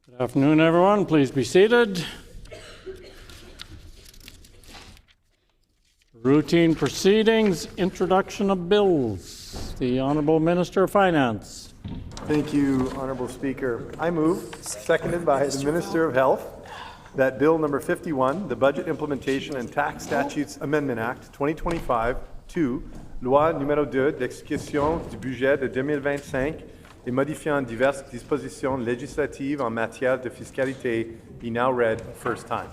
Good afternoon, everyone. Please be seated. Routine proceedings, introduction of bills. The Honourable Minister of Finance. Thank you, Honourable Speaker. I move, seconded by the Minister of Health, that Bill number 51, the Budget Implementation and Tax Statutes Amendment Act 2025 to Loi numéro 2 d'exécution du budget de 2025 et modifiant diverses dispositions législatives en matière de fiscalité be now read first time.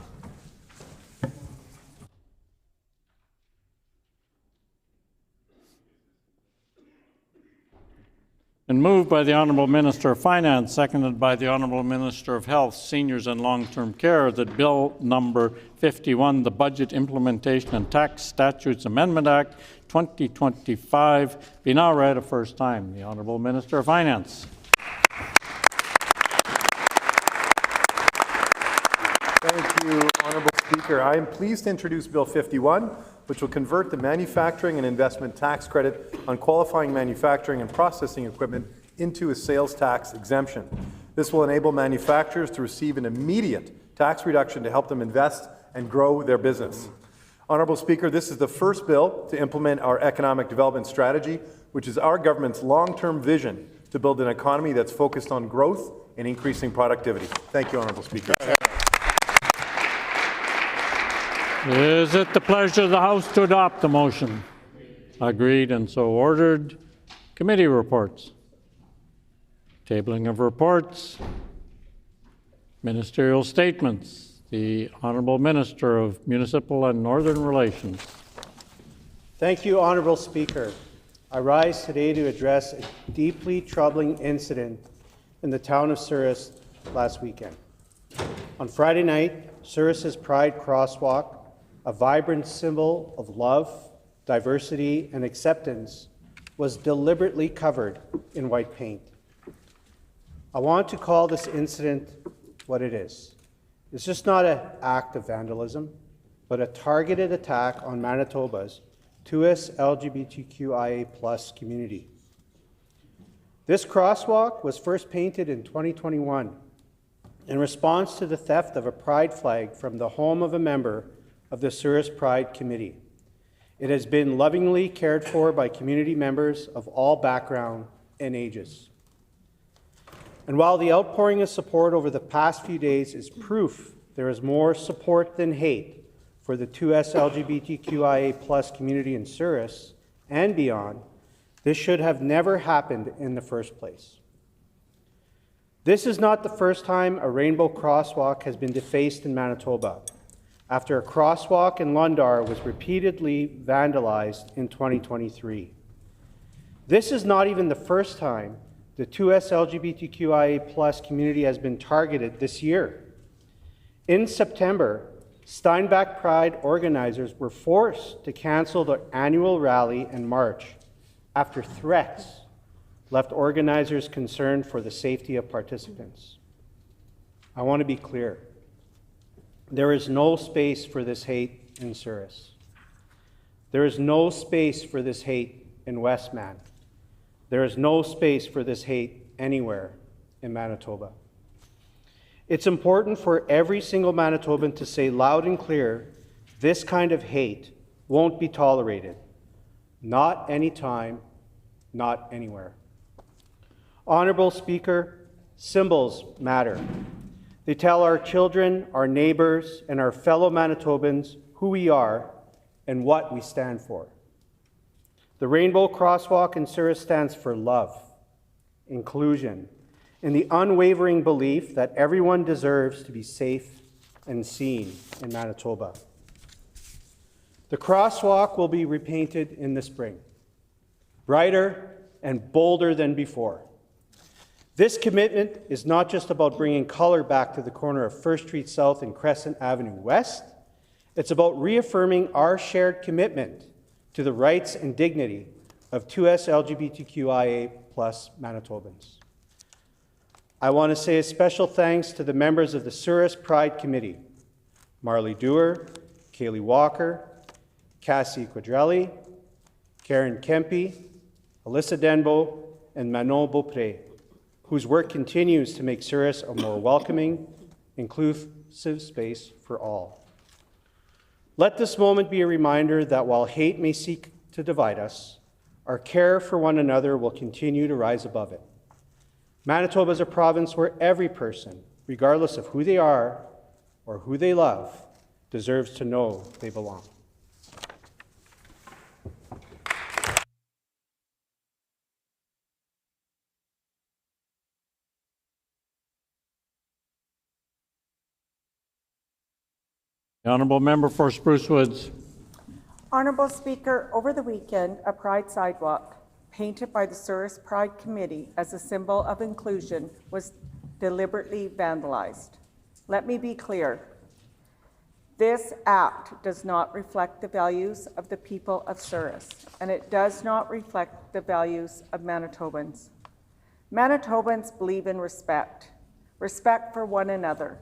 And moved by the Honourable Minister of Finance, seconded by the Honourable Minister of Health, Seniors and Long-Term Care, that Bill number 51, the Budget Implementation and Tax Statutes Amendment Act 2025, be now read a first time. The Honourable Minister of Finance. Thank you, Honourable Speaker. I am pleased to introduce Bill 51, which will convert the manufacturing and investment tax credit on qualifying manufacturing and processing equipment into a sales tax exemption. This will enable manufacturers to receive an immediate tax reduction to help them invest and grow their business. Honourable Speaker, this is the first bill to implement our economic development strategy, which is our government's long-term vision to build an economy that's focused on growth and increasing productivity. Thank you, Honourable Speaker. Is it the pleasure of the House to adopt the motion? Agreed and so ordered. Committee reports. Tabling of reports. Ministerial statements. The Honourable Minister of Municipal and Northern Relations. Thank you, Honourable Speaker. I rise today to address a deeply troubling incident in the town of Souris last weekend. On Friday night, Souris's Pride Crosswalk, a vibrant symbol of love, diversity, and acceptance, was deliberately covered in white paint. I want to call this incident what it is. It's just not an act of vandalism, but a targeted attack on Manitoba's 2S LGBTQIA+ community. This crosswalk was first painted in 2021 in response to the theft of a pride flag from the home of a member of the Souris Pride Committee. It has been lovingly cared for by community members of all backgrounds and ages. And while the outpouring of support over the past few days is proof there is more support than hate for the 2S LGBTQIA+ community in Souris and beyond, this should have never happened in the first place. This is not the first time a rainbow crosswalk has been defaced in Manitoba, after a crosswalk in Lundar was repeatedly vandalized in 2023. This is not even the first time the 2S LGBTQIA+ community has been targeted this year. In September, Steinbach Pride organizers were forced to cancel their annual rally and march after threats left organizers concerned for the safety of participants. I want to be clear. There is no space for this hate in Souris. There is no space for this hate in Westman. There is no space for this hate anywhere in Manitoba. It's important for every single Manitoban to say loud and clear, this kind of hate won't be tolerated. Not anytime, not anywhere. Honourable Speaker, symbols matter. They tell our children, our neighbours, and our fellow Manitobans who we are and what we stand for. The Rainbow Crosswalk in Souris stands for love, inclusion, and the unwavering belief that everyone deserves to be safe and seen in Manitoba. The crosswalk will be repainted in the spring, brighter and bolder than before. This commitment is not just about bringing color back to the corner of First Street South and Crescent Avenue West. It's about reaffirming our shared commitment to the rights and dignity of 2S LGBTQIA+ Manitobans. I want to say a special thanks to the members of the Souris Pride Committee, Marley Dewar, Kaylee Walker, Cassie Quadrelli, Karen Kempe, Alyssa Denbo, and Manon Beaupré. whose work continues to make Souris a more welcoming, inclusive space for all. Let this moment be a reminder that while hate may seek to divide us, our care for one another will continue to rise above it. Manitoba is a province where every person, regardless of who they are or who they love, deserves to know they belong. The honourable member for Spruce Woods. Honourable Speaker, over the weekend, a Pride sidewalk painted by the Souris Pride Committee as a symbol of inclusion was deliberately vandalized. Let me be clear. This act does not reflect the values of the people of Souris, and it does not reflect the values of Manitobans. Manitobans believe in respect, respect for one another,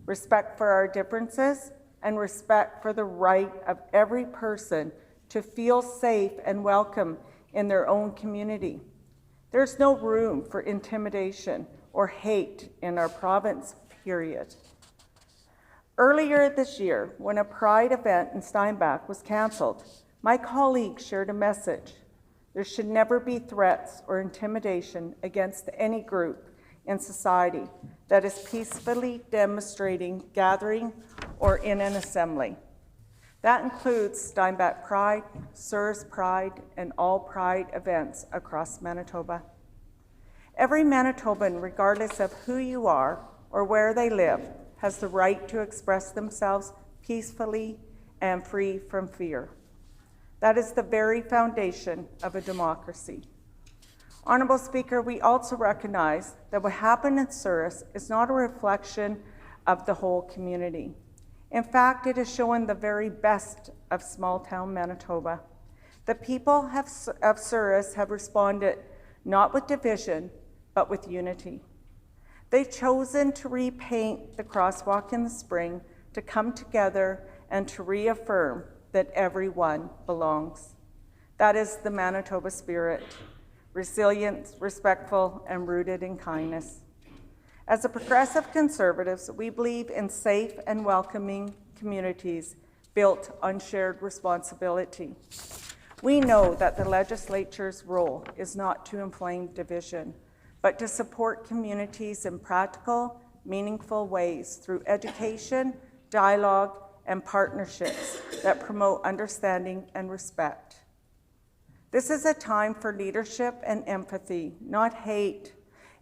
respect for our differences, and respect for the right of every person to feel safe and welcome in their own community. There's no room for intimidation or hate in our province, period. Earlier this year, when a Pride event in Steinbach was canceled, my colleague shared a message. There should never be threats or intimidation against any group in society that is peacefully demonstrating, gathering, or in an assembly. That includes Steinbach Pride, Souris Pride, and all Pride events across Manitoba. Every Manitoban, regardless of who you are or where they live, has the right to express themselves peacefully and free from fear. That is the very foundation of a democracy. Honourable Speaker, we also recognize that what happened in Souris is not a reflection of the whole community. In fact, it is showing the very best of small-town Manitoba. The people of Souris have responded not with division, but with unity. They've chosen to repaint the crosswalk in the spring, to come together and to reaffirm that everyone belongs. That is the Manitoba spirit. Resilient, respectful, and rooted in kindness. As a progressive conservatives, we believe in safe and welcoming communities built on shared responsibility. We know that the legislature's role is not to inflame division, but to support communities in practical, meaningful ways through education, dialogue, and partnerships that promote understanding and respect. This is a time for leadership and empathy, not hate.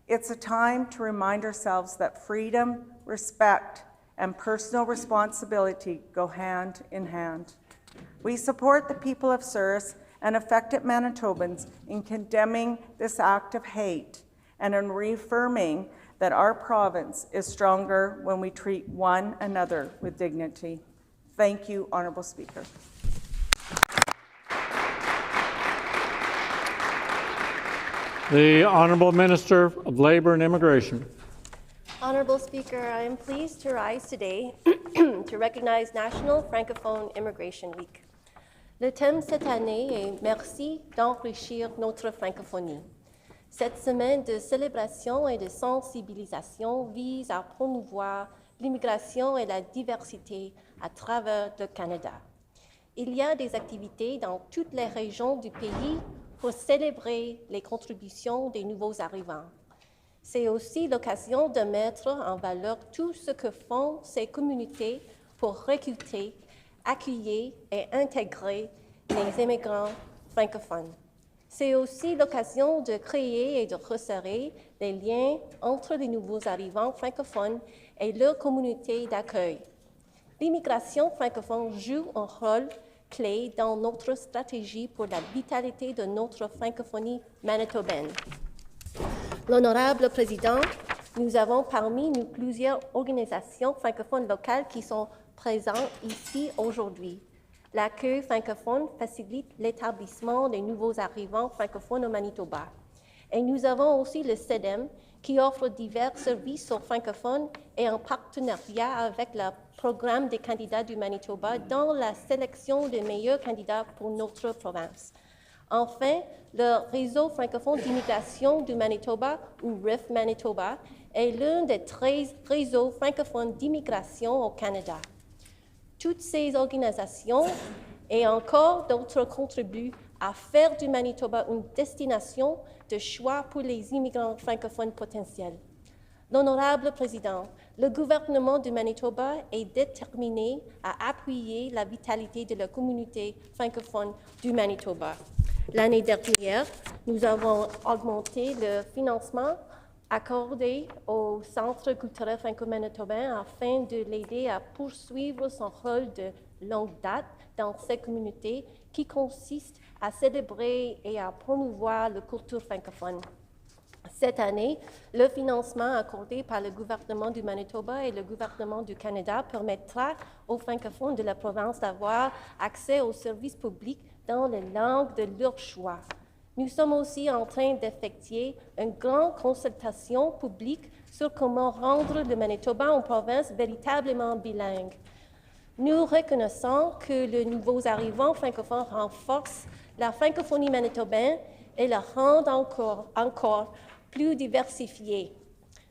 It's a time to remind ourselves that freedom, respect, and personal responsibility go hand in hand. We support the people of Souris and affected Manitobans in condemning this act of hate and in reaffirming that our province is stronger when we treat one another with dignity. Thank you, Honourable Speaker. The Honourable Minister of Labour and Immigration. Honourable Speaker, I am pleased to rise today to recognize National Francophone Immigration Week. Le thème cette année est « Merci d'enrichir notre francophonie ». Cette semaine de célébration et de sensibilisation vise à promouvoir l'immigration et la diversité à travers le Canada. Il y a des activités dans toutes les régions du pays pour célébrer les contributions des nouveaux arrivants. C'est aussi l'occasion de mettre en valeur tout ce que font ces communautés pour recruter, accueillir et intégrer les immigrants francophones. C'est aussi l'occasion de créer et de resserrer les liens entre les nouveaux arrivants francophones et leur communauté d'accueil. L'immigration francophone joue un rôle clé dans notre stratégie pour la vitalité de notre francophonie manitobaine. L'honorable président, nous avons parmi nous plusieurs organisations francophones locales qui sont présentes ici aujourd'hui. L'accueil francophone facilite l'établissement des nouveaux arrivants francophones au Manitoba. Et nous avons aussi le CEDEM qui offre divers services aux francophones et en partenariat avec le programme des candidats du Manitoba dans la sélection des meilleurs candidats pour notre province. Enfin, le réseau francophone d'immigration du Manitoba, ou RIF Manitoba, est l'un des 13 réseaux francophones d'immigration au Canada. Toutes ces organisations et encore d'autres contribuent à faire du Manitoba une destination de choix pour les immigrants francophones potentiels. L'honorable président, le gouvernement du Manitoba est déterminé à appuyer la vitalité de la communauté francophone du Manitoba. L'année dernière, nous avons augmenté le financement accordé au Centre culturel franco-manitobain afin de l'aider à poursuivre son rôle de longue date dans cette communauté qui consiste à célébrer et à promouvoir la culture francophone. Cette année, le financement accordé par le gouvernement du Manitoba et le gouvernement du Canada permettra aux francophones de la province d'avoir accès aux services publics dans les langues de leur choix. Nous sommes aussi en train d'effectuer une grande consultation publique sur comment rendre le Manitoba une province véritablement bilingue. Nous reconnaissons que les nouveaux arrivants francophones renforcent la francophonie manitobaine et la rendent encore plus diversifiée.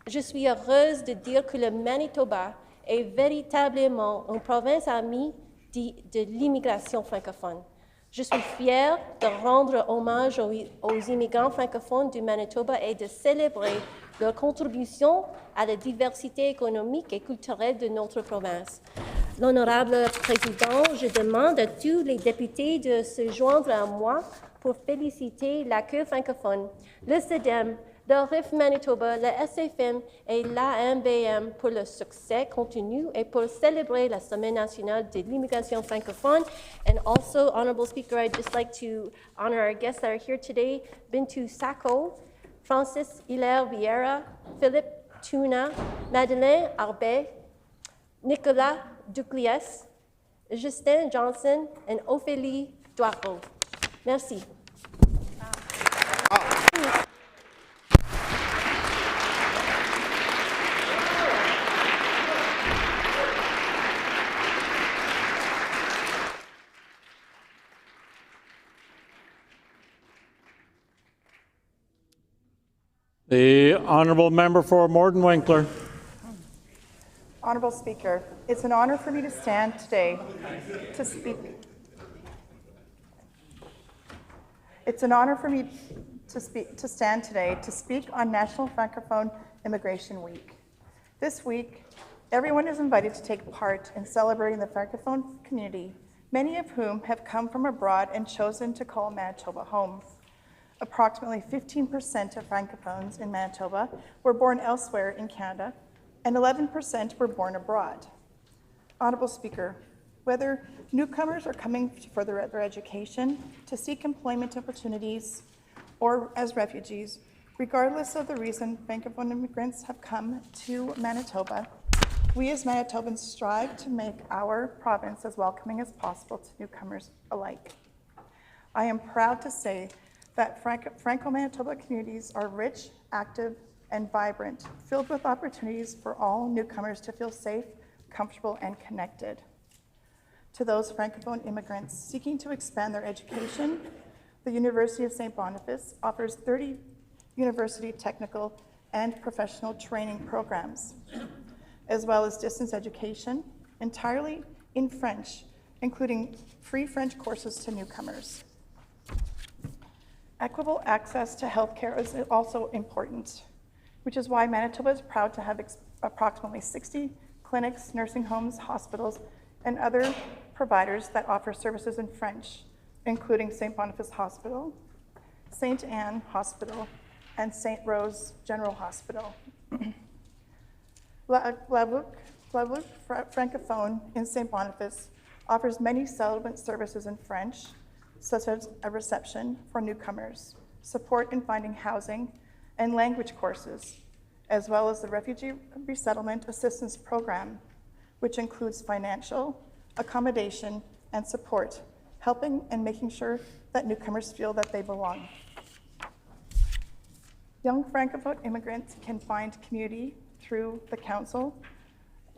Je suis heureuse de dire que le Manitoba est véritablement une province amie de l'immigration francophone. Je suis fière de rendre hommage aux immigrants francophones du Manitoba et de célébrer leur contribution à la diversité économique et culturelle de notre province. L'honorable président, je demande à tous les députés de se joindre à moi pour féliciter l'accueil francophone, le CEDEM, le RIF Manitoba, le SFM et l'AMBM pour le succès continu et pour célébrer la Semaine nationale de l'immigration francophone. And also, Honorable Speaker, I'd just like to honor our guests that are here today, Bintu Sacco, Francis Hilaire Vieira, Philippe Tuna, Madeleine Arbet, Nicolas Duclies, Justin Johnson, and Ophélie Doireau. Merci. The honourable member for Morden Winkler. Honourable Speaker, it's an honour for me to stand today to speak. It's an honour for me to stand today to speak on National Francophone Immigration Week. This week, everyone is invited to take part in celebrating the Francophone community, many of whom have come from abroad and chosen to call Manitoba home. Approximately 15% of Francophones in Manitoba were born elsewhere in Canada, and 11% were born abroad. Honourable Speaker, whether newcomers are coming to further their education, to seek employment opportunities, or as refugees, regardless of the reason Francophone immigrants have come to Manitoba, we as Manitobans strive to make our province as welcoming as possible to newcomers alike. I am proud to say that Franco-Manitoba communities are rich, active, and vibrant, filled with opportunities for all newcomers to feel safe, comfortable, and connected. To those Francophone immigrants seeking to expand their education, the University of St. Boniface offers 30 university technical and professional training programs, as well as distance education entirely in French, including free French courses to newcomers. Equitable access to healthcare is also important, which is why Manitoba is proud to have approximately 60 clinics, nursing homes, hospitals, and other providers that offer services in French, including St. Boniface Hospital, St. Anne Hospital, and St. Rose General Hospital. La Veuve Francophone in St. Boniface offers many settlement services in French, such as a reception for newcomers, support in finding housing, and language courses, as well as the Refugee Resettlement Assistance Program, which includes financial, accommodation, and support, helping and making sure that newcomers feel that they belong. Young Francophone immigrants can find community through the Council,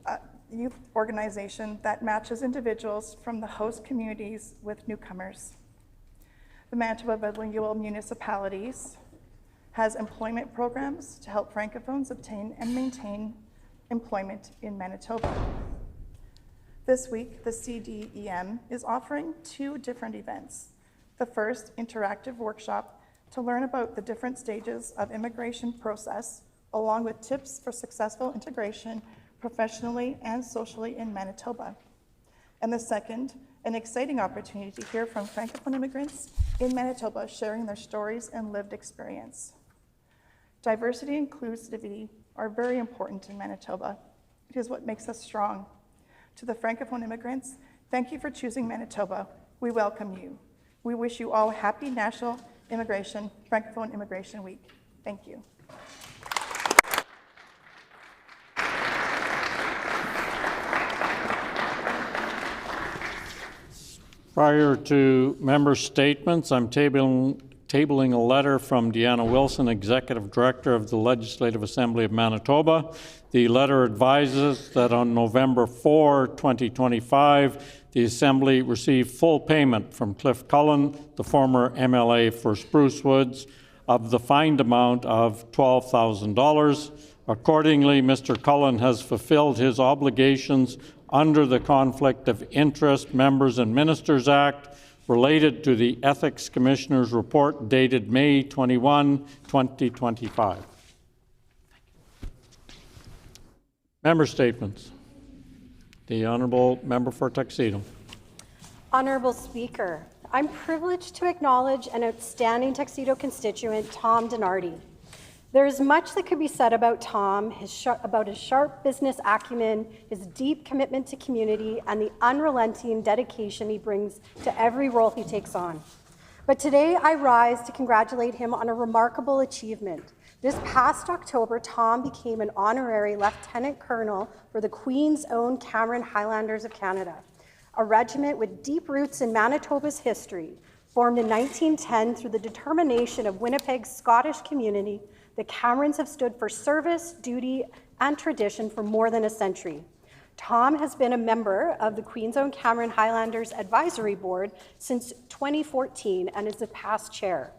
a youth organization that matches individuals from the host communities with newcomers. the Manitoba bilingual municipalities has employment programs to help Francophones obtain and maintain employment in Manitoba. This week, the CDEM is offering 2 different events. The first, interactive workshop to learn about the different stages of immigration process, along with tips for successful integration professionally and socially in Manitoba. And the second, an exciting opportunity to hear from Francophone immigrants in Manitoba sharing their stories and lived experience. Diversity and inclusivity are very important in Manitoba. It is what makes us strong. To the Francophone immigrants, thank you for choosing Manitoba. We welcome you. We wish you all happy National Francophone Immigration Week. Thank you. Prior to member statements, I'm tabling a letter from Deanna Wilson, Executive Director of the Legislative Assembly of Manitoba. The letter advises that on November 4, 2025, the Assembly received full payment from Cliff Cullen, the former MLA for Spruce Woods, of the fined amount of $12,000. Accordingly, Mr. Cullen has fulfilled his obligations under the Conflict of Interest Members and Ministers Act related to the Ethics Commissioner's report dated May 21, 2025. Member statements. The Honourable Member for Tuxedo. Honourable Speaker, I'm privileged to acknowledge an outstanding Tuxedo constituent, Tom Donardi. There is much that could be said about Tom, about his sharp business acumen, his deep commitment to community, and the unrelenting dedication he brings to every role he takes on. But today I rise to congratulate him on a remarkable achievement. This past October, Tom became an honorary Lieutenant Colonel for the Queen's Own Cameron Highlanders of Canada, a regiment with deep roots in Manitoba's history. Formed in 1910 through the determination of Winnipeg's Scottish community, the Camerons have stood for service, duty, and tradition for more than a century. Tom has been a member of the Queen's Own Cameron Highlanders Advisory Board since 2014 and is the past chair.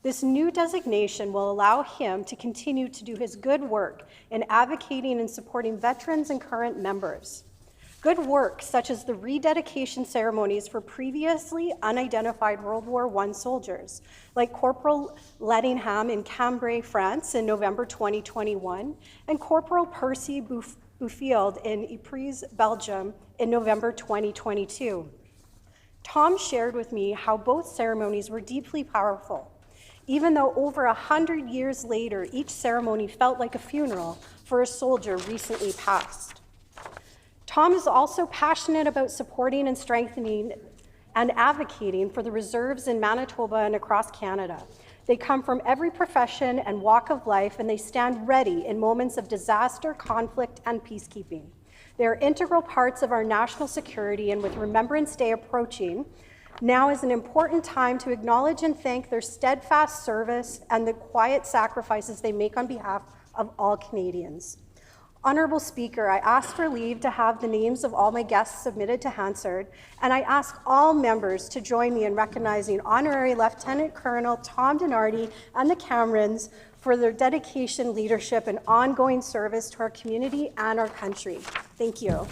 This new designation will allow him to continue to do his good work in advocating and supporting veterans and current members. Good work, such as the rededication ceremonies for previously unidentified World War I soldiers, like Corporal Lettingham in Cambrai, France in November 2021, and Corporal Percy Buffield in Ypres, Belgium in November 2022. Tom shared with me how both ceremonies were deeply powerful. Even though over 100 years later, each ceremony felt like a funeral for a soldier recently passed. Tom is also passionate about supporting and strengthening and advocating for the reserves in Manitoba and across Canada. They come from every profession and walk of life, and they stand ready in moments of disaster, conflict, and peacekeeping. They are integral parts of our national security, and with Remembrance Day approaching, now is an important time to acknowledge and thank their steadfast service and the quiet sacrifices they make on behalf of all Canadians. Honourable Speaker, I ask for leave to have the names of all my guests submitted to Hansard, and I ask all members to join me in recognizing Honorary Lieutenant Colonel Tom Donardi and the Camerons for their dedication, leadership, and ongoing service to our community and our country. Thank you.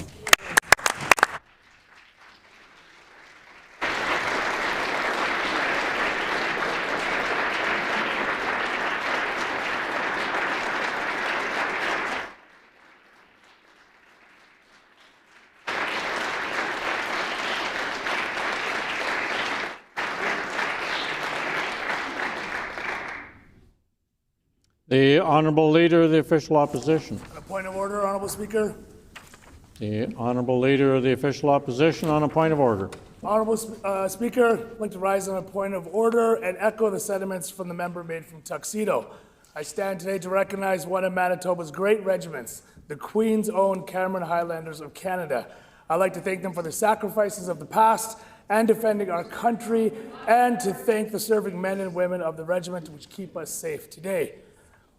The Honourable Leader of the Official Opposition. On a point of order, Honourable Speaker. The Honourable Leader of the Official Opposition on a point of order. Honourable Speaker, I'd like to rise on a point of order and echo the sentiments from the member made from Tuxedo. I stand today to recognize one of Manitoba's great regiments, the Queen's Own Cameron Highlanders of Canada. I'd like to thank them for their sacrifices of the past and defending our country, and to thank the serving men and women of the regiment which keep us safe today.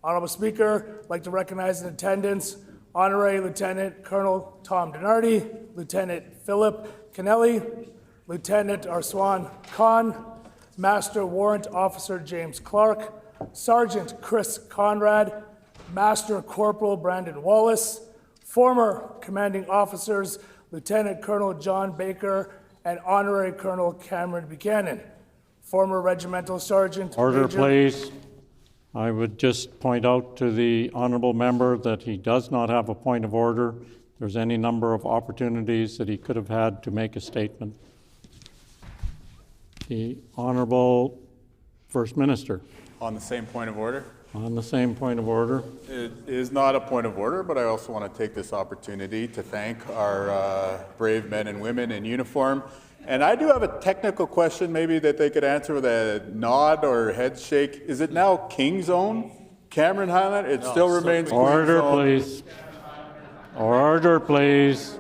Honourable Speaker, I'd like to recognize in attendance Honorary Lieutenant Colonel Tom Donardi, Lieutenant Philip Kennelly, Lieutenant Arswan Khan, Master Warrant Officer James Clark, Sergeant Chris Conrad, Master Corporal Brandon Wallace, former commanding officers Lieutenant Colonel John Baker and Honorary Colonel Cameron Buchanan, former Regimental Sergeant Order, Major. please. I would just point out to the honourable member that he does not have a point of order. There's any number of opportunities that he could have had to make a statement. The Honourable First Minister. On the same point of order? On the same point of order. It is not a point of order, but I also want to take this opportunity to thank our brave men and women in uniform. And I do have a technical question maybe that they could answer with a nod or head shake. Is it now King's Own? Cameron Highland? It still remains Queen's Order, Own. please. Order, please.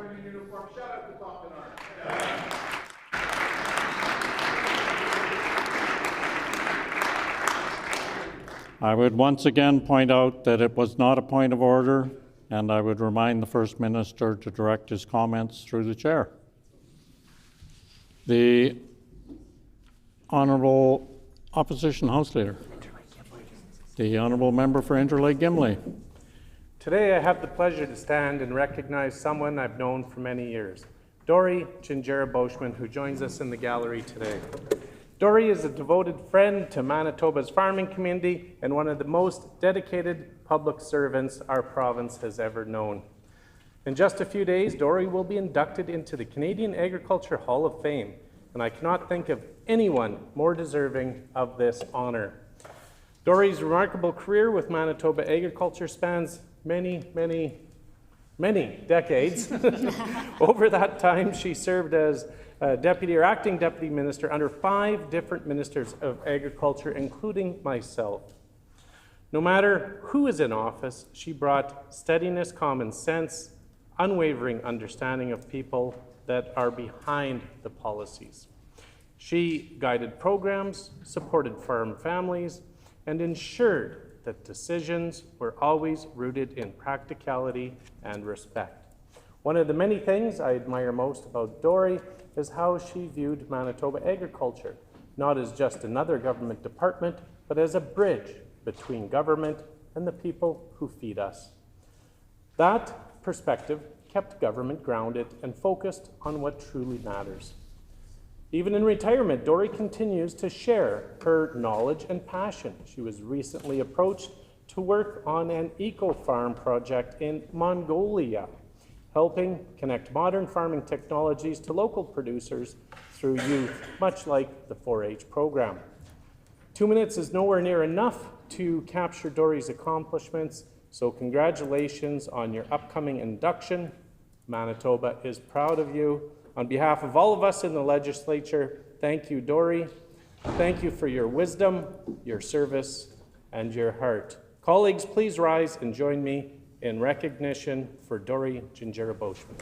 I would once again point out that it was not a point of order, and I would remind the First Minister to direct his comments through the chair. The Honourable Opposition House Leader. The Honourable Member for Interlake Gimli. Today I have the pleasure to stand and recognize someone I've known for many years, Dori Gingerra-Boschman, who joins us in the gallery today. Dori is a devoted friend to Manitoba's farming community and one of the most dedicated public servants our province has ever known. In just a few days, Dori will be inducted into the Canadian Agriculture Hall of Fame, and I cannot think of anyone more deserving of this honor. Dori's remarkable career with Manitoba Agriculture spans many decades. Over that time, she served as deputy or acting deputy minister under 5 different ministers of agriculture, including myself. No matter who is in office, she brought steadiness, common sense, unwavering understanding of people that are behind the policies. She guided programs, supported farm families, and ensured that decisions were always rooted in practicality and respect. One of the many things I admire most about Dori is how she viewed Manitoba agriculture, not as just another government department, but as a bridge between government and the people who feed us. That perspective kept government grounded and focused on what truly matters. Even in retirement, Dori continues to share her knowledge and passion. She was recently approached to work on an eco-farm project in Mongolia, helping connect modern farming technologies to local producers through youth, much like the 4-H program. 2 minutes is nowhere near enough to capture Dori's accomplishments, so congratulations on your upcoming induction. Manitoba is proud of you. On behalf of all of us in the legislature, thank you, Dori. Thank you for your wisdom, your service, and your heart. Colleagues, please rise and join me in recognition for Dori Gingerra-Boschman.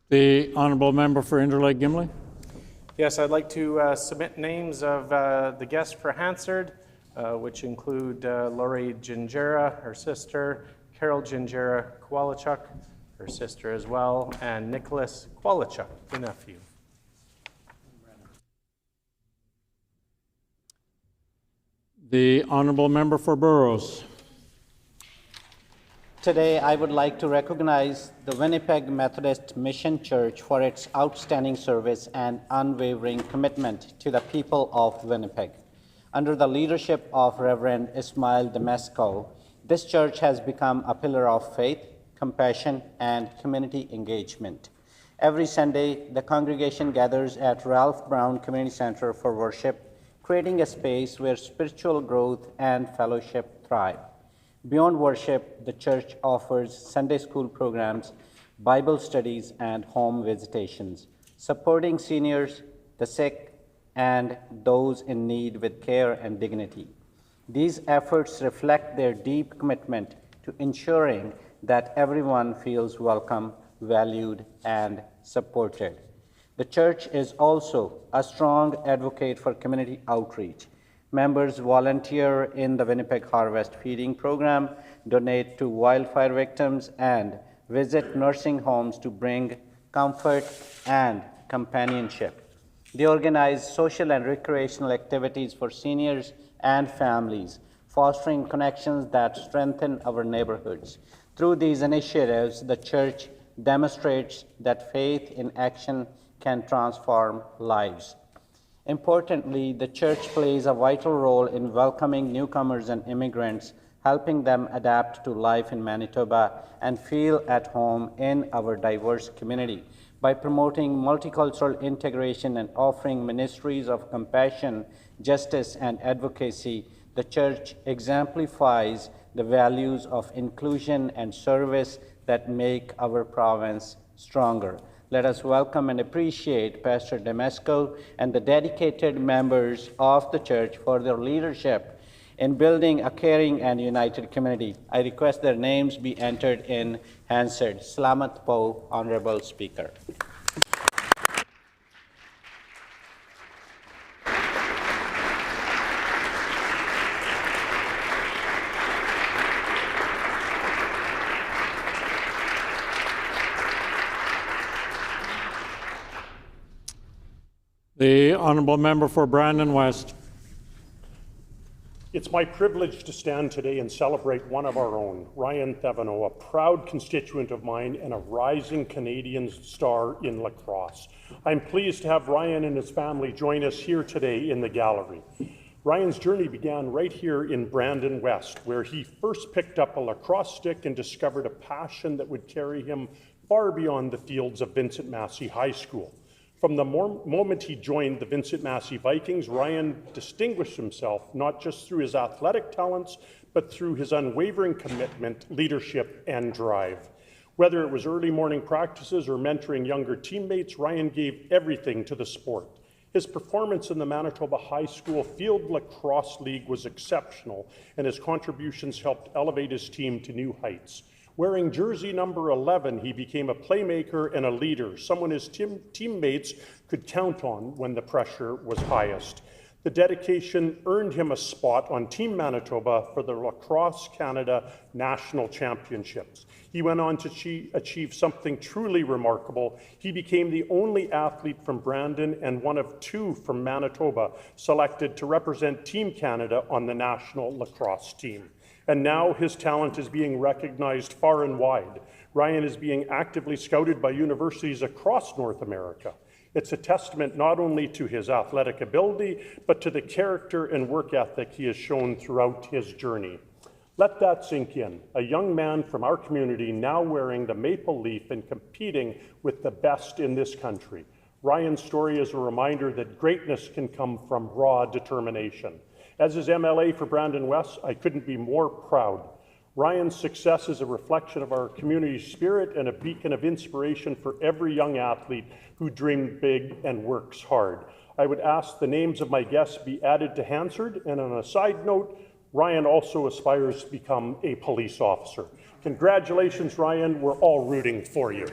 The Honourable Member for Interlake Gimli. Yes, I'd like to submit names of the guests for Hansard, which include Lori Gingerra, her sister, Carol Gingerra-Kowalchuk, her sister as well, and Nicholas Kowalchuk, the nephew. The Honourable Member for Burroughs. Today, I would like to recognize the Winnipeg Methodist Mission Church for its outstanding service and unwavering commitment to the people of Winnipeg. Under the leadership of Reverend Ismail Demesco, this church has become a pillar of faith, compassion, and community engagement. Every Sunday, the congregation gathers at Ralph Brown Community Center for worship, creating a space where spiritual growth and fellowship thrive. Beyond worship, the church offers Sunday school programs, Bible studies, and home visitations, supporting seniors, the sick, and those in need with care and dignity. These efforts reflect their deep commitment to ensuring that everyone feels welcome, valued, and supported. The church is also a strong advocate for community outreach. Members volunteer in the Winnipeg Harvest Feeding Program, donate to wildfire victims, and visit nursing homes to bring comfort and companionship. They organize social and recreational activities for seniors and families, fostering connections that strengthen our neighborhoods. Through these initiatives, the church demonstrates that faith in action can transform lives. Importantly, the church plays a vital role in welcoming newcomers and immigrants, helping them adapt to life in Manitoba and feel at home in our diverse community. By promoting multicultural integration and offering ministries of compassion, justice, and advocacy, the church exemplifies the values of inclusion and service that make our province stronger. Let us welcome and appreciate Pastor Demesco and the dedicated members of the church for their leadership in building a caring and united community. I request their names be entered in Hansard. Salamat po, Honorable Speaker. The honourable member for Brandon West. It's my privilege to stand today and celebrate one of our own, Ryan Thevenot, a proud constituent of mine and a rising Canadian star in lacrosse. I'm pleased to have Ryan and his family join us here today in the gallery. Ryan's journey began right here in Brandon West, where he first picked up a lacrosse stick and discovered a passion that would carry him far beyond the fields of Vincent Massey High School. From the moment he joined the Vincent Massey Vikings, Ryan distinguished himself not just through his athletic talents, but through his unwavering commitment, leadership, and drive. Whether it was early morning practices or mentoring younger teammates, Ryan gave everything to the sport. His performance in the Manitoba High School Field Lacrosse League was exceptional, and his contributions helped elevate his team to new heights. Wearing jersey number 11, he became a playmaker and a leader, someone his teammates could count on when the pressure was highest. The dedication earned him a spot on Team Manitoba for the Lacrosse Canada National Championships. He went on to achieve something truly remarkable. He became the only athlete from Brandon and one of two from Manitoba selected to represent Team Canada on the national lacrosse team. And now his talent is being recognized far and wide. Ryan is being actively scouted by universities across North America. It's a testament not only to his athletic ability, but to the character and work ethic he has shown throughout his journey. Let that sink in. A young man from our community now wearing the maple leaf and competing with the best in this country. Ryan's story is a reminder that greatness can come from raw determination. As his MLA for Brandon West, I couldn't be more proud. Ryan's success is a reflection of our community's spirit and a beacon of inspiration for every young athlete who dreamed big and works hard. I would ask the names of my guests be added to Hansard, and on a side note, Ryan also aspires to become a police officer. Congratulations, Ryan. We're all rooting for you.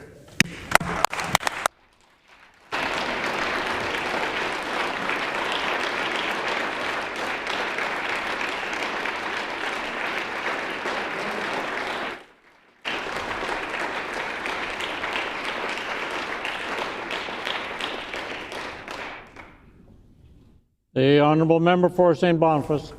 The honourable member for St. Boniface.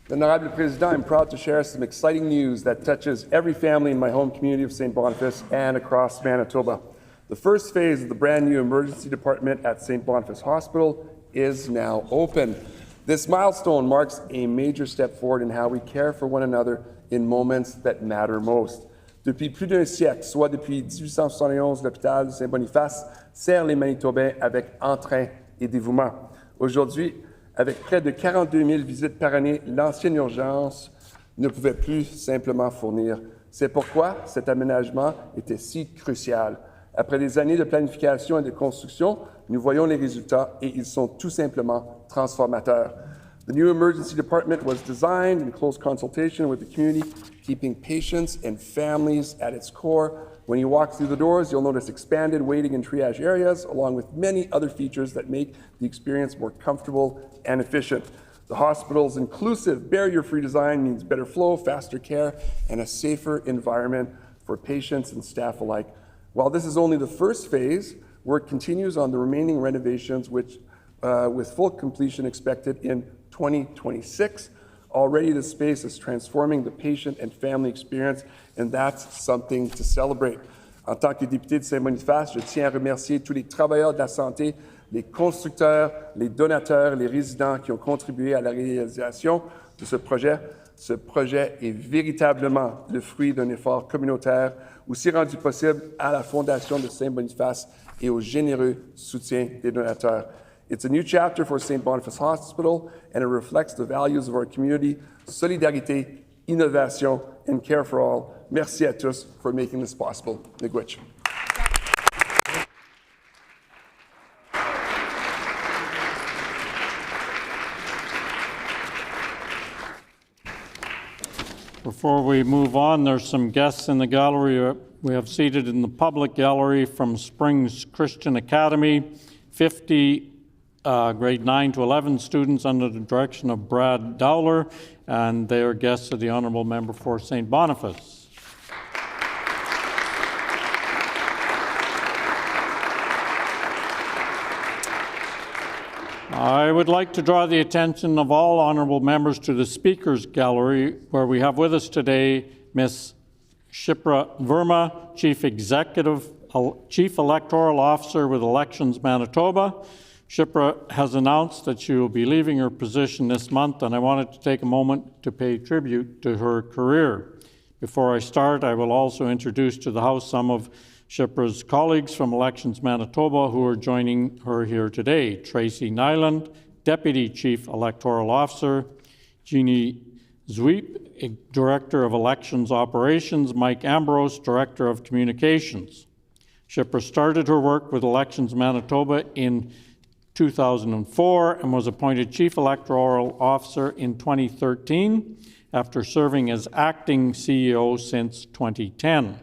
Honorable President, I'm proud to share some exciting news that touches every family in my home community of St. Boniface and across Manitoba. The first phase of the brand new emergency department at St. Boniface Hospital is now open. This milestone marks a major step forward in how we care for one another in moments that matter most. Depuis plus d'un siècle, soit depuis 1871, l'hôpital de Saint-Boniface sert les Manitobains avec entrain et dévouement. Aujourd'hui, avec près de 42 000 visites par année, l'ancienne urgence ne pouvait plus simplement fournir. C'est pourquoi cet aménagement était si crucial. Après des années de planification et de construction, nous voyons les résultats et ils sont tout simplement transformateurs. The new emergency department was designed in close consultation with the community, keeping patients and families at its core. When you walk through the doors, you'll notice expanded waiting and triage areas, along with many other features that make the experience more comfortable and efficient. The hospital's inclusive, barrier-free design means better flow, faster care, and a safer environment for patients and staff alike. While this is only the first phase, work continues on the remaining renovations, which, with full completion expected in 2026. Already the space is transforming the patient and family experience, and that's something to celebrate. En tant que député de Saint-Boniface, je tiens à remercier tous les travailleurs de la santé, les constructeurs, les donateurs, les résidents qui ont contribué à la réalisation de ce projet. Ce projet est véritablement le fruit d'un effort communautaire, aussi rendu possible à la Fondation de Saint-Boniface et au généreux soutien des donateurs. It's a new chapter for St. Boniface Hospital, and it reflects the values of our community: solidarité, innovation, and care for all. Merci à tous for making this possible. Miigwech. Before we move on, there's some guests in the gallery. We have seated in the public gallery from Springs Christian Academy, 50 grade 9 to 11 students under the direction of Brad Dowler, and they are guests of the Honourable Member for St. Boniface. I would like to draw the attention of all honourable members to the Speakers Gallery, where we have with us today Ms. Shipra Verma, Chief Electoral Officer with Elections Manitoba. Shipra has announced that she will be leaving her position this month, and I wanted to take a moment to pay tribute to her career. Before I start, I will also introduce to the House some of Shipra's colleagues from Elections Manitoba who are joining her here today. Tracy Nyland, Deputy Chief Electoral Officer; Jeannie Zweep, Director of Elections Operations; Mike Ambrose, Director of Communications. Shipra started her work with Elections Manitoba in 2004 and was appointed Chief Electoral Officer in 2013 after serving as acting CEO since 2010.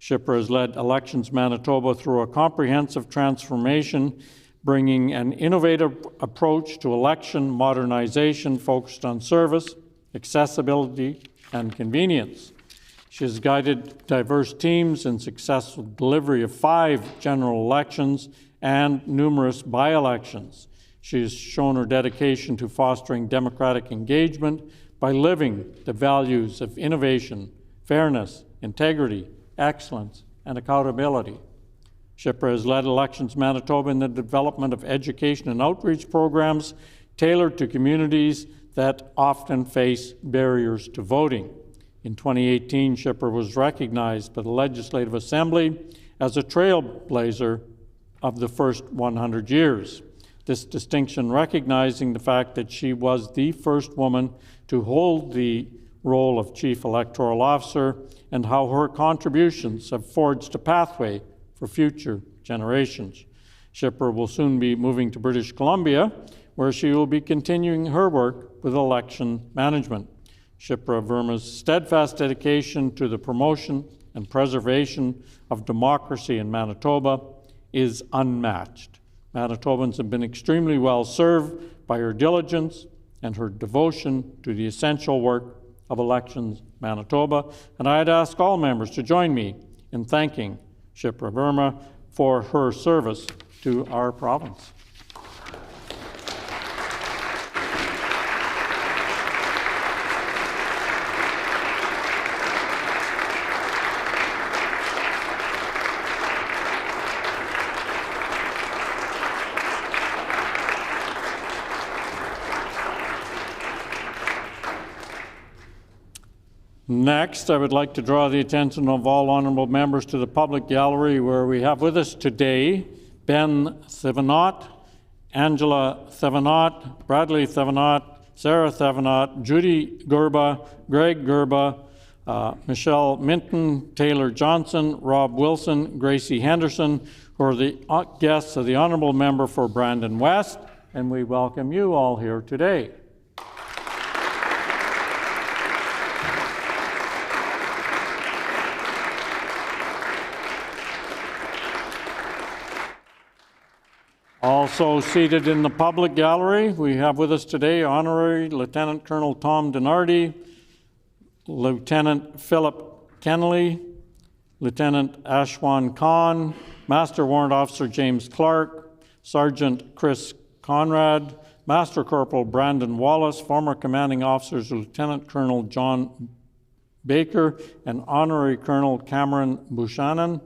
Shipra has led Elections Manitoba through a comprehensive transformation, bringing an innovative approach to election modernization focused on service, accessibility, and convenience. She has guided diverse teams in successful delivery of 5 general elections and numerous by-elections. She has shown her dedication to fostering democratic engagement by living the values of innovation, fairness, integrity, excellence, and accountability. Shipra has led Elections Manitoba in the development of education and outreach programs tailored to communities that often face barriers to voting. In 2018, Shipra was recognized by the Legislative Assembly as a trailblazer of the first 100 years. This distinction recognizing the fact that she was the first woman to hold the role of Chief Electoral Officer and how her contributions have forged a pathway for future generations. Shipra will soon be moving to British Columbia, where she will be continuing her work with election management. Shipra Verma's steadfast dedication to the promotion and preservation of democracy in Manitoba is unmatched. Manitobans have been extremely well served by her diligence and her devotion to the essential work of Elections Manitoba, and I'd ask all members to join me in thanking Shipra Verma for her service to our province. Next, I would like to draw the attention of all honourable members to the public gallery, where we have with us today Ben Thevenot, Angela Thevenot, Bradley Thevenot, Sarah Thevenot, Judy Gerba, Greg Gerba, Michelle Minton, Taylor Johnson, Rob Wilson, Gracie Henderson, who are the guests of the honourable member for Brandon West, and we welcome you all here today. Also seated in the public gallery, we have with us today Honorary Lieutenant Colonel Tom Donardi, Lieutenant Philip Kennelly, Lieutenant Ashwan Khan, Master Warrant Officer James Clark, Sergeant Chris Conrad, Master Corporal Brandon Wallace, former commanding officers Lieutenant Colonel John Baker and Honorary Colonel Cameron Buchanan,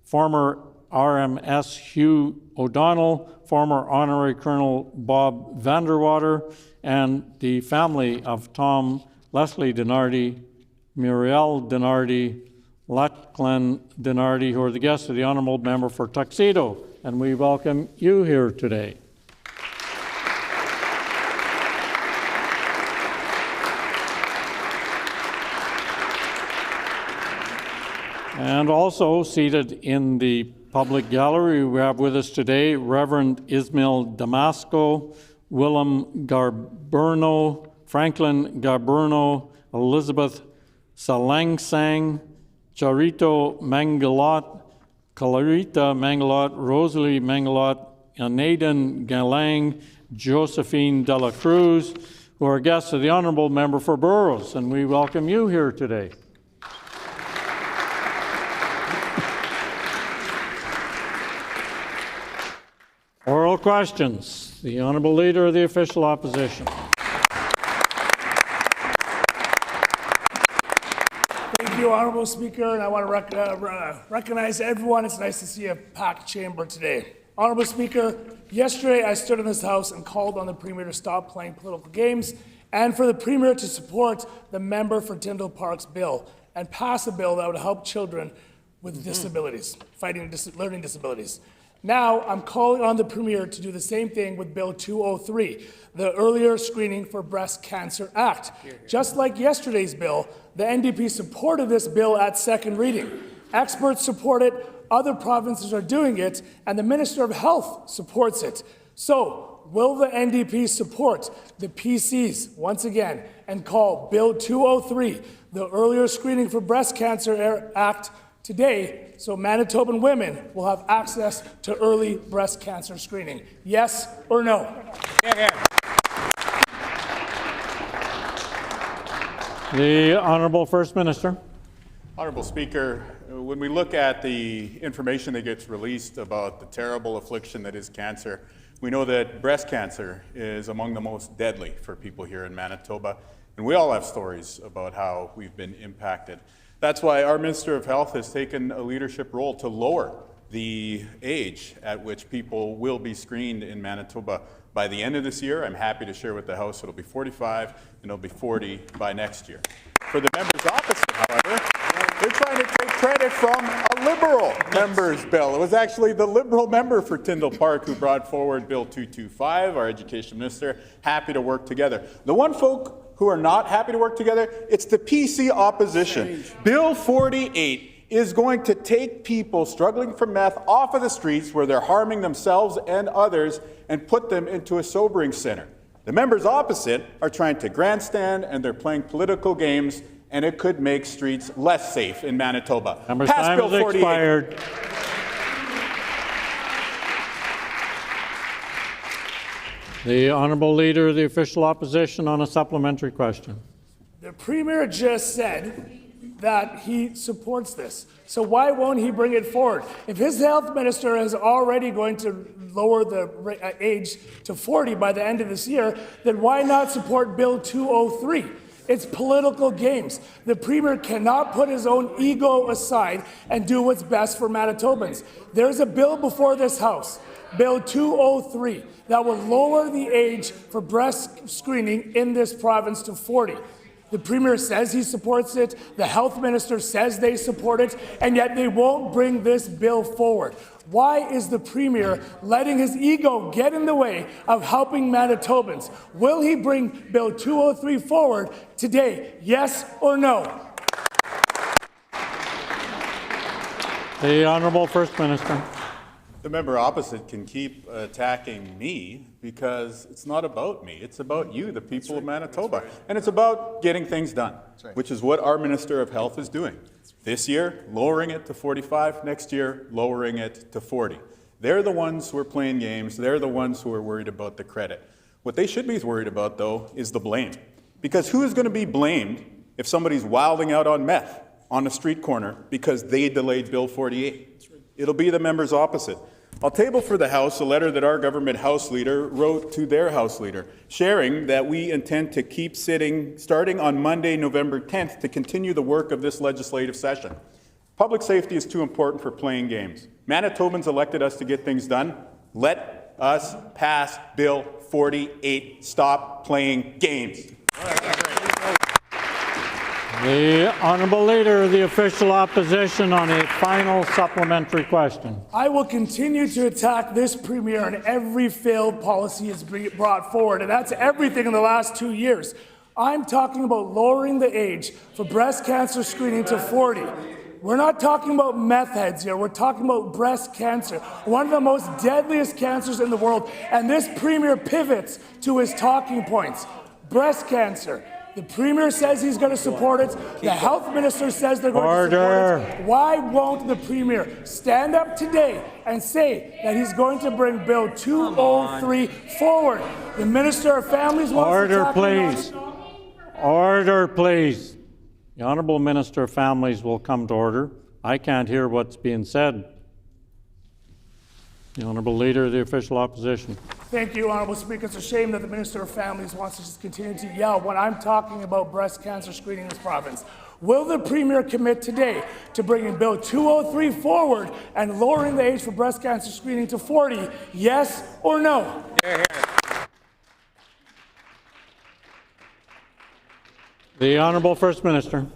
former RMS Hugh O'Donnell, former Honorary Colonel Bob Vanderwater, and the family of Tom Leslie Donardi, Muriel Donardi, Lachlan Donardi, who are the guests of the Honourable Member for Tuxedo. And we welcome you here today. And also seated in the public gallery, we have with us today Reverend Ismail Damasco, Willem Garberno, Franklin Garberno, Elizabeth Salangsang, Charito Mangalot, Clarita Mangalot, Rosalie Mangalot, Anaden Galang, Josephine De La Cruz, who are guests of the Honourable Member for Burroughs, and we welcome you here today. Oral questions. The Honourable Leader of the Official Opposition. Thank you, Honourable Speaker, and I want to recognize everyone. It's nice to see a packed chamber today. Honourable Speaker, yesterday I stood in this House and called on the Premier to stop playing political games and for the Premier to support the member for Tyndall Park's bill and pass a bill that would help children with disabilities, fighting learning disabilities. Now, I'm calling on the Premier to do the same thing with Bill 203, the Earlier Screening for Breast Cancer Act. Just like yesterday's bill, the NDP supported this bill at second reading. Experts support it, other provinces are doing it, and the Minister of Health supports it. So, will the NDP support the PCs once again and call Bill 203, the Earlier Screening for Breast Cancer Act, today, so Manitoban women will have access to early breast cancer screening? Yes or no? The Honourable First Minister. Honourable Speaker, when we look at the information that gets released about the terrible affliction that is cancer, we know that breast cancer is among the most deadly for people here in Manitoba, and we all have stories about how we've been impacted. That's why our Minister of Health has taken a leadership role to lower the age at which people will be screened in Manitoba. By the end of this year, I'm happy to share with the House, it'll be 45 and it'll be 40 by next year. For the members opposite, however, they're trying to take credit from a Liberal member's bill. It was actually the Liberal member for Tyndall Park who brought forward Bill 225, our Education Minister, happy to work together. The one folk who are not happy to work together, it's the PC opposition. Bill 48 is going to take people struggling from meth off of the streets where they're harming themselves and others and put them into a sobering center. The members opposite are trying to grandstand and they're playing political games, and it could make streets less safe in Manitoba. Member's time has expired. The Honourable Leader of the Official Opposition on a supplementary question. The Premier just said that he supports this. So why won't he bring it forward? If his health minister is already going to lower the age to 40 by the end of this year, then why not support Bill 203? It's political games. The Premier cannot put his own ego aside and do what's best for Manitobans. There's a bill before this House, Bill 203, that will lower the age for breast screening in this province to 40. The Premier says he supports it, the Health Minister says they support it, and yet they won't bring this bill forward. Why is the Premier letting his ego get in the way of helping Manitobans? Will he bring Bill 203 forward today, yes or no? The Honourable First Minister. The member opposite can keep attacking me because it's not about me. It's about you, the people of Manitoba. And it's about getting things done, which is what our Minister of Health is doing. This year, lowering it to 45. Next year, lowering it to 40. They're the ones who are playing games. They're the ones who are worried about the credit. What they should be worried about, though, is the blame. Because who is going to be blamed if somebody's wilding out on meth on a street corner because they delayed Bill 48? It'll be the members opposite. I'll table for the House a letter that our government House leader wrote to their House leader, sharing that we intend to keep sitting starting on Monday, November 10th, to continue the work of this legislative session. Public safety is too important for playing games. Manitobans elected us to get things done. Let us pass Bill 48. Stop playing games. The Honourable Leader of the Official Opposition on a final supplementary question. I will continue to attack this Premier on every failed policy is brought forward, and that's everything in the last 2 years. I'm talking about lowering the age for breast cancer screening to 40. We're not talking about meth heads here. We're talking about breast cancer, one of the most deadliest cancers in the world, and this Premier pivots to his talking points. Breast cancer. The Premier says he's going to support it. The Health Minister says they're going to support it. Why won't the Premier stand up today and say that he's going to bring Bill 203 forward? The Minister of Families wants to talk please. Order, please. The Honourable Minister of Families will come to order. I can't hear what's being said. The Honourable Leader of the Official Opposition. Thank you, Honourable Speaker. It's a shame that the Minister of Families wants to just continue to yell when I'm talking about breast cancer screening in this province. Will the Premier commit today to bringing Bill 203 forward and lowering the age for breast cancer screening to 40? Yes or no? The Honourable First Minister.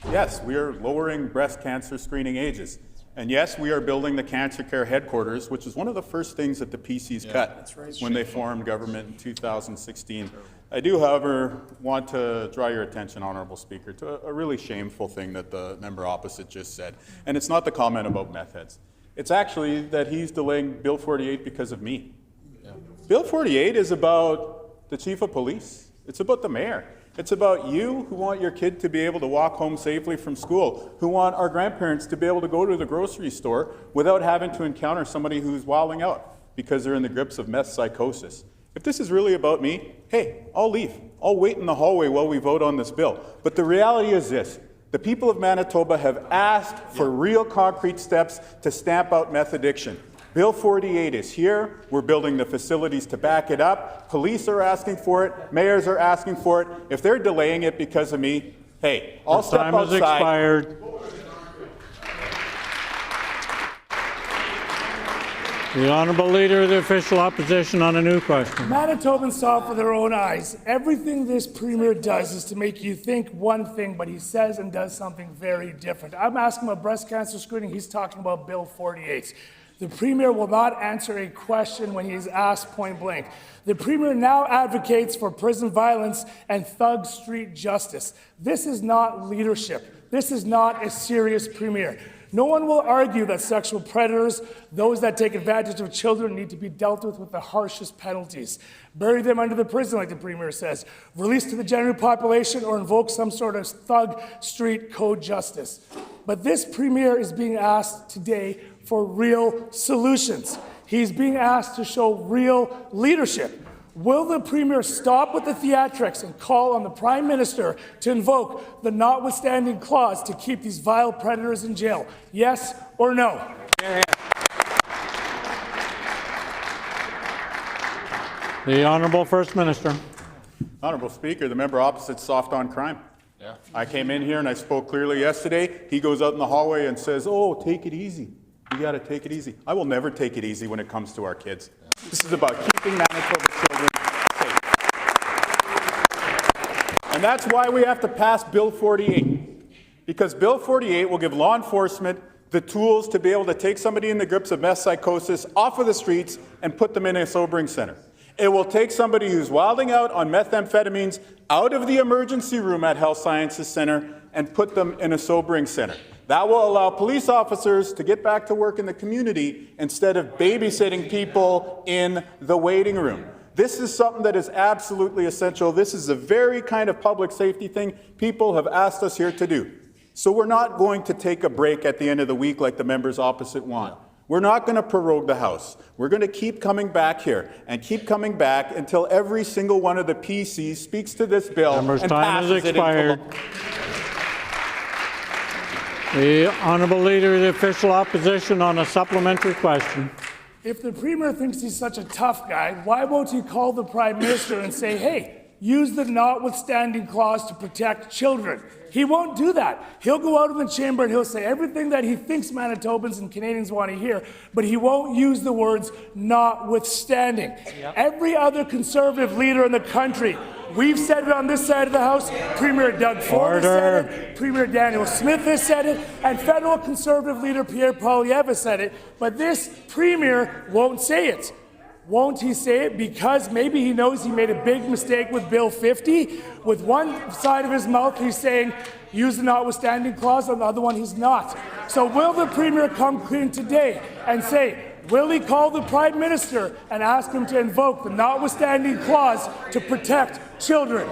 Yes, we are lowering breast cancer screening ages. And yes, we are building the Cancer Care Headquarters, which is one of the first things that the PCs cut when they formed government in 2016. I do, however, want to draw your attention, Honourable Speaker, to a really shameful thing that the member opposite just said. And it's not the comment about meth heads. It's actually that he's delaying Bill 48 because of me. Bill 48 is about the Chief of Police. It's about the Mayor. It's about you who want your kid to be able to walk home safely from school, who want our grandparents to be able to go to the grocery store without having to encounter somebody who's wilding out because they're in the grips of meth psychosis. If this is really about me, hey, I'll leave. I'll wait in the hallway while we vote on this bill. But the reality is this. The people of Manitoba have asked for real concrete steps to stamp out meth addiction. Bill 48 is here. We're building the facilities to back it up. Police are asking for it. Mayors are asking for it. If they're delaying it because of me, hey, I'll step outside. Time has expired. The Honourable Leader of the Official Opposition on a new question. Manitobans saw for their own eyes. Everything this Premier does is to make you think one thing, but he says and does something very different. I'm asking about breast cancer screening. He's talking about Bill 48. The Premier will not answer a question when he is asked point blank. The Premier now advocates for prison violence and thug street justice. This is not leadership. This is not a serious Premier. No one will argue that sexual predators, those that take advantage of children, need to be dealt with the harshest penalties. Bury them under the prison, like the Premier says. Release to the general population or invoke some sort of thug street code justice. But this Premier is being asked today for real solutions. He's being asked to show real leadership. Will the Premier stop with the theatrics and call on the Prime Minister to invoke the notwithstanding clause to keep these vile predators in jail? Yes or no? The Honourable First Minister. Honourable Speaker, the member opposite's soft on crime. I came in here and I spoke clearly yesterday. He goes out in the hallway and says, oh, take it easy. You got to take it easy. I will never take it easy when it comes to our kids. This is about keeping Manitoba children safe. And that's why we have to pass Bill 48. Because Bill 48 will give law enforcement the tools to be able to take somebody in the grips of meth psychosis off of the streets and put them in a sobering center. It will take somebody who's wilding out on methamphetamines out of the emergency room at Health Sciences Center and put them in a sobering center. That will allow police officers to get back to work in the community instead of babysitting people in the waiting room. This is something that is absolutely essential. This is a very kind of public safety thing people have asked us here to do. So we're not going to take a break at the end of the week like the members opposite want. We're not going to prorogue the House. We're going to keep coming back here and keep coming back until every single one of the PCs speaks to this bill Member's and time passes has it into expired. law. The Honourable Leader of the Official Opposition on a supplementary question. If the Premier thinks he's such a tough guy, why won't he call the Prime Minister and say, hey, use the notwithstanding clause to protect children? He won't do that. He'll go out in the chamber and he'll say everything that he thinks Manitobans and Canadians want to hear, but he won't use the words notwithstanding. Every other Conservative leader in the country, we've said it on this side of the House, Premier Doug Ford has said it, Premier Daniel Smith has said it, and federal Conservative leader Pierre Poilievre has said it, but this Premier won't say it. Won't he say it? Because maybe he knows he made a big mistake with Bill 50. With one side of his mouth, he's saying, use the notwithstanding clause, on the other one, he's not. So will the Premier come clean today and say, will he call the Prime Minister and ask him to invoke the notwithstanding clause to protect children?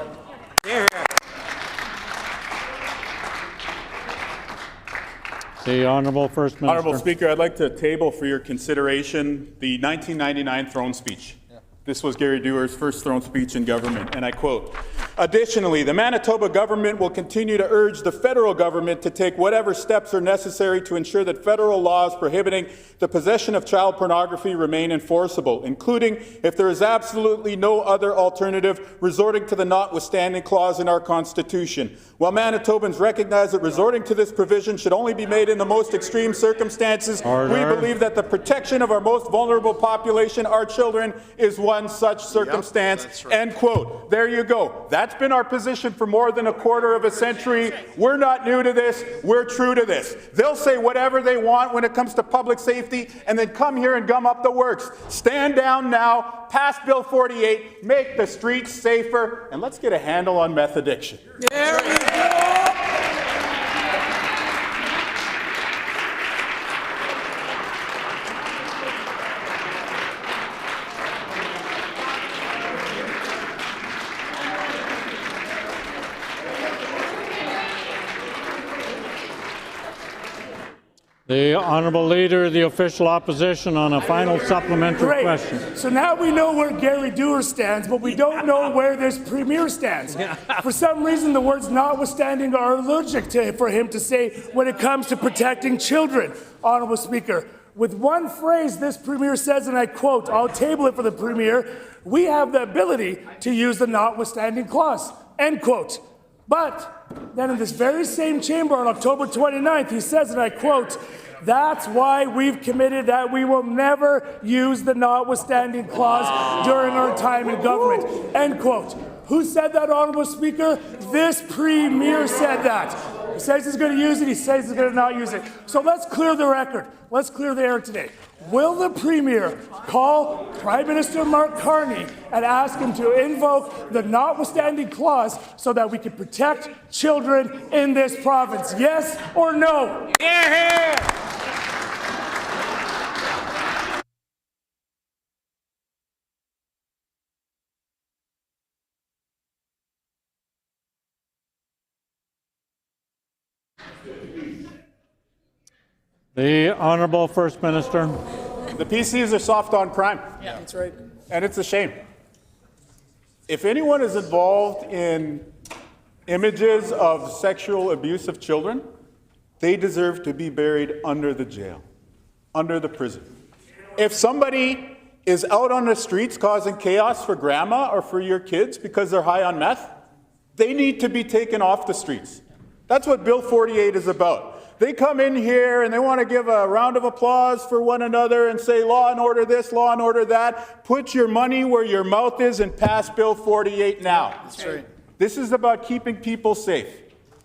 The Honourable First Minister. Honourable Speaker, I'd like to table for your consideration the 1999 throne speech. This was Gary Dewar's first throne speech in government, and I quote, "Additionally, the Manitoba government will continue to urge the federal government to take whatever steps are necessary to ensure that federal laws prohibiting the possession of child pornography remain enforceable, including, if there is absolutely no other alternative, resorting to the notwithstanding clause in our Constitution. While Manitobans recognize that resorting to this provision should only be made in the most extreme circumstances, we believe that the protection of our most vulnerable population, our children, is one such circumstance." End quote. There you go. That's been our position for more than a quarter of a century. We're not new to this. We're true to this. They'll say whatever they want when it comes to public safety and then come here and gum up the works. Stand down now, pass Bill 48, make the streets safer, and let's get a handle on meth addiction. There we go! The Honourable Leader of the Official Opposition on a final supplementary question. So now we know where Gary Dewar stands, but we don't know where this Premier stands. For some reason, the words notwithstanding are allergic for him to say when it comes to protecting children, Honourable Speaker. With one phrase, this Premier says, and I quote, I'll table it for the Premier, we have the ability to use the notwithstanding clause, end quote. But then in this very same chamber on October 29th, he says, and I quote, that's why we've committed that we will never use the notwithstanding clause during our time in government, end quote. Who said that, Honourable Speaker? This Premier said that. He says he's going to use it, he says he's going to not use it. So let's clear the record. Let's clear the air today. Will the Premier call Prime Minister Mark Carney and ask him to invoke the notwithstanding clause so that we can protect children in this province? Yes or no? Yeah. The Honourable First Minister. The PCs are soft on crime. Yeah, that's right. And it's a shame. If anyone is involved in images of sexual abuse of children, they deserve to be buried under the jail, under the prison. If somebody is out on the streets causing chaos for grandma or for your kids because they're high on meth, they need to be taken off the streets. That's what Bill 48 is about. They come in here and they want to give a round of applause for one another and say, law and order this, law and order that. Put your money where your mouth is and pass Bill 48 now. That's right. This is about keeping people safe.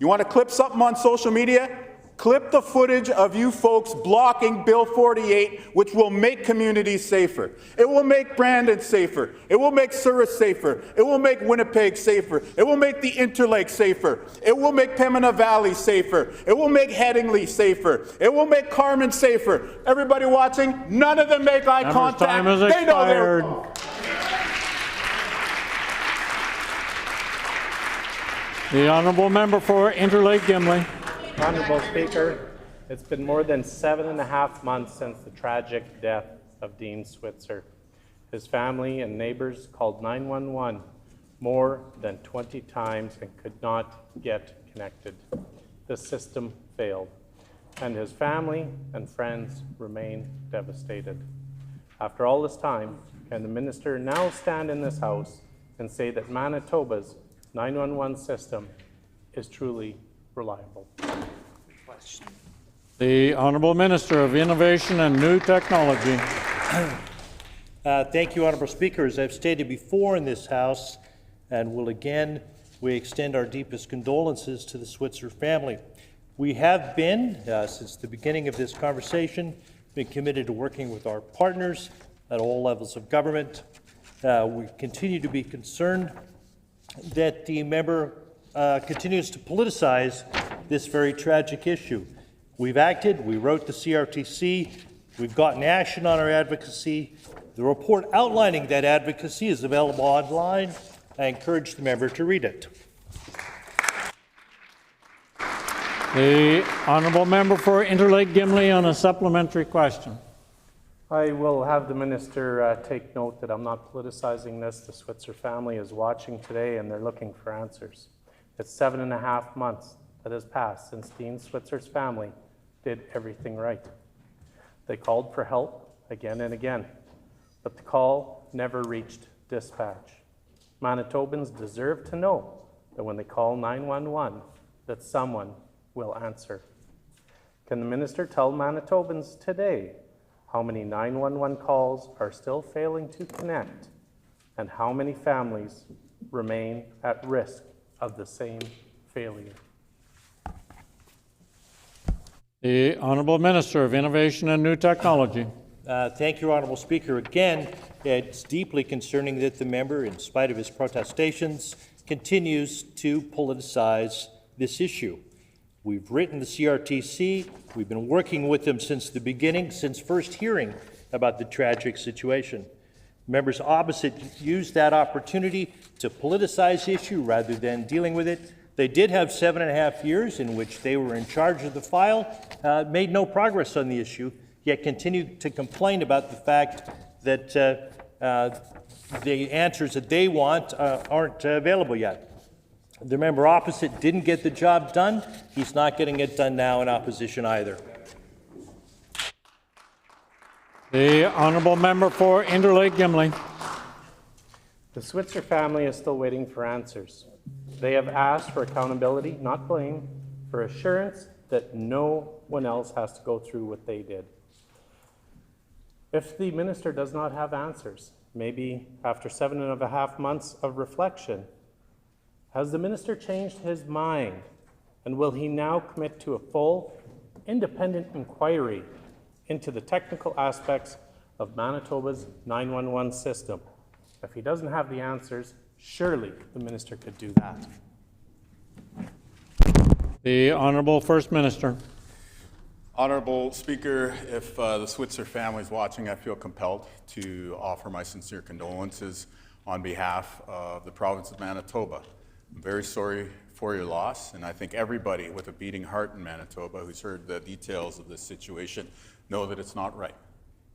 You want to clip something on social media? Clip the footage of you folks blocking Bill 48, which will make communities safer. It will make Brandon safer. It will make Souris safer. It will make Winnipeg safer. It will make the Interlake safer. It will make Pembina Valley safer. It will make Headingley safer. It will make Carmen safer. Everybody watching, none of them make eye contact. Time has they know they're expired. The Honourable Member for Interlake Gimli. Honourable Speaker, It's been more than 7.5 months since the tragic death of Dean Switzer. His family and neighbors called 911 more than 20 times and could not get connected. The system failed, and his family and friends remain devastated. After all this time, can the minister now stand in this House and say that Manitoba's 911 system is truly reliable? The Honourable Minister of Innovation and New Technology. Thank you, Honourable Speaker. As I've stated before in this House, and will again, we extend our deepest condolences to the Switzer family. We have been, since the beginning of this conversation, been committed to working with our partners at all levels of government. We continue to be concerned that the member continues to politicize this very tragic issue. We've acted, we wrote the CRTC, we've gotten action on our advocacy. The report outlining that advocacy is available online. I encourage the member to read it. The Honourable Member for Interlake Gimli on a supplementary question. I will have the minister take note that I'm not politicizing this. The Switzer family is watching today and they're looking for answers. It's 7.5 months that has passed since Dean Switzer's family did everything right. They called for help again and again, but the call never reached dispatch. Manitobans deserve to know that when they call 911, that someone will answer. Can the minister tell Manitobans today how many 911 calls are still failing to connect and how many families remain at risk of the same failure? The Honourable Minister of Innovation and New Technology. Thank you, Honourable Speaker. Again, it's deeply concerning that the member, in spite of his protestations, continues to politicize this issue. We've written the CRTC. We've been working with them since the beginning, since first hearing about the tragic situation. Members opposite used that opportunity to politicize the issue rather than dealing with it. They did have 7.5 years in which they were in charge of the file, made no progress on the issue, yet continued to complain about the fact that the answers that they want aren't available yet. The member opposite didn't get the job done. He's not getting it done now in opposition either. The Honourable Member for Interlake Gimli. The Switzer family is still waiting for answers. They have asked for accountability, not blame, for assurance that no one else has to go through what they did. If the minister does not have answers, maybe after 7.5 months of reflection, has the minister changed his mind? And will he now commit to a full, independent inquiry into the technical aspects of Manitoba's 911 system? If he doesn't have the answers, surely the minister could do that. The Honourable First Minister. Honourable Speaker, if the Switzer family is watching, I feel compelled to offer my sincere condolences on behalf of the province of Manitoba. I'm very sorry for your loss, and I think everybody with a beating heart in Manitoba who's heard the details of this situation know that it's not right,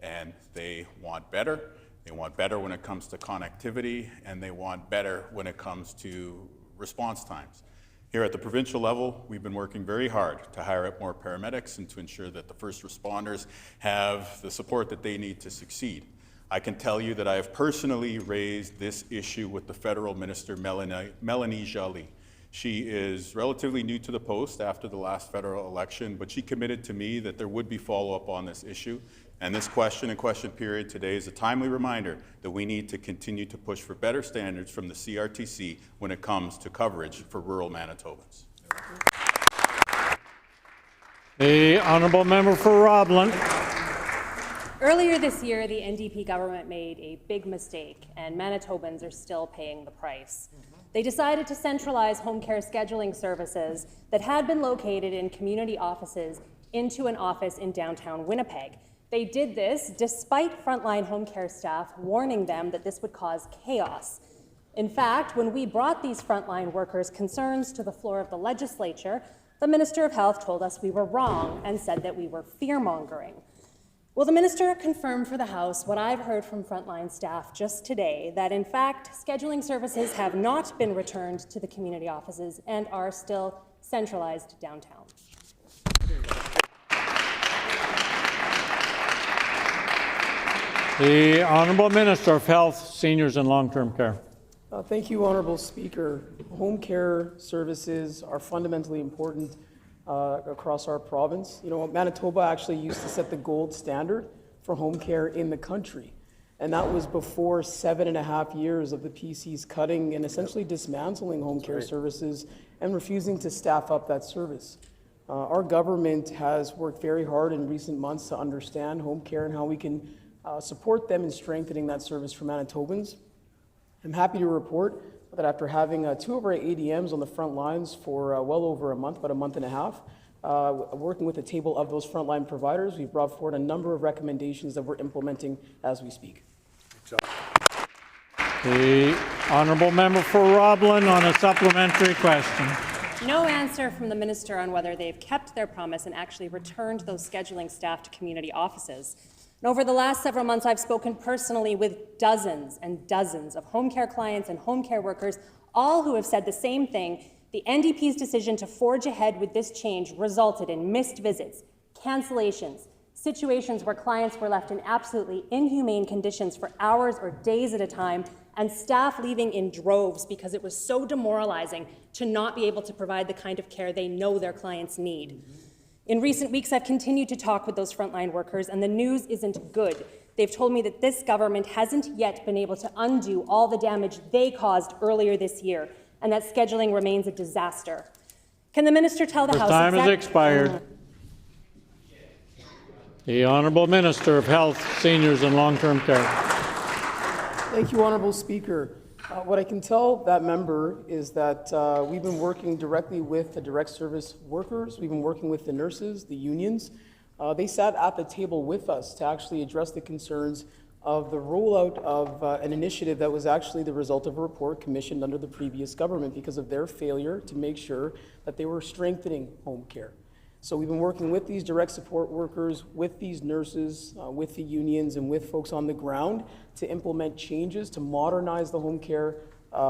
and they want better. They want better when it comes to connectivity, and they want better when it comes to response times. Here at the provincial level, we've been working very hard to hire up more paramedics and to ensure that the first responders have the support that they need to succeed. I can tell you that I have personally raised this issue with the federal minister, Melanie Joly. She is relatively new to the post after the last federal election, but she committed to me that there would be follow-up on this issue. And this question and question period today is a timely reminder that we need to continue to push for better standards from the CRTC when it comes to coverage for rural Manitobans. The Honourable Member for Roblin. Earlier this year, the NDP government made a big mistake, and Manitobans are still paying the price. They decided to centralize home care scheduling services that had been located in community offices into an office in downtown Winnipeg. They did this despite frontline home care staff warning them that this would cause chaos. In fact, when we brought these frontline workers' concerns to the floor of the Legislature, The Minister of Health told us we were wrong and said that we were fear-mongering. Will the Minister confirm for the House what I've heard from frontline staff just today, that in fact scheduling services have not been returned to the community offices and are still centralized downtown? The Honourable Minister of Health, Seniors and Long-Term Care. Thank you, Honourable Speaker. Home care services are fundamentally important across our province. You know, Manitoba actually used to set the gold standard for home care in the country. And that was before 7.5 years of the PCs cutting and essentially dismantling home care services and refusing to staff up that service. Our government has worked very hard in recent months to understand home care and how we can support them in strengthening that service for Manitobans. I'm happy to report that after having 2 of our ADMs on the front lines for well over a month, about a month and a half, working with a table of those frontline providers, we've brought forward a number of recommendations that we're implementing as we speak. The Honourable Member for Roblin on a supplementary question. No answer from the Minister on whether they've kept their promise and actually returned those scheduling staff to community offices. And over the last several months, I've spoken personally with dozens and dozens of home care clients and home care workers, all who have said the same thing. The NDP's decision to forge ahead with this change resulted in missed visits, cancellations, situations where clients were left in absolutely inhumane conditions for hours or days at a time, and staff leaving in droves because it was so demoralizing to not be able to provide the kind of care they know their clients need. In recent weeks, I've continued to talk with those frontline workers, and the news isn't good. They've told me that this government hasn't yet been able to undo all the damage they caused earlier this year, and that scheduling remains a disaster. Can the Minister tell the House... Time has expired. The Honourable Minister of Health, Seniors and Long-Term Care. Thank you, Honourable Speaker. What I can tell that member is that we've been working directly with the direct service workers. We've been working with the nurses, the unions. They sat at the table with us to actually address the concerns of the rollout of an initiative that was actually the result of a report commissioned under the previous government because of their failure to make sure that they were strengthening home care. So we've been working with these direct support workers, with these nurses, with the unions, and with folks on the ground to implement changes to modernize the home care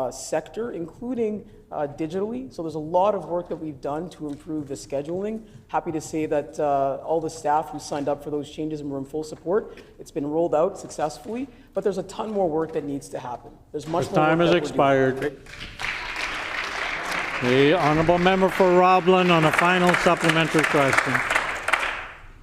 sector, including digitally. So there's a lot of work that we've done to improve the scheduling. Happy to say that all the staff who signed up for those changes and were in full support, it's been rolled out successfully, but there's a ton more work that needs to happen. There's much more Time has expired. The Honourable Member for Roblin on a final supplementary question.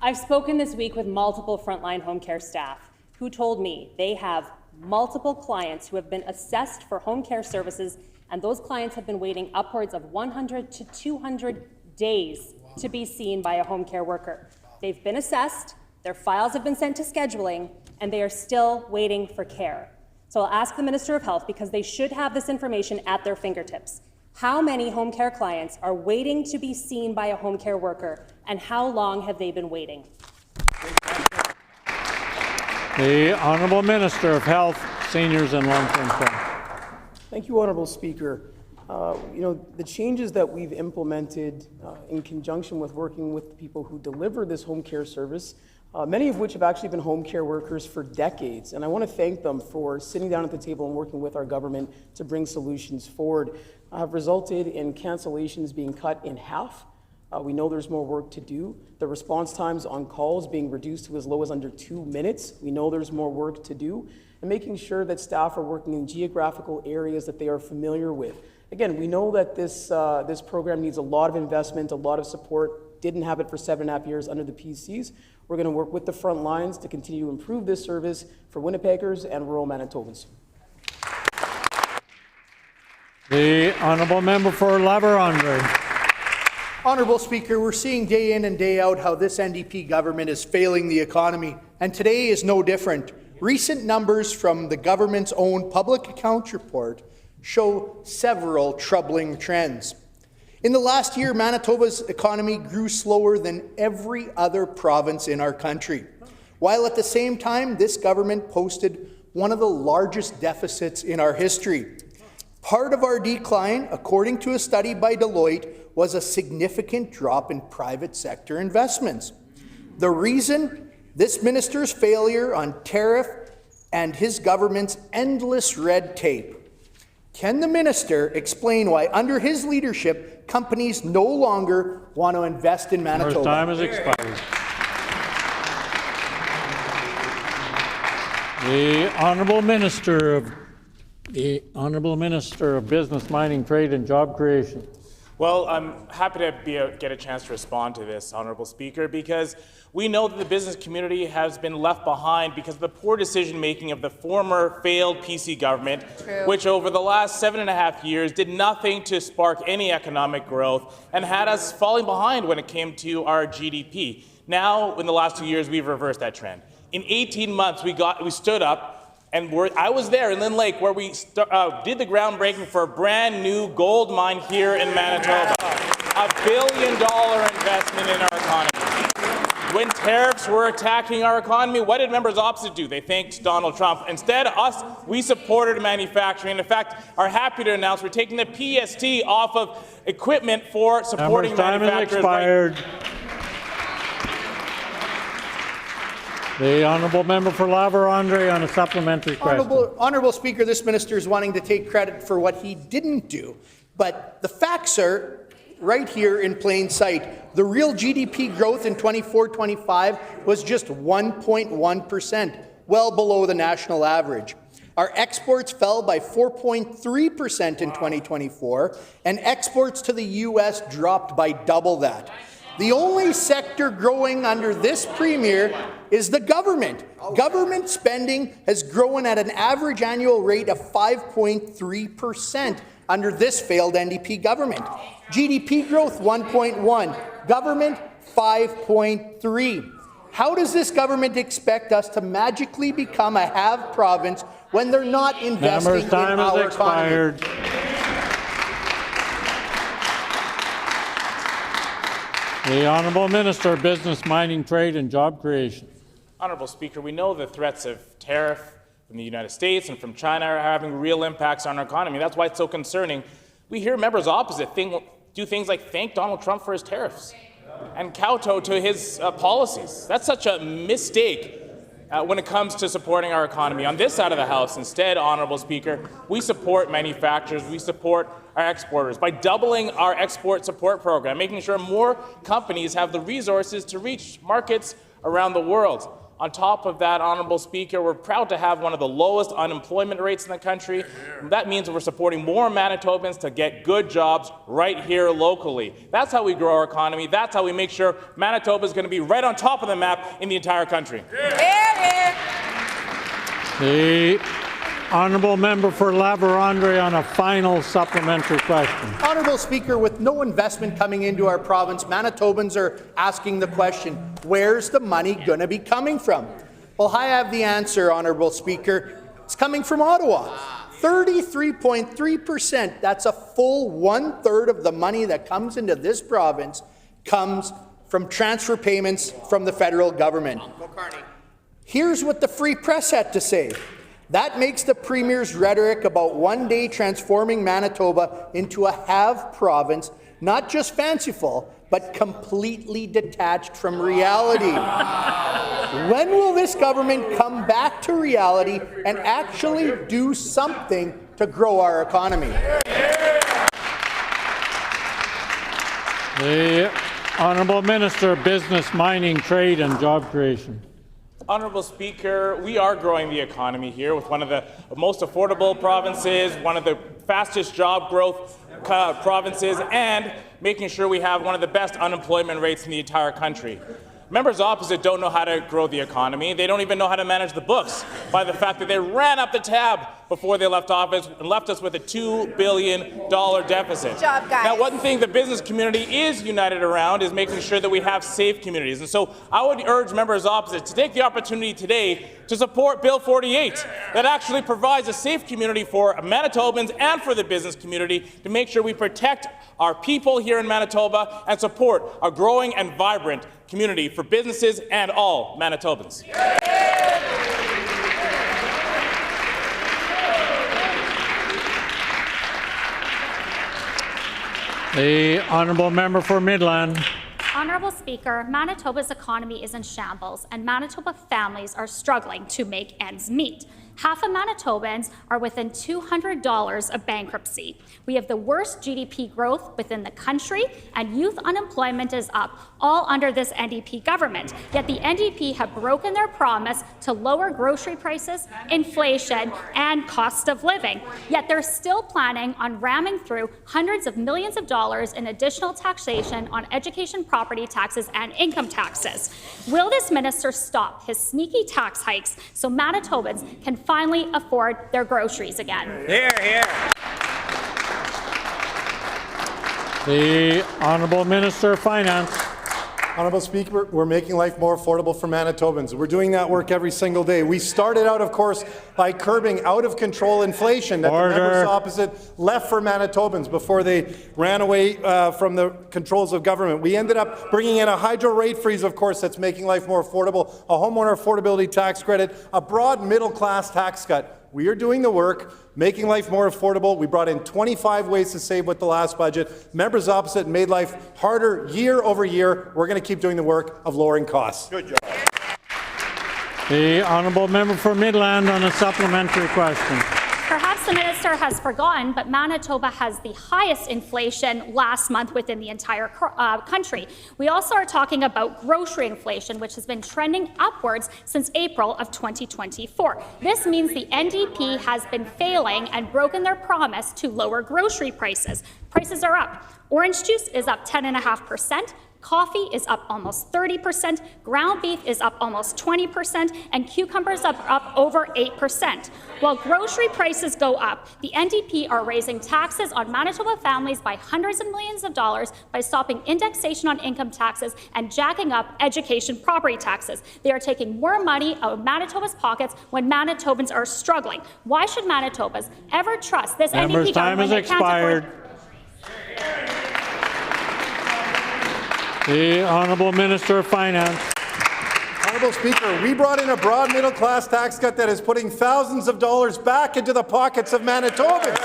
I've spoken this week with multiple frontline home care staff who told me they have multiple clients who have been assessed for home care services, and those clients have been waiting upwards of 100 to 200 days to be seen by a home care worker. They've been assessed, their files have been sent to scheduling, and they are still waiting for care. So I'll ask the Minister of Health, because they should have this information at their fingertips. How many home care clients are waiting to be seen by a home care worker, and how long have they been waiting? The Honourable Minister of Health, Seniors and Long-Term Care. Thank you, Honourable Speaker. You know, the changes that we've implemented in conjunction with working with the people who deliver this home care service, many of which have actually been home care workers for decades. And I want to thank them for sitting down at the table and working with our government to bring solutions forward, have resulted in cancellations being cut in half. We know there's more work to do. The response times on calls being reduced to as low as under 2 minutes. We know there's more work to do. And making sure that staff are working in geographical areas that they are familiar with. Again, we know that this program needs a lot of investment, a lot of support. Didn't have it for 7.5 years under the PCs. We're going to work with the front lines to continue to improve this service for Winnipeggers and rural Manitobans. The Honourable Member for La Vérendrye. Honourable Speaker, we're seeing day in and day out how this NDP government is failing the economy, and today is no different. Recent numbers from the government's own public accounts report show several troubling trends. In the last year, Manitoba's economy grew slower than every other province in our country, while at the same time, this government posted one of the largest deficits in our history. Part of our decline, according to a study by Deloitte, was a significant drop in private sector investments. The reason? This minister's failure on tariff and his government's endless red tape. Can the minister explain why, under his leadership, companies no longer want to invest in Manitoba? First time has expired. The Honourable Minister of Business, Mining, Trade and Job Creation. Well, I'm happy to get a chance to respond to this, Honourable Speaker, because we know that the business community has been left behind because of the poor decision-making of the former failed PC government, which over the last 7.5 years did nothing to spark any economic growth and had us falling behind when it came to our GDP. Now, in the last 2 years, we've reversed that trend. In 18 months, we stood up, and I was there in Lynn Lake where we did the groundbreaking for a brand new gold mine here in Manitoba. $1 billion investment in our economy. When tariffs were attacking our economy, what did members opposite do? They thanked Donald Trump. Instead, we supported manufacturing. And in fact, are happy to announce we're taking the PST off of equipment for supporting manufacturers. Expired. The Honourable Member for La-Vérendrye on a supplementary question. Honourable Speaker, this minister is wanting to take credit for what he didn't do, but the facts are right here in plain sight. The real GDP growth in 24-25 was just 1.1%, well below the national average. Our exports fell by 4.3% in 2024, and exports to the U.S. dropped by double that. The only sector growing under this premier is the government. Government spending has grown at an average annual rate of 5.3% under this failed NDP government. GDP growth 1.1, government 5.3. How does this government expect us to magically become a have province when they're not investing in our economy? The Honourable Minister of Business, Mining, Trade and Job Creation. Honourable Speaker, we know the threats of tariff from the United States and from China are having real impacts on our economy. That's why it's so concerning. We hear members opposite do things like thank Donald Trump for his tariffs and kowtow to his policies. That's such a mistake when it comes to supporting our economy. On this side of the House, instead, Honourable Speaker, we support manufacturers, we support our exporters by doubling our export support program, making sure more companies have the resources to reach markets around the world. On top of that, Honourable Speaker, we're proud to have one of the lowest unemployment rates in the country. That means we're supporting more Manitobans to get good jobs right here locally. That's how we grow our economy. That's how we make sure Manitoba is going to be right on top of the map in the entire country. The Honourable Member for La-Vérendrye on a final supplementary question. Honourable Speaker, with no investment coming into our province, Manitobans are asking the question, where's the money going to be coming from? Well, I have the answer, Honourable Speaker. It's coming from Ottawa. 33.3%, that's a full 1/3 of the money that comes into this province, comes from transfer payments from the federal government. Here's what the Free Press had to say. That makes the Premier's rhetoric about one day transforming Manitoba into a have province not just fanciful, but completely detached from reality. When will this government come back to reality and actually do something to grow our economy? The Honourable Minister of Business, Mining, Trade and Job Creation. Honourable Speaker, we are growing the economy here with one of the most affordable provinces, one of the fastest job growth provinces, and making sure we have one of the best unemployment rates in the entire country. Members opposite don't know how to grow the economy. They don't even know how to manage the books by the fact that they ran up the tab before they left office and left us with a $2 billion deficit. Good job, guys. Now, one thing the business community is united around is making sure that we have safe communities. And so I would urge members opposite to take the opportunity today to support Bill 48 that actually provides a safe community for Manitobans and for the business community to make sure we protect our people here in Manitoba and support a growing and vibrant community for businesses and all Manitobans. The honourable member for Midland. Honourable Speaker, Manitoba's economy is in shambles, and Manitoba families are struggling to make ends meet. Half of Manitobans are within $200 of bankruptcy. We have the worst GDP growth within the country, and youth unemployment is up, all under this NDP government. Yet the NDP have broken their promise to lower grocery prices, inflation, and cost of living. Yet they're still planning on ramming through hundreds of millions of dollars in additional taxation on education, property taxes, and income taxes. Will this minister stop his sneaky tax hikes so Manitobans can finally afford their groceries again? Here, here. The Honourable Minister of Finance. Honourable Speaker, we're making life more affordable for Manitobans. We're doing that work every single day. We started out, of course, by curbing out-of-control inflation that the members opposite left for Manitobans before they ran away from the controls of government. We ended up bringing in a hydro rate freeze, of course, that's making life more affordable, a homeowner affordability tax credit, a broad middle-class tax cut. We are doing the work, making life more affordable. We brought in 25 ways to save with the last budget. Members opposite made life harder year over year. We're going to keep doing the work of lowering costs. Good job. The honourable member for Midland on a supplementary question. Perhaps the minister has forgotten, but Manitoba has the highest inflation last month within the entire country. We also are talking about grocery inflation, which has been trending upwards since April of 2024. This means the NDP has been failing and broken their promise to lower grocery prices. Prices are up. Orange juice is up 10.5%. Coffee is up almost 30%, ground beef is up almost 20%, and cucumbers are up over 8%. While grocery prices go up, the NDP are raising taxes on Manitoba families by hundreds of millions of dollars by stopping indexation on income taxes and jacking up education property taxes. They are taking more money out of Manitoba's pockets when Manitobans are struggling. Why should Manitobans ever trust this NDP government that can't afford? The Honourable Minister of Finance. Honourable Speaker, we brought in a broad middle-class tax cut that is putting thousands of dollars back into the pockets of Manitobans.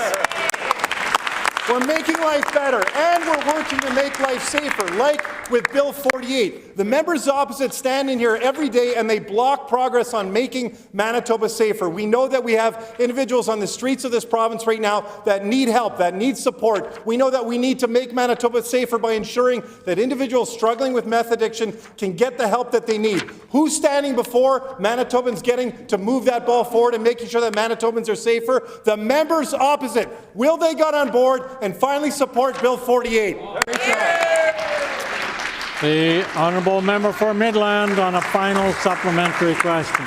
We're making life better, and we're working to make life safer, like with Bill 48. The members opposite stand in here every day and they block progress on making Manitoba safer. We know that we have individuals on the streets of this province right now that need help, that need support. We know that we need to make Manitoba safer by ensuring that individuals struggling with meth addiction can get the help that they need. Who's standing before Manitobans getting to move that ball forward and making sure that Manitobans are safer? The members opposite. Will they get on board and finally support Bill 48? The honourable member for Midland on a final supplementary question.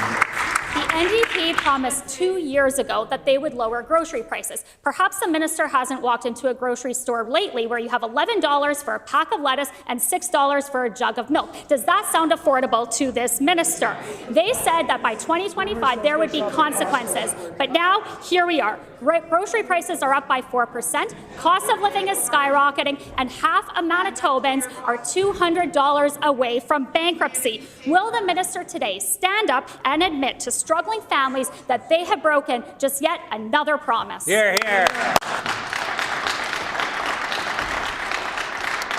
The NDP promised 2 years ago that they would lower grocery prices. Perhaps the minister hasn't walked into a grocery store lately where you have $11 for a pack of lettuce and $6 for a jug of milk. Does that sound affordable to this minister? They said that by 2025 there would be consequences, but now here we are. Grocery prices are up by 4%, cost of living is skyrocketing, and half of Manitobans are $200 away from bankruptcy. Will the minister today stand up and admit to struggling families that they have broken just yet another promise? Here, here.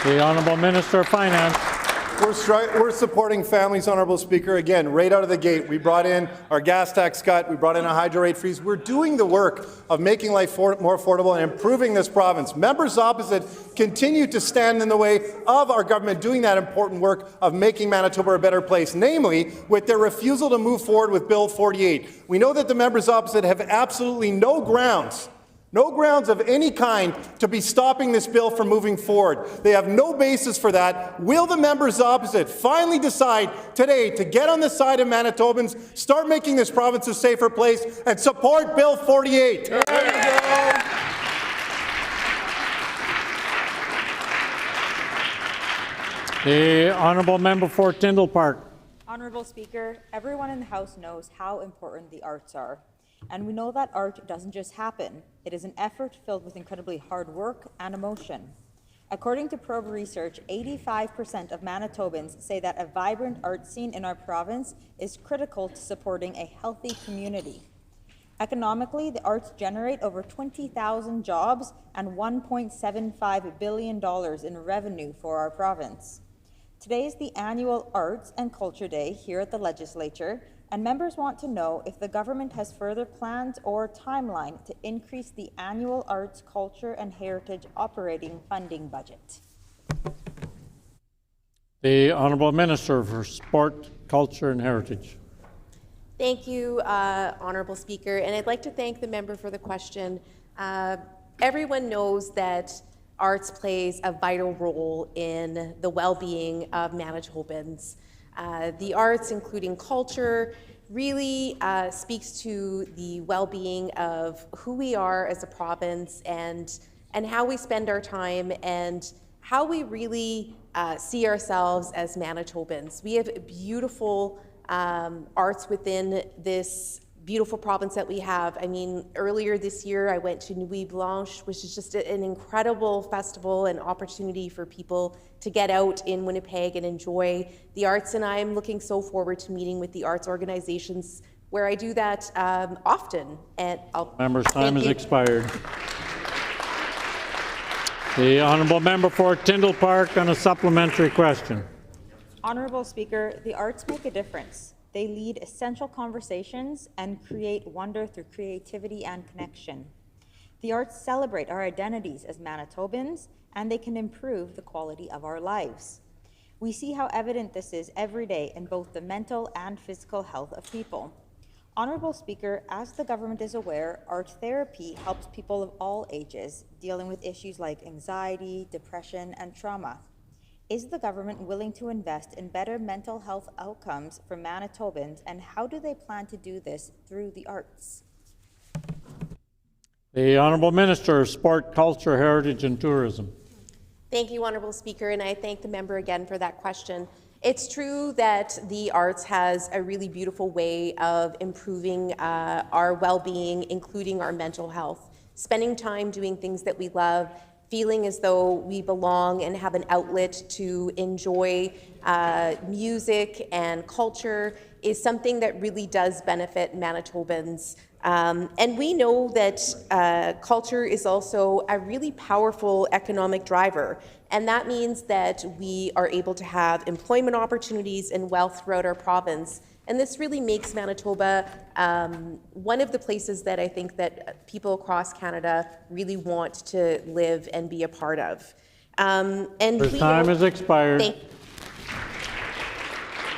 The Honourable Minister of Finance. We're supporting families, Honourable Speaker. Again, right out of the gate, we brought in our gas tax cut, we brought in a hydro rate freeze. We're doing the work of making life more affordable and improving this province. Members opposite continue to stand in the way of our government doing that important work of making Manitoba a better place, namely with their refusal to move forward with Bill 48. We know that the members opposite have absolutely no grounds of any kind to be stopping this bill from moving forward. They have no basis for that. Will the members opposite finally decide today to get on the side of Manitobans, start making this province a safer place, and support Bill 48? There you go. The Honourable Member for Tyndall Park. Honourable Speaker, everyone in the House knows how important the arts are. And we know that art doesn't just happen. It is an effort filled with incredibly hard work and emotion. According to Probe research, 85% of Manitobans say that a vibrant art scene in our province is critical to supporting a healthy community. Economically, the arts generate over 20,000 jobs and $1.75 billion in revenue for our province. Today is the annual Arts and Culture Day here at the Legislature, and members want to know if the government has further plans or timeline to increase the annual Arts, Culture and Heritage operating funding budget. The Honourable Minister for Sport, Culture and Heritage. Thank you, Honourable Speaker, and I'd like to thank the member for the question. Everyone knows that arts plays a vital role in the well-being of Manitobans. The arts, including culture, really speaks to the well-being of who we are as a province and how we spend our time and how we really see ourselves as Manitobans. We have beautiful arts within this beautiful province that we have. I mean, earlier this year I went to Nuit Blanche, which is just an incredible festival and opportunity for people to get out in Winnipeg and enjoy the arts, and I'm looking so forward to meeting with the arts organizations where I do that often. And Member's time has expired. The Honourable Member for Tyndall Park on a supplementary question. Honourable Speaker, the arts make a difference. They lead essential conversations and create wonder through creativity and connection. The arts celebrate our identities as Manitobans, and they can improve the quality of our lives. We see how evident this is every day in both the mental and physical health of people. Honourable Speaker, as the government is aware, art therapy helps people of all ages dealing with issues like anxiety, depression, and trauma. Is the government willing to invest in better mental health outcomes for Manitobans, and how do they plan to do this through the arts? The Honourable Minister of Sport, Culture, Heritage and Tourism. Thank you, Honourable Speaker, and I thank the member again for that question. It's true that the arts has a really beautiful way of improving our well-being, including our mental health. Spending time doing things that we love, feeling as though we belong and have an outlet to enjoy music and culture is something that really does benefit Manitobans. And we know that culture is also a really powerful economic driver, and that means that we are able to have employment opportunities and wealth throughout our province. And this really makes Manitoba one of the places that I think that people across Canada really want to live and be a part of. His time has expired.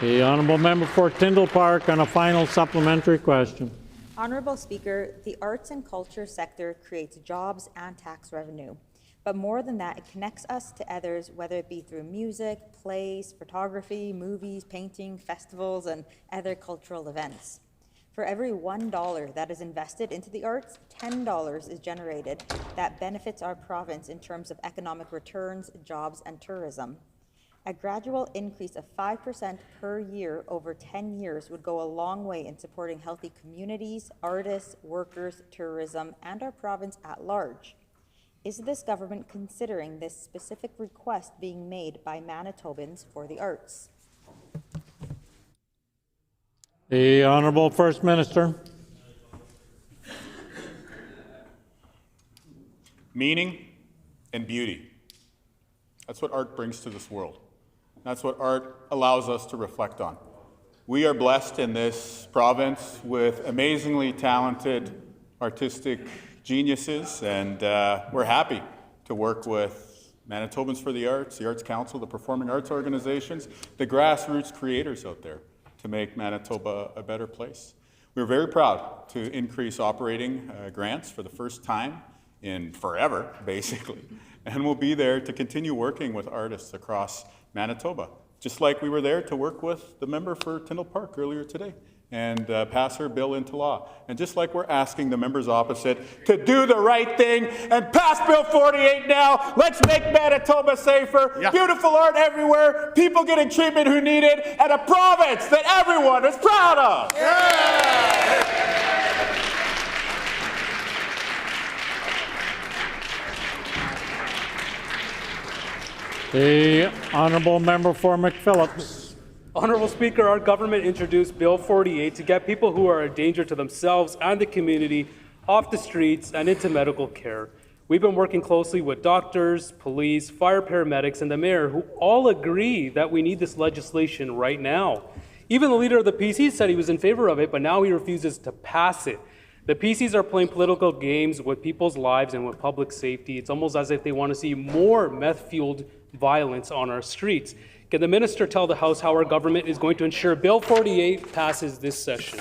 The Honourable Member for Tyndall Park on a final supplementary question. Honourable Speaker, the arts and culture sector creates jobs and tax revenue. But more than that, it connects us to others, whether it be through music, plays, photography, movies, painting, festivals, and other cultural events. For every $1 that is invested into the arts, $10 is generated that benefits our province in terms of economic returns, jobs, and tourism. A gradual increase of 5% per year over 10 years would go a long way in supporting healthy communities, artists, workers, tourism, and our province at large. Is this government considering this specific request being made by Manitobans for the arts? The Honourable First Minister. Meaning and beauty. That's what art brings to this world. That's what art allows us to reflect on. We are blessed in this province with amazingly talented artistic geniuses, and we're happy to work with Manitobans for the Arts, the Arts Council, the performing arts organizations, the grassroots creators out there to make Manitoba a better place. We're very proud to increase operating grants for the first time in forever, basically, and we'll be there to continue working with artists across Manitoba, just like we were there to work with the member for Tyndall Park earlier today and pass her bill into law. And just like we're asking the members opposite to do the right thing and pass Bill 48 now, let's make Manitoba safer, beautiful art everywhere, people getting treatment who need it, and a province that everyone is proud of. The Honourable Member for McPhillips. Honorable Speaker, our government introduced Bill 48 to get people who are a danger to themselves and the community off the streets and into medical care. We've been working closely with doctors, police, fire paramedics, and the mayor, who all agree that we need this legislation right now. Even the leader of the PCs said he was in favor of it, but now he refuses to pass it. The PCs are playing political games with people's lives and with public safety. It's almost as if they want to see more meth-fueled violence on our streets. Can the minister tell the House how our government is going to ensure Bill 48 passes this session?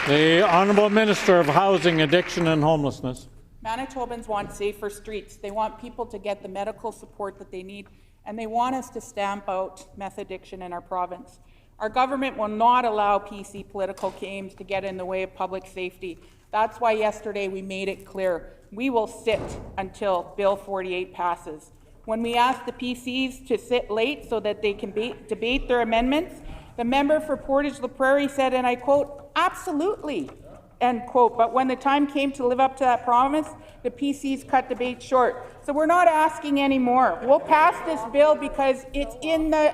The Honourable Minister of Housing, Addiction and Homelessness. Manitobans want safer streets. They want people to get the medical support that they need, and they want us to stamp out meth addiction in our province. Our government will not allow PC political games to get in the way of public safety. That's why yesterday we made it clear we will sit until Bill 48 passes. When we asked the PCs to sit late so that they can debate their amendments, the member for Portage-La Prairie said, and I quote, "Absolutely," end quote. But when the time came to live up to that promise, the PCs cut debate short. So we're not asking anymore. We'll pass this bill because it's in the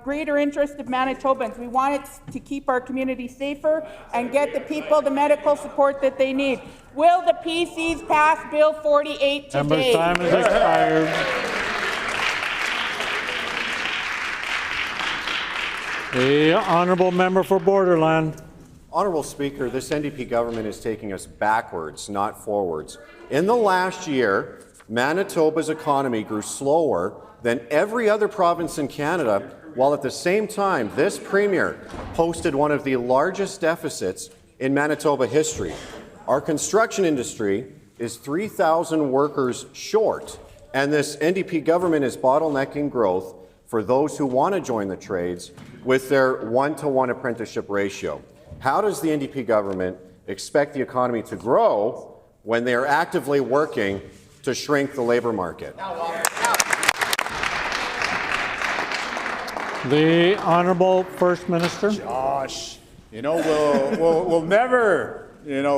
greater interest of Manitobans. We want it to keep our community safer and get the people the medical support that they need. Will the PCs pass Bill 48 today? Member's time has expired. The Honourable Member for Borderland. Honourable Speaker, this NDP government is taking us backwards, not forwards. In the last year, Manitoba's economy grew slower than every other province in Canada, while at the same time, this Premier posted one of the largest deficits in Manitoba history. Our construction industry is 3,000 workers short, and this NDP government is bottlenecking growth for those who want to join the trades with their 1-to-1 apprenticeship ratio. How does the NDP government expect the economy to grow when they are actively working to shrink the labour market? The Honourable First Minister. Josh, we'll never,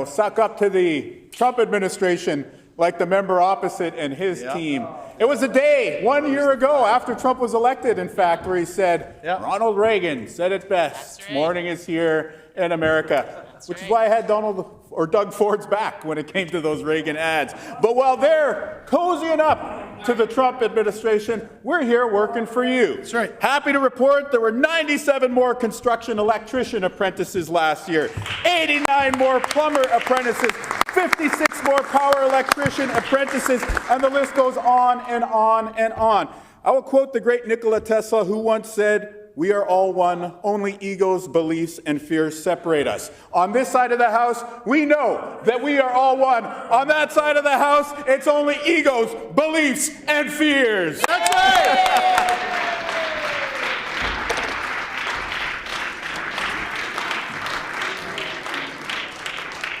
suck up to the Trump administration like the member opposite and his team. It was a day 1 year ago after Trump was elected, in fact, where he said, Ronald Reagan said it best, morning is here in America, which is why I had Doug Ford's back when it came to those Reagan ads. But while they're cozying up to the Trump administration, we're here working for you. That's right. Happy to report there were 97 more construction electrician apprentices last year, 89 more plumber apprentices, 56 more power electrician apprentices, and the list goes on and on and on. I will quote the great Nikola Tesla, who once said, "We are all one, only egos, beliefs, and fears separate us." On this side of the House, we know that we are all one. On that side of the House, it's only egos, beliefs, and fears. That's right!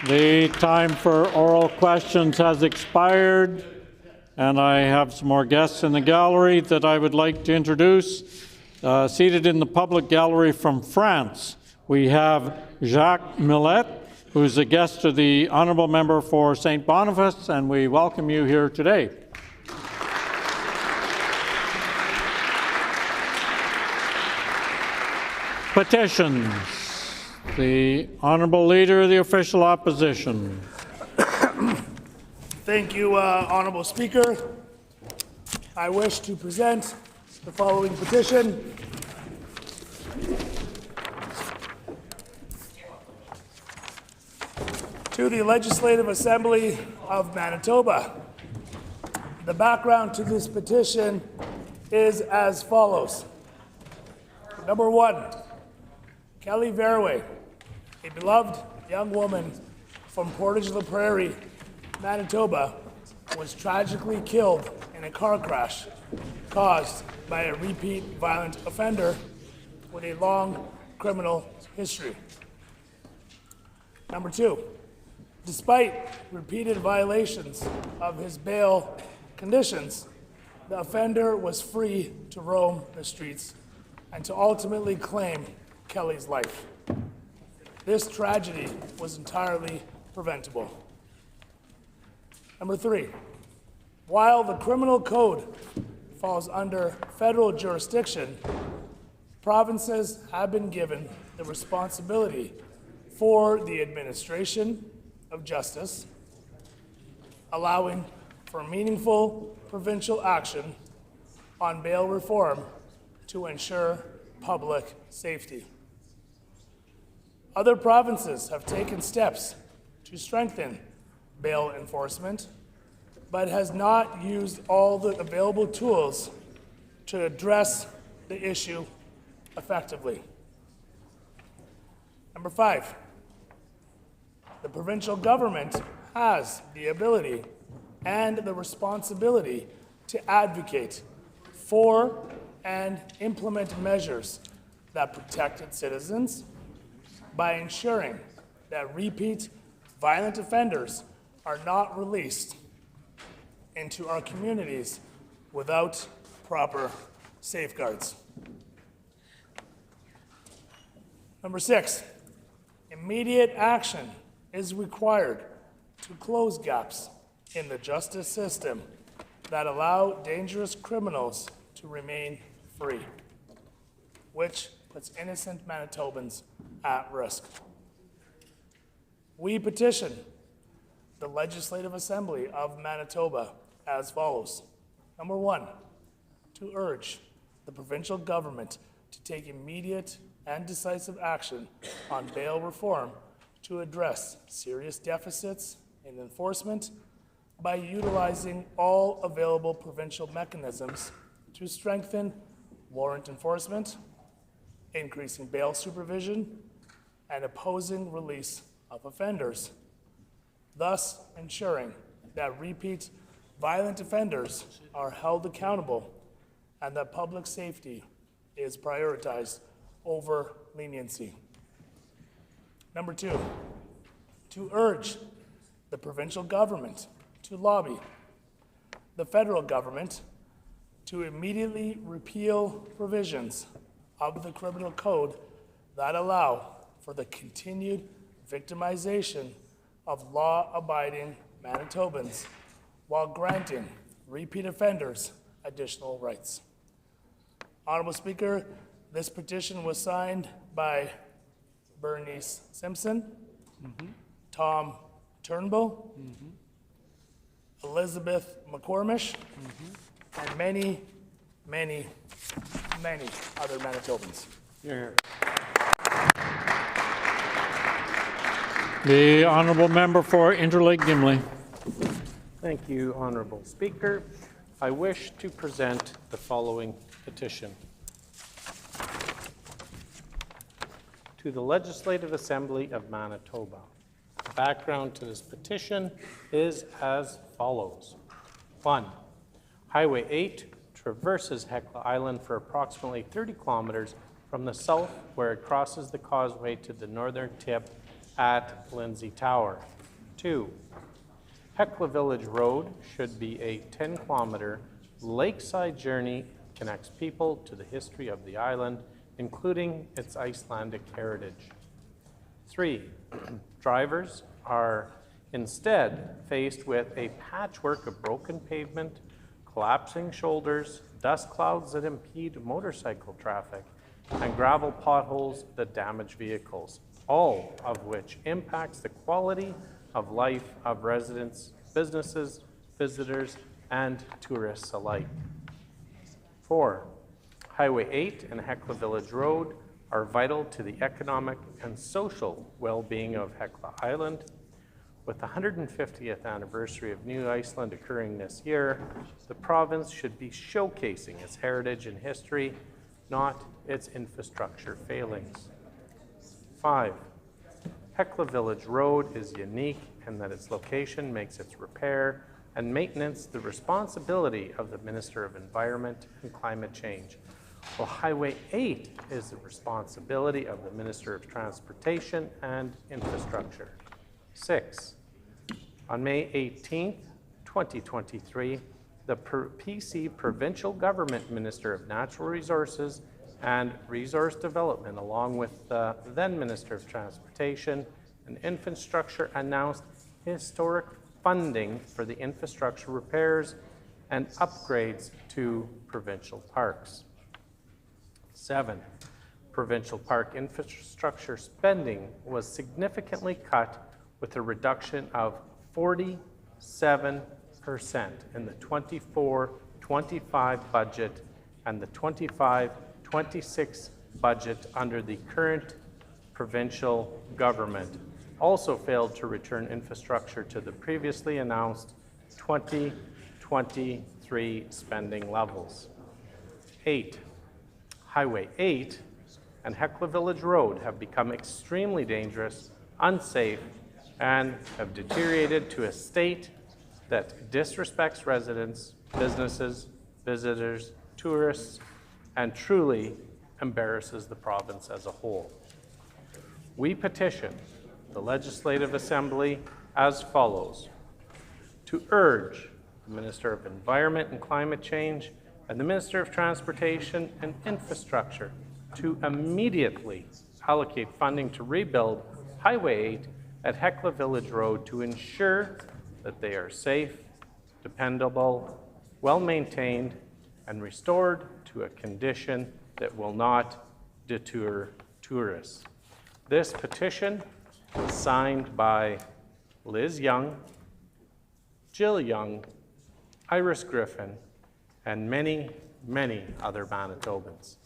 The time for oral questions has expired, and I have some more guests in the gallery that I would like to introduce. Seated in the public gallery from France, we have Jacques Millet, who's a guest of the Honourable Member for St. Boniface, and we welcome you here today. Petitions. The Honourable Leader of the Official Opposition. Thank you, Honourable Speaker. I wish to present the following petition. To the Legislative Assembly of Manitoba. The background to this petition is as follows. Number one, Kelly Verway, a beloved young woman from Portage-La Prairie, Manitoba, was tragically killed in a car crash caused by a repeat violent offender with a long criminal history. Number two, despite repeated violations of his bail conditions, the offender was free to roam the streets and to ultimately claim Kelly's life. This tragedy was entirely preventable. Number three, While the criminal code falls under federal jurisdiction, provinces have been given the responsibility for the administration of justice, allowing for meaningful provincial action on bail reform to ensure public safety. Other provinces have taken steps to strengthen bail enforcement, but has not used all the available tools to address the issue effectively. Number 5, the provincial government has the ability and the responsibility to advocate for and implement measures that protect its citizens by ensuring that repeat violent offenders are not released into our communities without proper safeguards. Number 6, immediate action is required to close gaps in the justice system that allow dangerous criminals to remain free, which puts innocent Manitobans at risk. We petition the Legislative Assembly of Manitoba as follows. Number 1, to urge the provincial government to take immediate and decisive action on bail reform to address serious deficits in enforcement by utilizing all available provincial mechanisms to strengthen warrant enforcement, increasing bail supervision, and opposing release of offenders, thus ensuring that repeat violent offenders are held accountable and that public safety is prioritized over leniency. Number 2, to urge the provincial government to lobby the federal government to immediately repeal provisions of the criminal code that allow for the continued victimization of law-abiding Manitobans while granting repeat offenders additional rights. Honorable Speaker, this petition was signed by Bernice Simpson, Tom Turnbull, Elizabeth McCormish, and many, many, many other Manitobans. Here. The honourable member for Interlake Gimli. Thank you, Honourable Speaker. I wish to present the following petition. To the Legislative Assembly of Manitoba. The background to this petition is as follows. 1. Highway 8 traverses Hecla Island for approximately 30 kilometers from the south, where it crosses the causeway to the northern tip at Lindsay Tower. 2. Hecla Village Road should be a 10-kilometer lakeside journey that connects people to the history of the island, including its Icelandic heritage. 3. Drivers are instead faced with a patchwork of broken pavement, collapsing shoulders, dust clouds that impede motorcycle traffic, and gravel potholes that damage vehicles, all of which impacts the quality of life of residents, businesses, visitors, and tourists alike. 4. Highway 8 and Hecla Village Road are vital to the economic and social well-being of Hecla Island. With the 150th anniversary of New Iceland occurring this year, the province should be showcasing its heritage and history, not its infrastructure failings. 5. Hecla Village Road is unique in that its location makes its repair and maintenance the responsibility of the Minister of Environment and Climate Change, while Highway 8 is the responsibility of the Minister of Transportation and Infrastructure. 6. On May 18, 2023, the PC Provincial Government Minister of Natural Resources and Resource Development, along with the then Minister of Transportation and Infrastructure, announced historic funding for the infrastructure repairs and upgrades to provincial parks. 7. Provincial park infrastructure spending was significantly cut with a reduction of 47% in the 24-25 budget and the 25-26 budget under the current provincial government. Also failed to return infrastructure to the previously announced 2023 spending levels. 8. Highway 8 and Hecla Village Road have become extremely dangerous, unsafe, and have deteriorated to a state that disrespects residents, businesses, visitors, tourists, and truly embarrasses the province as a whole. We petition the Legislative Assembly as follows: to urge the Minister of Environment and Climate Change and the Minister of Transportation and Infrastructure to immediately allocate funding to rebuild Highway 8 at Hecla Village Road to ensure that they are safe, dependable, well-maintained, and restored to a condition that will not deter tourists. This petition was signed by Liz Young, Jill Young, Iris Griffin, and many, many other Manitobans.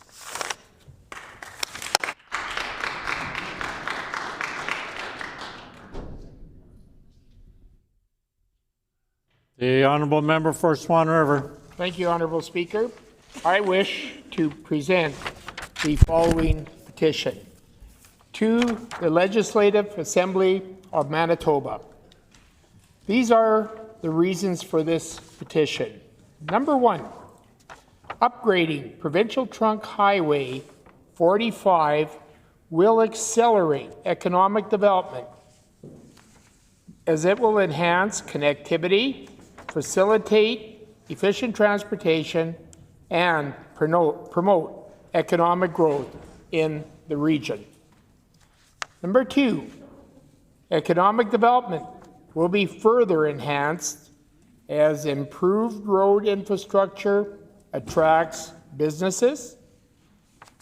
The honourable member for Swan River. Thank you, Honourable Speaker. I wish to present the following petition to the Legislative Assembly of Manitoba. These are the reasons for this petition. Number 1, upgrading Provincial Trunk Highway 45 will accelerate economic development as it will enhance connectivity, facilitate efficient transportation, and promote economic growth in the region. Number 2, economic development will be further enhanced as improved road infrastructure attracts businesses,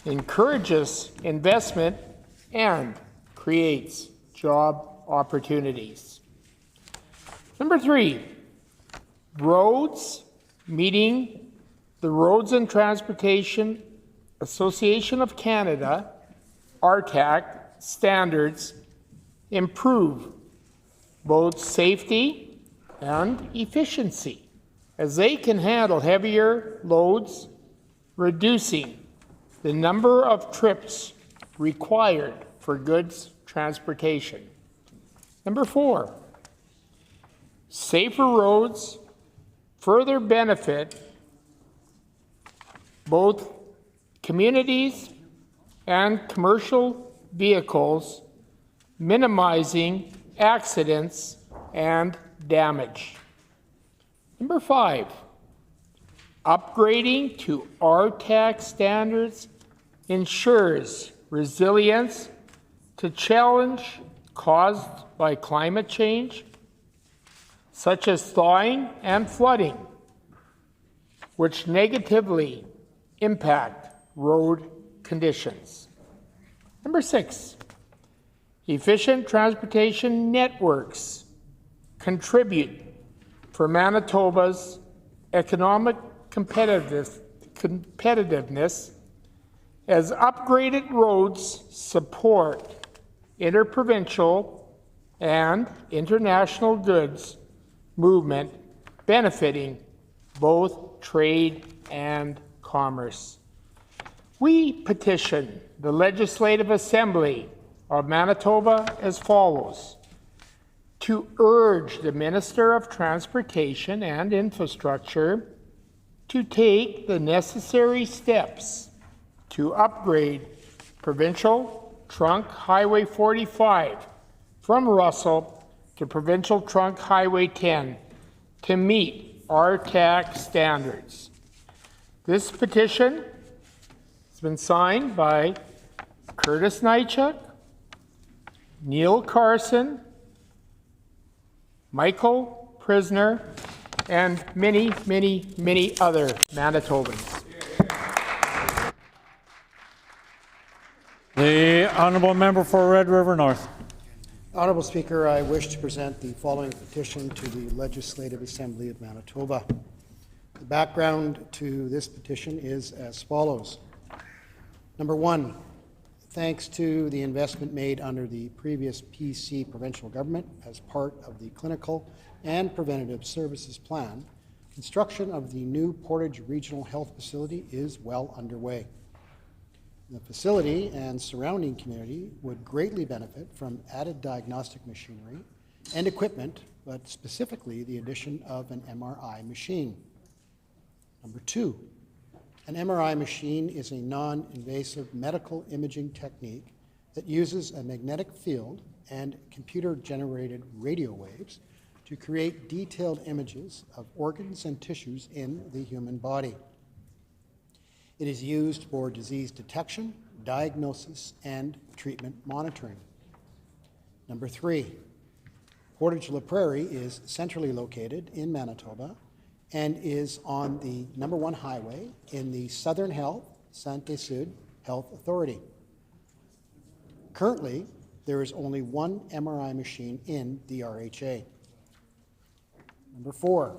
encourages investment, and creates job opportunities. Number 3, roads meeting the Roads and Transportation Association of Canada, RTAC, standards improve both safety and efficiency as they can handle heavier loads, reducing the number of trips required for goods transportation. Number 4, safer roads further benefit both communities and commercial vehicles, minimizing accidents and damage. Number 5, upgrading to RTAC standards ensures resilience to challenge caused by climate change, such as thawing and flooding, which negatively impact road conditions. Number 6, efficient transportation networks contribute for Manitoba's economic competitiveness as upgraded roads support interprovincial and international goods movement, benefiting both trade and commerce. We petition the Legislative Assembly of Manitoba as follows: to urge the Minister of Transportation and Infrastructure to take the necessary steps to upgrade Provincial Trunk Highway 45 from Russell to Provincial Trunk Highway 10 to meet RTAC standards. This petition has been signed by Curtis Nychuk, Neil Carson, Michael Prisner, and many, many, many other Manitobans. The honourable member for Red River North. Honourable Speaker, I wish to present the following petition to the Legislative Assembly of Manitoba. The background to this petition is as follows. Number one, thanks to the investment made under the previous PC provincial government as part of the Clinical and Preventative Services Plan, construction of the new Portage Regional Health Facility is well underway. The facility and surrounding community would greatly benefit from added diagnostic machinery and equipment, but specifically the addition of an MRI machine. Number two, an MRI machine is a non-invasive medical imaging technique that uses a magnetic field and computer-generated radio waves to create detailed images of organs and tissues in the human body. It is used for disease detection, diagnosis, and treatment monitoring. Number three, Portage La Prairie is centrally located in Manitoba and is on the number 1 highway in the Southern Health Santé Sud Health Authority. Currently, there is only one MRI machine in the RHA. Number four,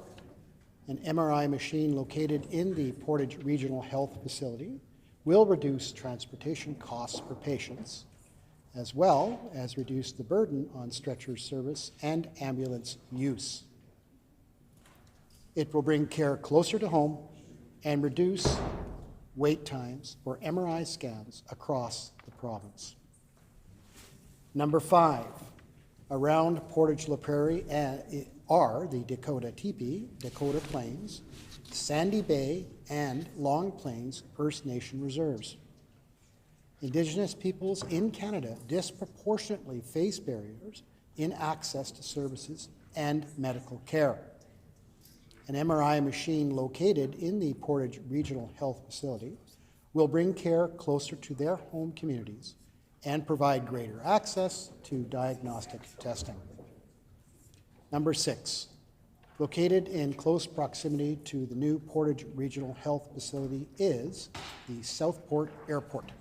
an MRI machine located in the Portage Regional Health Facility will reduce transportation costs for patients, as well as reduce the burden on stretcher service and ambulance use. It will bring care closer to home and reduce wait times for MRI scans across the province. Number five, around Portage La Prairie are the Dakota Teepee, Dakota Plains, Sandy Bay, and Long Plains First Nation reserves. Indigenous peoples in Canada disproportionately face barriers in access to services and medical care. An MRI machine located in the Portage Regional Health Facility will bring care closer to their home communities and provide greater access to diagnostic testing. Number six, located in close proximity to the new Portage Regional Health Facility is the Southport Airport.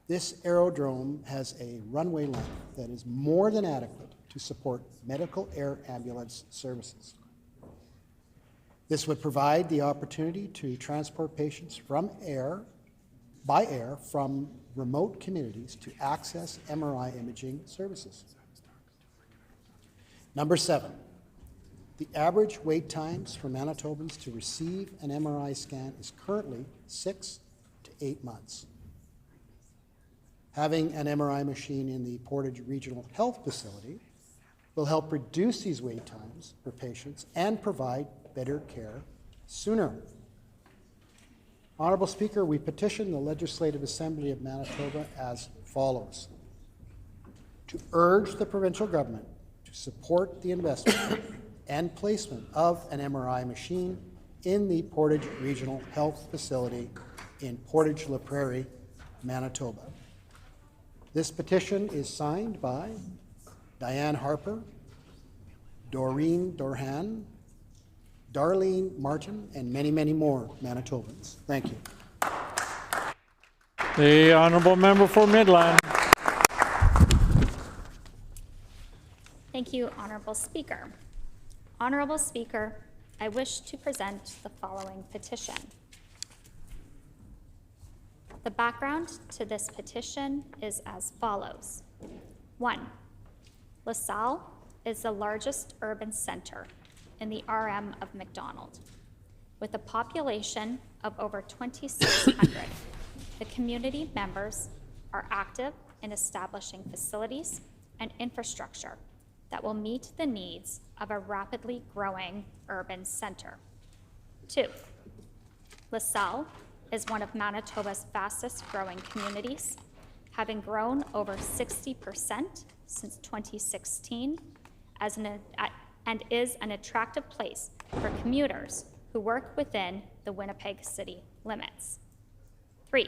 This aerodrome has a runway length that is more than adequate to support medical air ambulance services. This would provide the opportunity to transport patients by air from remote communities to access MRI imaging services. Number seven, the average wait times for Manitobans to receive an MRI scan is currently 6 to 8 months. Having an MRI machine in the Portage Regional Health Facility will help reduce these wait times for patients and provide better care sooner. Honourable Speaker, we petition the Legislative Assembly of Manitoba as follows. To urge the provincial government to support the investment and placement of an MRI machine in the Portage Regional Health Facility in Portage La Prairie, Manitoba. This petition is signed by Diane Harper, Doreen Dorhan, Darlene Martin, and many, many more Manitobans. Thank you. The honourable member for Midland. Thank you, Honourable Speaker. Honourable Speaker, I wish to present the following petition. The background to this petition is as follows. 1. LaSalle is the largest urban center in the RM of McDonald. With a population of over 2,600, the community members are active in establishing facilities and infrastructure that will meet the needs of a rapidly growing urban center. 2. LaSalle is one of Manitoba's fastest growing communities, having grown over 60% since 2016 and is an attractive place for commuters who work within the Winnipeg city limits. 3.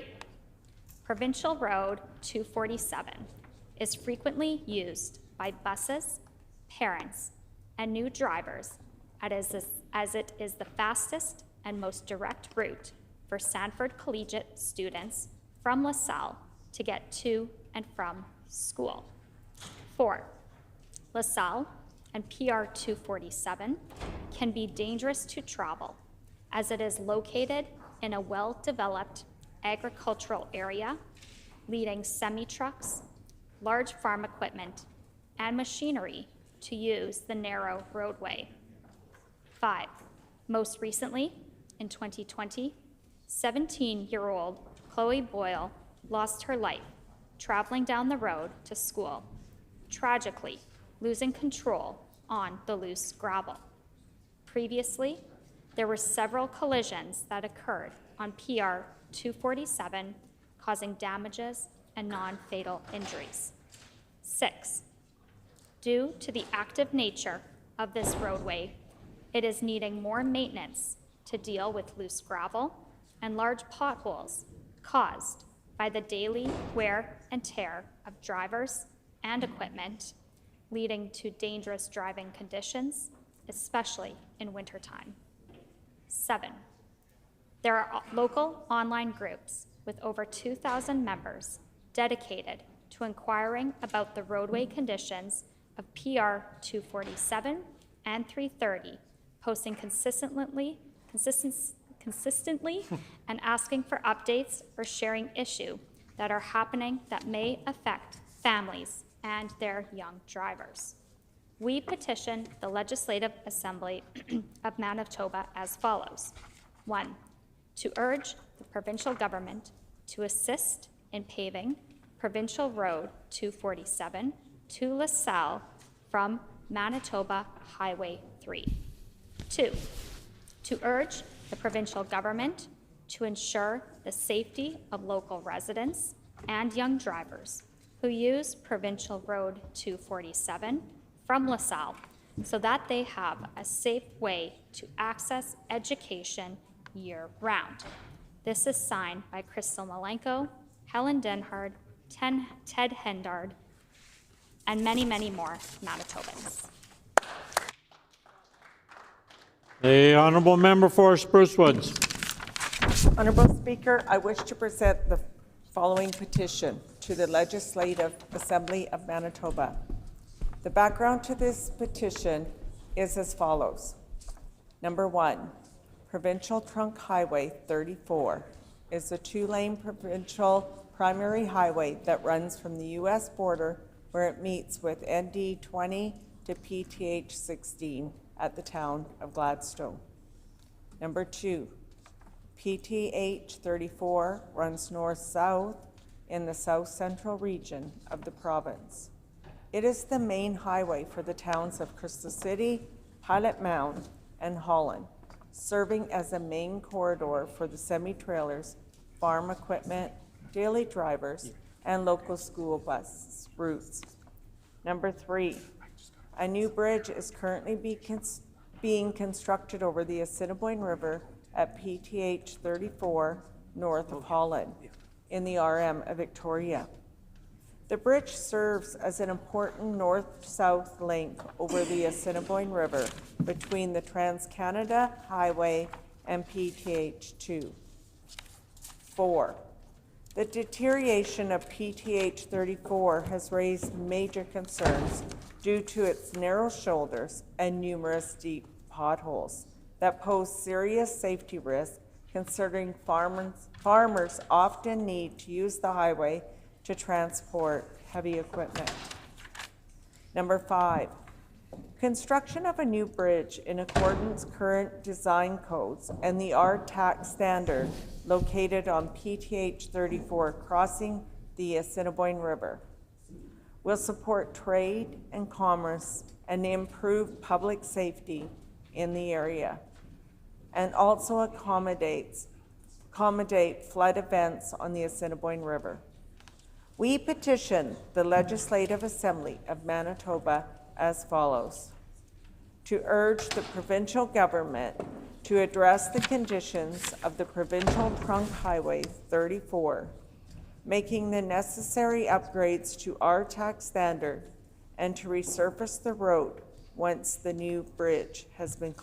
Provincial Road 247 is frequently used by buses, parents, and new drivers as it is the fastest and most direct route for Sanford Collegiate students from LaSalle to get to and from school. 4, LaSalle and PR 247 can be dangerous to travel as it is located in a well-developed agricultural area, leading semi-trucks, large farm equipment, and machinery to use the narrow roadway. 5, most recently, in 2020, 17-year-old Chloe Boyle lost her life traveling down the road to school, tragically losing control on the loose gravel. Previously, there were several collisions that occurred on PR 247, causing damages and non-fatal injuries. 6, due to the active nature of this roadway, it is needing more maintenance to deal with loose gravel and large potholes caused by the daily wear and tear of drivers and equipment, leading to dangerous driving conditions, especially in wintertime. 7, there are local online groups with over 2,000 members dedicated to inquiring about the roadway conditions of PR 247 and 330, posting consistently and asking for updates or sharing issues that are happening that may affect families and their young drivers. We petition the Legislative Assembly of Manitoba as follows. 1, to urge the provincial government to assist in paving Provincial Road 247 to LaSalle from Manitoba Highway 3. 2, to urge the provincial government to ensure the safety of local residents and young drivers who use Provincial Road 247 from LaSalle so that they have a safe way to access education year-round. This is signed by Crystal Malenko, Helen Denhard, Ted Hendard, and many, many more Manitobans. The Honourable Member for Spruce Woods. Honourable Speaker, I wish to present the following petition to the Legislative Assembly of Manitoba. The background to this petition is as follows. Number 1, Provincial Trunk Highway 34 is a 2-lane provincial primary highway that runs from the U.S. border where it meets with ND 20 to PTH 16 at the town of Gladstone. Number 2, PTH 34 runs north-south in the south-central region of the province. It is the main highway for the towns of Crystal City, Pilot Mound, and Holland, serving as a main corridor for the semi-trailers, farm equipment, daily drivers, and local school bus routes. Number 3, a new bridge is currently being constructed over the Assiniboine River at PTH 34 north of Holland in the RM of Victoria. The bridge serves as an important north-south link over the Assiniboine River between the Trans-Canada Highway and PTH 2. 4, the deterioration of PTH 34 has raised major concerns due to its narrow shoulders and numerous deep potholes that pose serious safety risks, considering farmers often need to use the highway to transport heavy equipment. Number 5, construction of a new bridge in accordance current design codes and the RTAC standard located on PTH 34 crossing the Assiniboine River will support trade and commerce and improve public safety in the area, and also accommodate flood events on the Assiniboine River. We petition the Legislative Assembly of Manitoba as follows. To urge the provincial government to address the conditions of the Provincial Trunk Highway 34, making the necessary upgrades to RTAC standard, and to resurface the road once the new bridge has been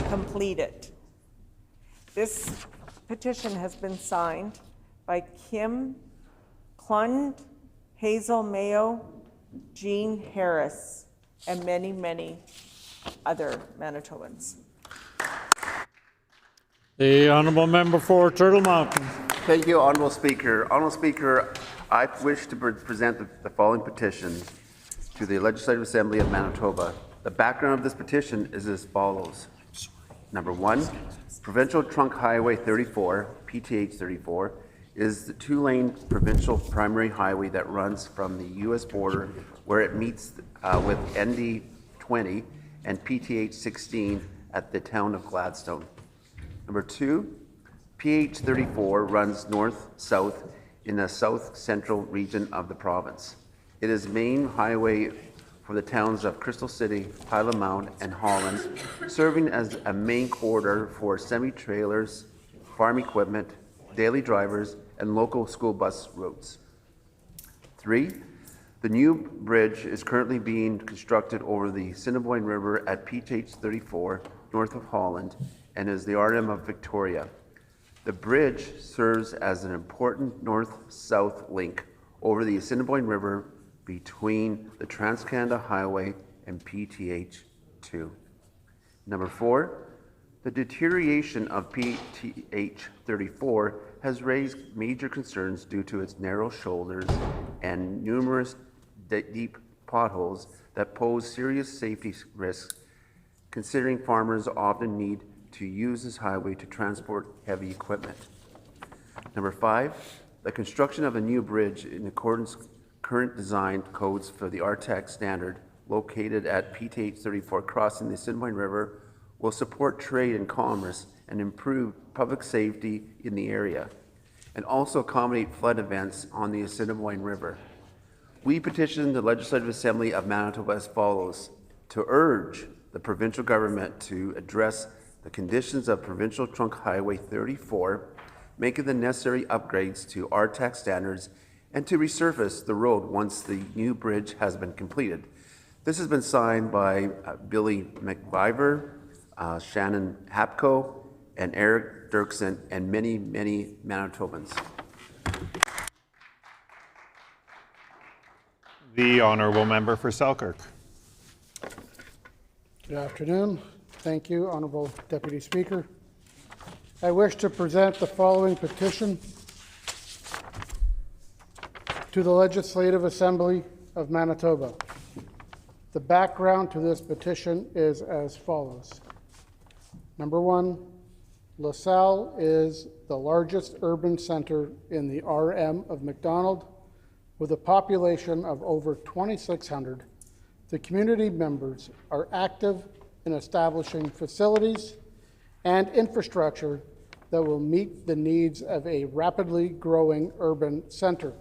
completed. This petition has been signed by Kim Klund, Hazel Mayo, Jean Harris, and many, many other Manitobans. The honourable member for Turtle Mountain. Thank you, Honourable Speaker. Honourable Speaker, I wish to present the following petition to the Legislative Assembly of Manitoba. The background of this petition is as follows. Number one, Provincial Trunk Highway 34, PTH 34, is the two-lane provincial primary highway that runs from the U.S. border where it meets with ND 20 and PTH 16 at the town of Gladstone. Number two, PH 34 runs north-south in the south-central region of the province. It is main highway for the towns of Crystal City, Highland Mount, and Holland, serving as a main corridor for semi-trailers, farm equipment, daily drivers, and local school bus routes. 3. The new bridge is currently being constructed over the Assiniboine River at PH 34, north of Holland, and is the RM of Victoria. The bridge serves as an important north-south link over the Assiniboine River between the Trans-Canada Highway and PTH 2. Number 4, the deterioration of PTH 34 has raised major concerns due to its narrow shoulders and numerous deep potholes that pose serious safety risks, considering farmers often need to use this highway to transport heavy equipment. Number 5, the construction of a new bridge in accordance with current design codes for the RTAC standard located at PTH 34 crossing the Assiniboine River will support trade and commerce and improve public safety in the area, and also accommodate flood events on the Assiniboine River. We petition the Legislative Assembly of Manitoba as follows: to urge the provincial government to address the conditions of Provincial Trunk Highway 34, making the necessary upgrades to RTAC standards, and to resurface the road once the new bridge has been completed. This has been signed by Billy McViver, Shannon Hapko, and Eric Dirksen, and many, many Manitobans. The honourable member for Selkirk. Good afternoon. Thank you, Honourable Deputy Speaker. I wish to present the following petition to the Legislative Assembly of Manitoba. The background to this petition is as follows. Number 1, LaSalle is the largest urban center in the RM of McDonald, with a population of over 2,600. The community members are active in establishing facilities and infrastructure that will meet the needs of a rapidly growing urban center.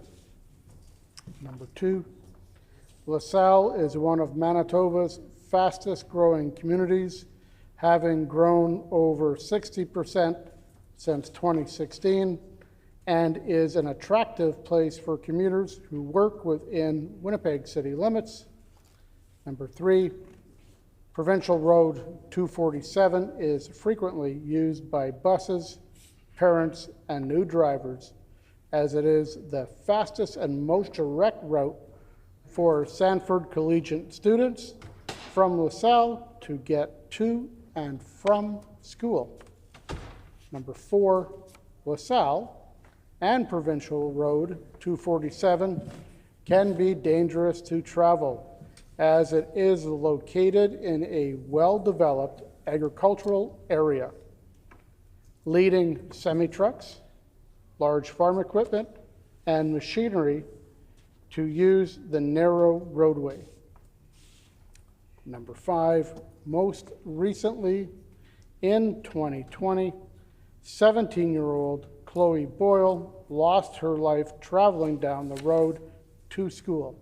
Number 2, LaSalle is one of Manitoba's fastest growing communities, having grown over 60% since 2016, and is an attractive place for commuters who work within Winnipeg city limits. Number 3, Provincial Road 247 is frequently used by buses, parents, and new drivers, as it is the fastest and most direct route for Sanford Collegiate students from LaSalle to get to and from school. Number 4, LaSalle and Provincial Road 247 can be dangerous to travel, as it is located in a well-developed agricultural area, leading semi-trucks, large farm equipment, and machinery to use the narrow roadway. Number 5, most recently in 2020, 17-year-old Chloe Boyle lost her life traveling down the road to school,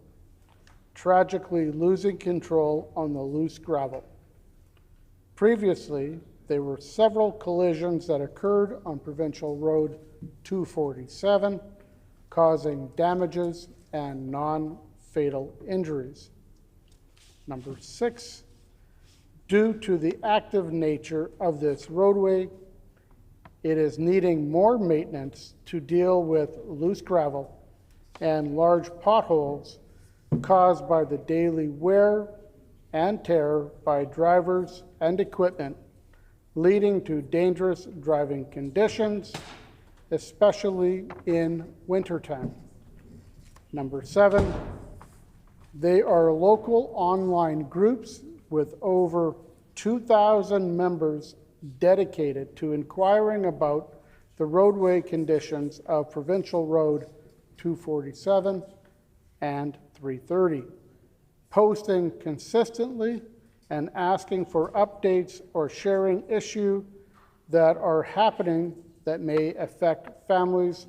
tragically losing control on the loose gravel. Previously, there were several collisions that occurred on Provincial Road 247, causing damages and non-fatal injuries. Number 6, Due to the active nature of this roadway, it is needing more maintenance to deal with loose gravel and large potholes caused by the daily wear and tear by drivers and equipment, leading to dangerous driving conditions, especially in wintertime. Number 7, they are local online groups with over 2,000 members dedicated to inquiring about the roadway conditions of Provincial Road 247 and 330, posting consistently and asking for updates or sharing issues that are happening that may affect families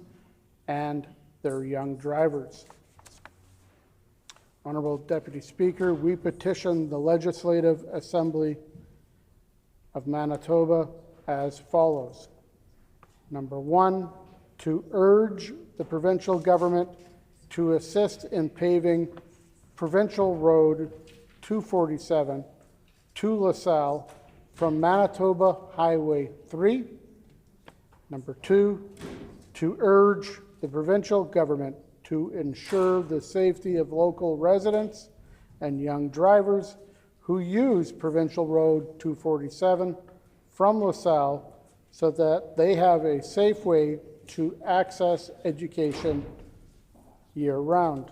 and their young drivers. Honorable Deputy Speaker, we petition the Legislative Assembly of Manitoba as follows. Number 1, to urge the provincial government to assist in paving Provincial Road 247 to LaSalle from Manitoba Highway 3. Number 2, to urge the provincial government to ensure the safety of local residents and young drivers who use Provincial Road 247 from LaSalle so that they have a safe way to access education year-round.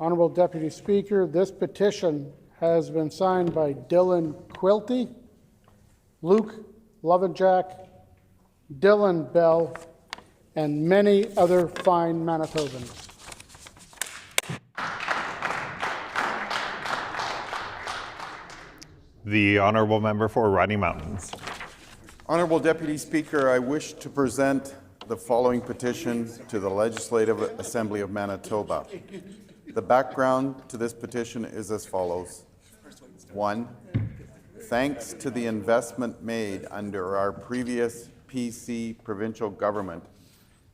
Honorable Deputy Speaker, this petition has been signed by Dylan Quilty, Luke Lovenjack, Dylan Bell, and many other fine Manitobans. The Honourable Member for Rocky Mountains. Honourable Deputy Speaker, I wish to present the following petition to the Legislative Assembly of Manitoba. The background to this petition is as follows. 1, thanks to the investment made under our previous PC provincial government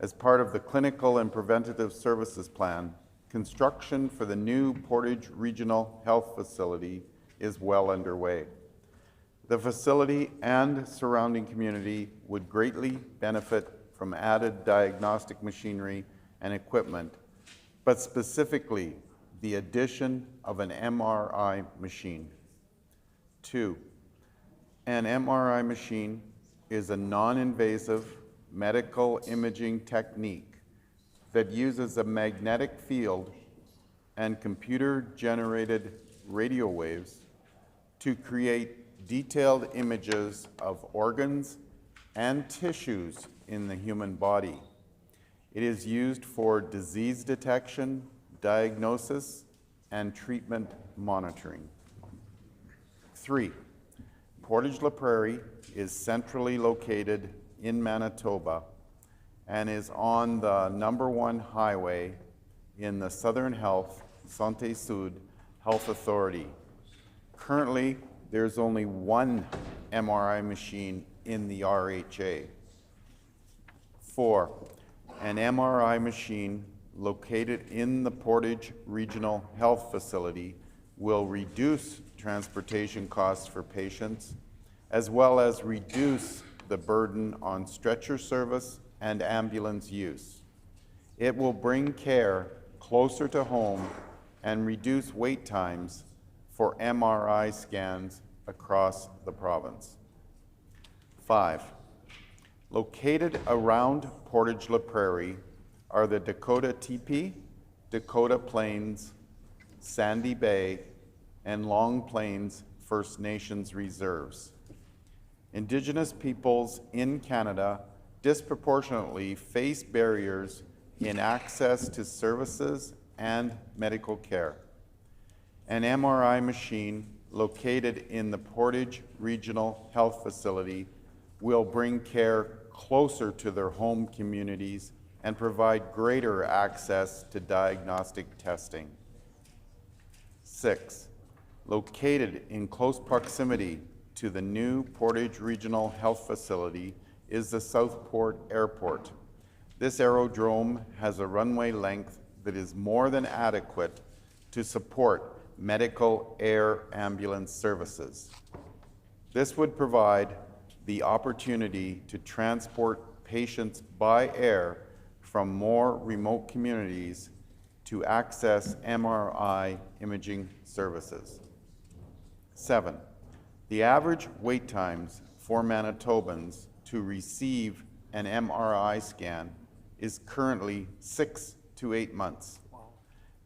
as part of the Clinical and Preventative Services Plan, construction for the new Portage Regional Health Facility is well underway. The facility and surrounding community would greatly benefit from added diagnostic machinery and equipment, but specifically the addition of an MRI machine. 2, an MRI machine is a non-invasive medical imaging technique that uses a magnetic field and computer-generated radio waves to create detailed images of organs and tissues in the human body. It is used for disease detection, diagnosis, and treatment monitoring. 3, Portage La Prairie is centrally located in Manitoba and is on the #1 highway in the Southern Health Santé Sud Health Authority. Currently, there's only one MRI machine in the RHA. 4, an MRI machine located in the Portage Regional Health Facility will reduce transportation costs for patients, as well as reduce the burden on stretcher service and ambulance use. It will bring care closer to home and reduce wait times for MRI scans across the province. 5, located around Portage La Prairie are the Dakota Teepee, Dakota Plains, Sandy Bay, and Long Plains First Nations reserves. Indigenous peoples in Canada disproportionately face barriers in access to services and medical care. An MRI machine located in the Portage Regional Health Facility will bring care closer to their home communities and provide greater access to diagnostic testing. 6, located in close proximity to the new Portage Regional Health Facility is the Southport Airport. This aerodrome has a runway length that is more than adequate to support medical air ambulance services. This would provide the opportunity to transport patients by air from more remote communities to access MRI imaging services. 7, the average wait times for Manitobans to receive an MRI scan is currently 6 to 8 months.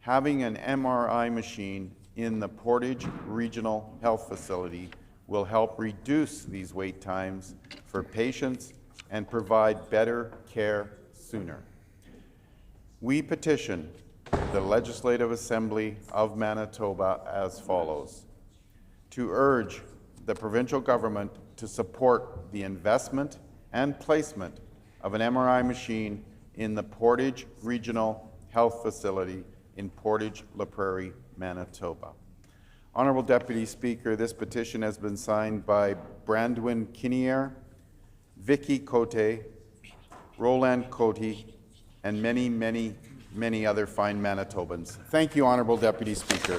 Having an MRI machine in the Portage Regional Health Facility will help reduce these wait times for patients and provide better care sooner. We petition the Legislative Assembly of Manitoba as follows: to urge the provincial government to support the investment and placement of an MRI machine in the Portage Regional Health Facility in Portage La Prairie, Manitoba. Honourable Deputy Speaker, this petition has been signed by Brandwin Kinnear, Vicky Cote, Roland Cote, and many other fine Manitobans. Thank you, Honourable Deputy Speaker.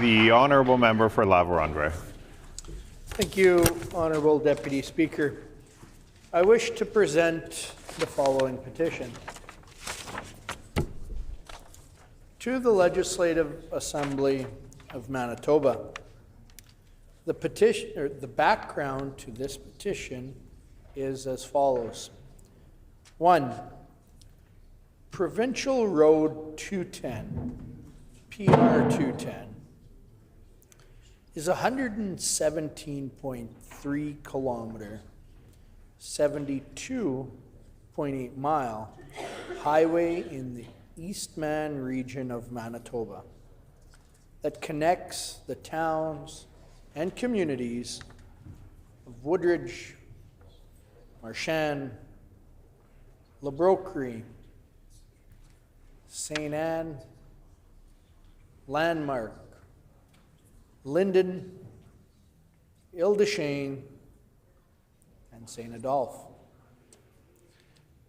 The Honourable Member for La Vérendrye. Thank you, Honourable Deputy Speaker. I wish to present the following petition. To the Legislative Assembly of Manitoba. The background to this petition is as follows. 1. Provincial Road 210, PR 210, is 117.3 kilometer, 72.8 mile highway in the Eastman region of Manitoba that connects the towns and communities of Woodridge, Marchand, La Broquerie, St. Anne, Landmark, Linden, Ile-des-Chênes, and St. Adolphe.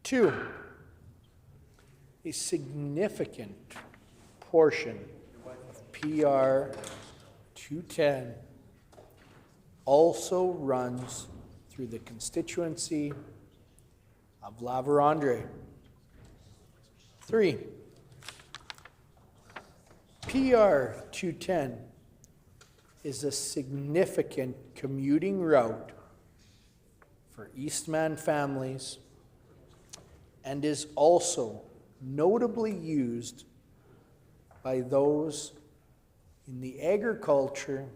2, a significant portion of PR 210 also runs through the constituency of La Vérendrye. 3, PR 210 is a significant commuting route for Eastman families and is also notably used by those in the agriculture,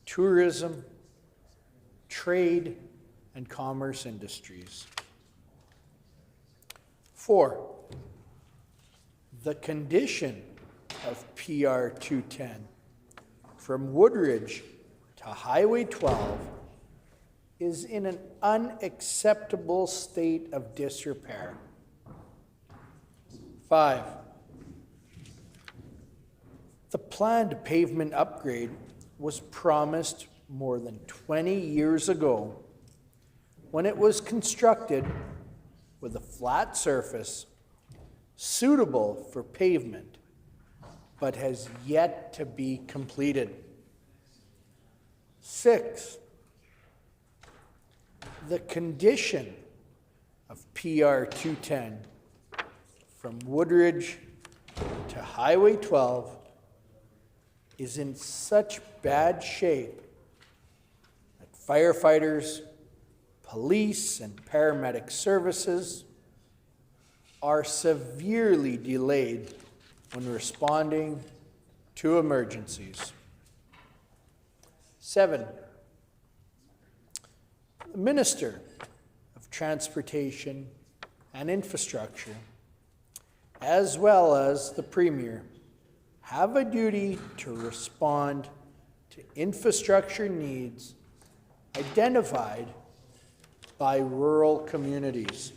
tourism, trade, and commerce industries. 4, the condition of PR 210 from Woodridge to Highway 12 is in an unacceptable state of disrepair. 5, the planned pavement upgrade was promised more than 20 years ago when it was constructed with a flat surface suitable for pavement, but has yet to be completed. 6, the condition of PR 210 from Woodridge to Highway 12 is in such bad shape that firefighters, police, and paramedic services are severely delayed when responding to emergencies. 7, the Minister of Transportation and Infrastructure, as well as the Premier, have a duty to respond to infrastructure needs identified by rural communities.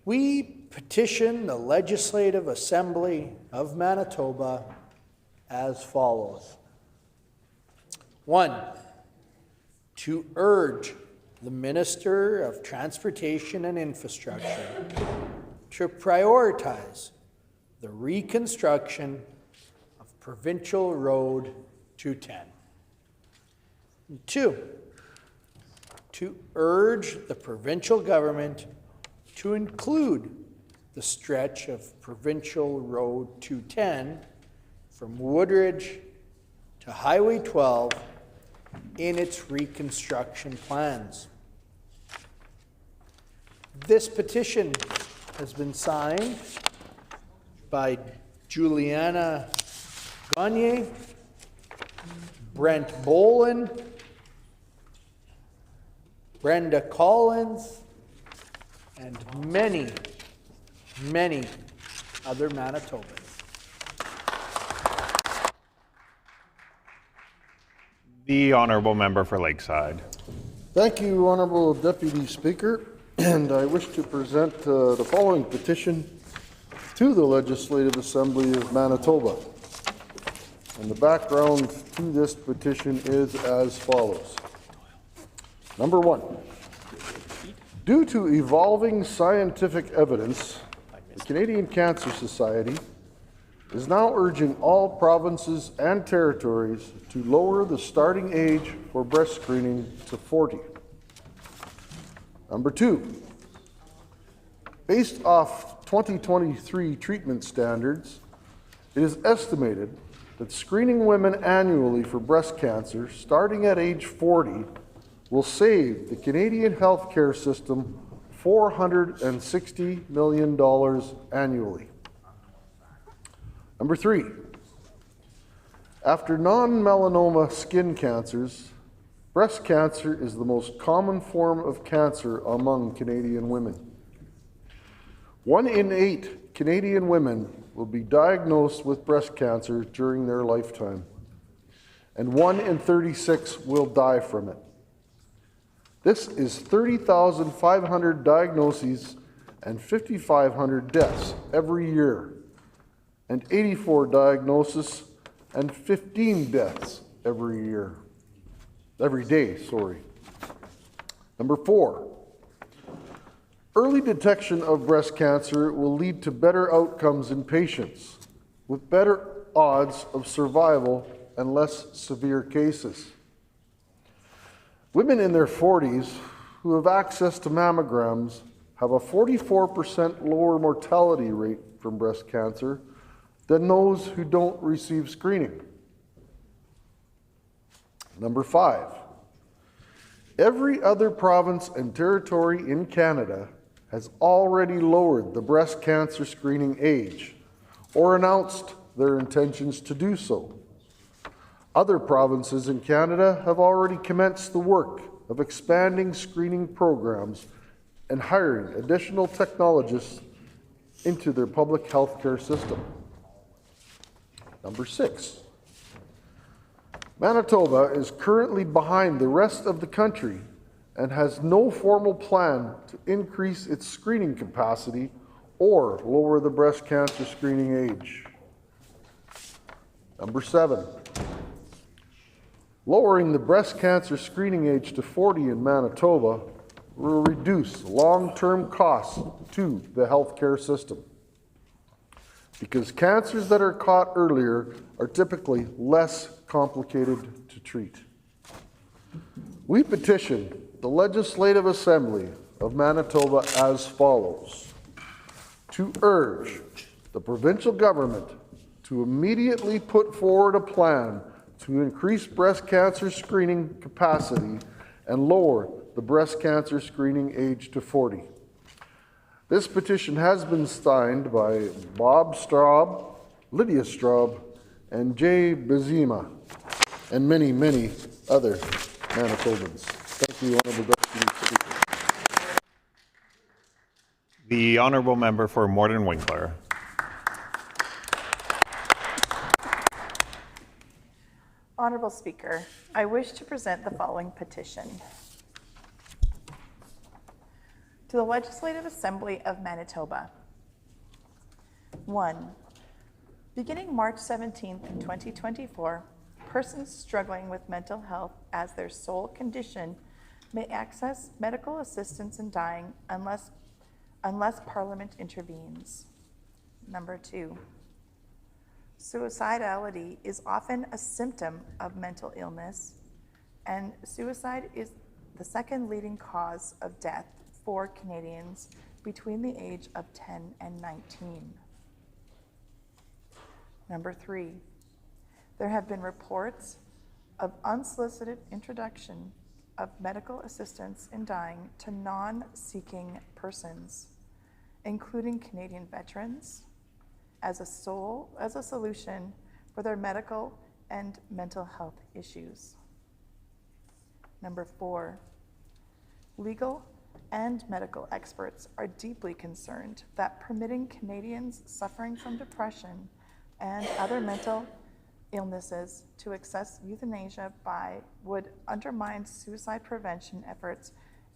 We petition the Legislative Assembly of Manitoba as follows. 1, to urge the Minister of Transportation and Infrastructure to prioritize the reconstruction of Provincial Road 210. 2, to urge the provincial government to include the stretch of Provincial Road 210 from Woodridge to Highway 12 in its reconstruction plans. This petition has been signed by Juliana Gagne, Brent Bolin, Brenda Collins, and many, many other Manitobans. The Honourable Member for Lakeside. Thank you, Honourable Deputy Speaker, and I wish to present the following petition to the Legislative Assembly of Manitoba. And the background to this petition is as follows. Number 1, due to evolving scientific evidence, the Canadian Cancer Society is now urging all provinces and territories to lower the starting age for breast screening to 40. Number 2, based off 2023 treatment standards, it is estimated that screening women annually for breast cancer starting at age 40 will save the Canadian healthcare system $460 million annually. Number 3, after non-melanoma skin cancers, breast cancer is the most common form of cancer among Canadian women. 1 in 8 Canadian women will be diagnosed with breast cancer during their lifetime, and 1 in 36 will die from it. This is 30,500 diagnoses and 5,500 deaths every year, and 84 diagnoses and 15 deaths every day. Number 4, early detection of breast cancer will lead to better outcomes in patients with better odds of survival and less severe cases. Women in their 40s who have access to mammograms have a 44% lower mortality rate from breast cancer than those who don't receive screening. Number 5, every other province and territory in Canada has already lowered the breast cancer screening age or announced their intentions to do so. Other provinces in Canada have already commenced the work of expanding screening programs and hiring additional technologists into their public health care system. Number 6, Manitoba is currently behind the rest of the country and has no formal plan to increase its screening capacity or lower the breast cancer screening age. Number 7, lowering the breast cancer screening age to 40 in Manitoba will reduce long-term costs to the healthcare system, because cancers that are caught earlier are typically less complicated to treat. We petition the Legislative Assembly of Manitoba as follows: to urge the provincial government to immediately put forward a plan to increase breast cancer screening capacity and lower the breast cancer screening age to 40. This petition has been signed by Bob Straub, Lydia Straub, and Jay Bezima, and many, many other Manitobans. Thank you, Honourable Deputy Speaker. The Honourable Member for Morden Winkler. Honourable Speaker, I wish to present the following petition. To the Legislative Assembly of Manitoba. 1. Beginning March 17, 2024, persons struggling with mental health as their sole condition may access medical assistance in dying unless Parliament intervenes. Number 2, suicidality is often a symptom of mental illness, and suicide is the second leading cause of death for Canadians between the age of 10 and 19. Number 3, there have been reports of unsolicited introduction of medical assistance in dying to non-seeking persons, including Canadian veterans, as a solution for their medical and mental health issues. Number 4, legal and medical experts are deeply concerned that permitting Canadians suffering from depression and other mental illnesses to access euthanasia would undermine suicide prevention efforts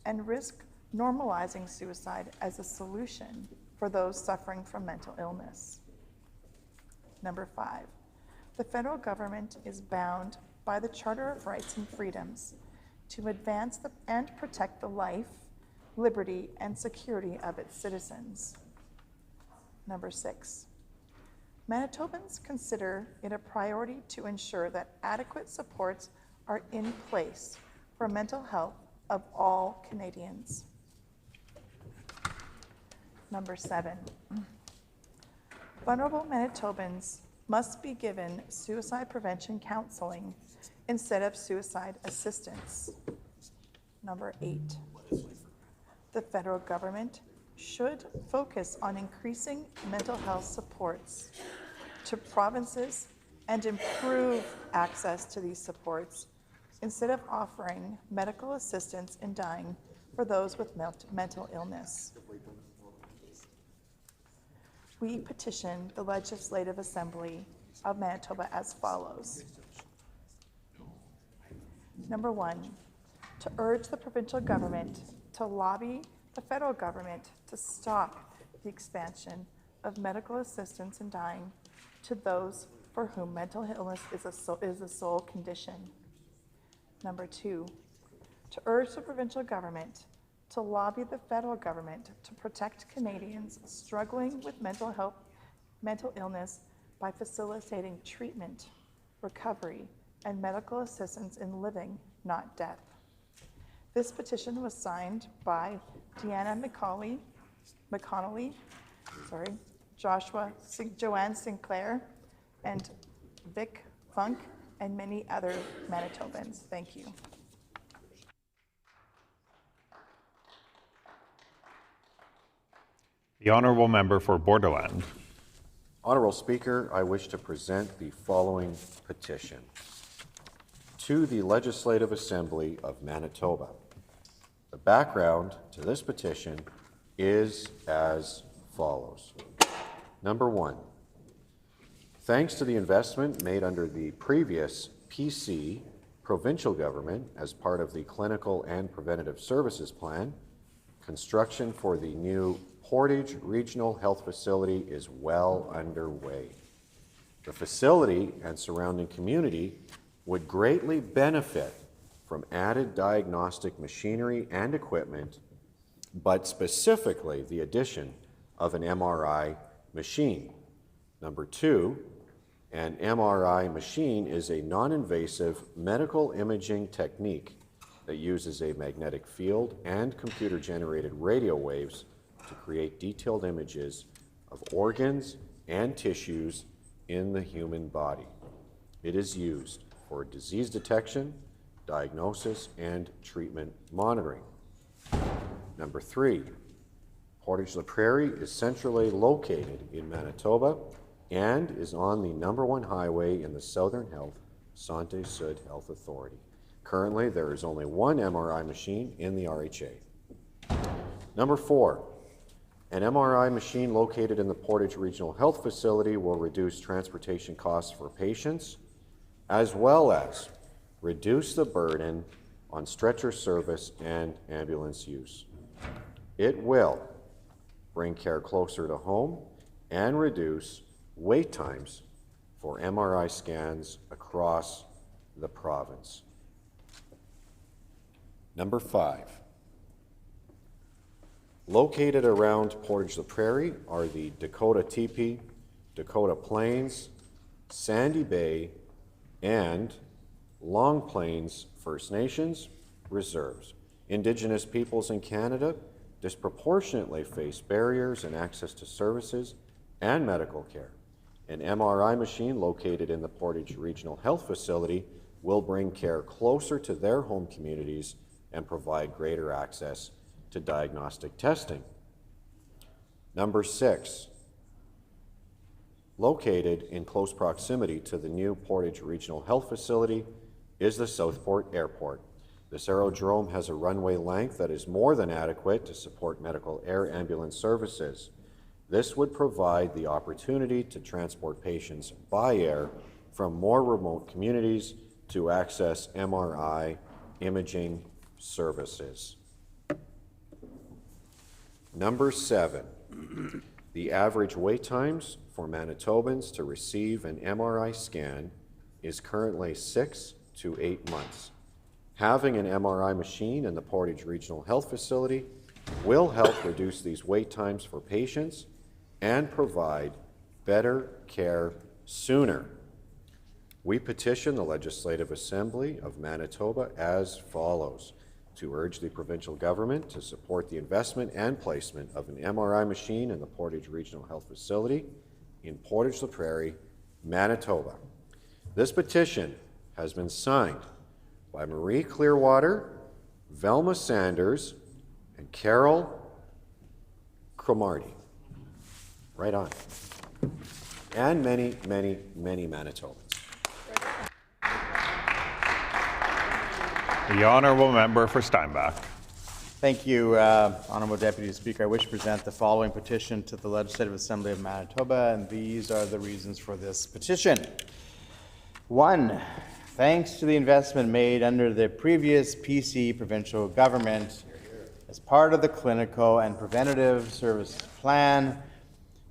and risk normalizing suicide as a solution for those suffering from mental illness. Number 5, the federal government is bound by the Charter of Rights and Freedoms to advance and protect the life, liberty, and security of its citizens. Number 6, Manitobans consider it a priority to ensure that adequate supports are in place for mental health of all Canadians. Number 7, vulnerable Manitobans must be given suicide prevention counseling instead of suicide assistance. Number 8, the federal government should focus on increasing mental health supports to provinces and improve access to these supports instead of offering medical assistance in dying for those with mental illness. We petition the Legislative Assembly of Manitoba as follows. Number 1, to urge the provincial government to lobby the federal government to stop the expansion of medical assistance in dying to those for whom mental illness is a sole condition. Number 2, to urge the provincial government to lobby the federal government to protect Canadians struggling with mental illness by facilitating treatment, recovery, and medical assistance in living, not death. This petition was signed by Deanna McConnelly, Joanne Sinclair, and Vic Funk, and many other Manitobans. Thank you. The Honourable Member for Borderland. Honourable Speaker, I wish to present the following petition to the Legislative Assembly of Manitoba. The background to this petition is as follows. Number 1, thanks to the investment made under the previous PC provincial government as part of the Clinical and Preventative Services Plan, construction for the new Portage Regional Health Facility is well underway. The facility and surrounding community would greatly benefit from added diagnostic machinery and equipment, but specifically the addition of an MRI machine. Number 2, an MRI machine is a non-invasive medical imaging technique that uses a magnetic field and computer-generated radio waves to create detailed images of organs and tissues in the human body. It is used for disease detection, diagnosis, and treatment monitoring. Number 3, Portage La Prairie is centrally located in Manitoba and is on the #1 highway in the Southern Health Santé Sud Health Authority. Currently, there is only one MRI machine in the RHA. Number 4, an MRI machine located in the Portage Regional Health Facility will reduce transportation costs for patients, as well as reduce the burden on stretcher service and ambulance use. It will bring care closer to home and reduce wait times for MRI scans across the province. Number 5. Located around Portage la Prairie are the Dakota Teepee, Dakota Plains, Sandy Bay, and Long Plains First Nations reserves. Indigenous peoples in Canada disproportionately face barriers in access to services and medical care. An MRI machine located in the Portage Regional Health Facility will bring care closer to their home communities and provide greater access to diagnostic testing. Number 6, located in close proximity to the new Portage Regional Health Facility is the Southport Airport. This aerodrome has a runway length that is more than adequate to support medical air ambulance services. This would provide the opportunity to transport patients by air from more remote communities to access MRI imaging services. Number 7, the average wait times for Manitobans to receive an MRI scan is currently 6 to 8 months. Having an MRI machine in the Portage Regional Health Facility will help reduce these wait times for patients and provide better care sooner. We petition the Legislative Assembly of Manitoba as follows: to urge the provincial government to support the investment and placement of an MRI machine in the Portage Regional Health Facility in Portage la Prairie, Manitoba. This petition has been signed by Marie Clearwater, Velma Sanders, and Carol Cromarty. Right on. And many, many, many Manitobans. The Honourable Member for Steinbach. Thank you, Honourable Deputy Speaker. I wish to present the following petition to the Legislative Assembly of Manitoba, and these are the reasons for this petition. 1, thanks to the investment made under the previous PC provincial government as part of the clinical and preventative services plan,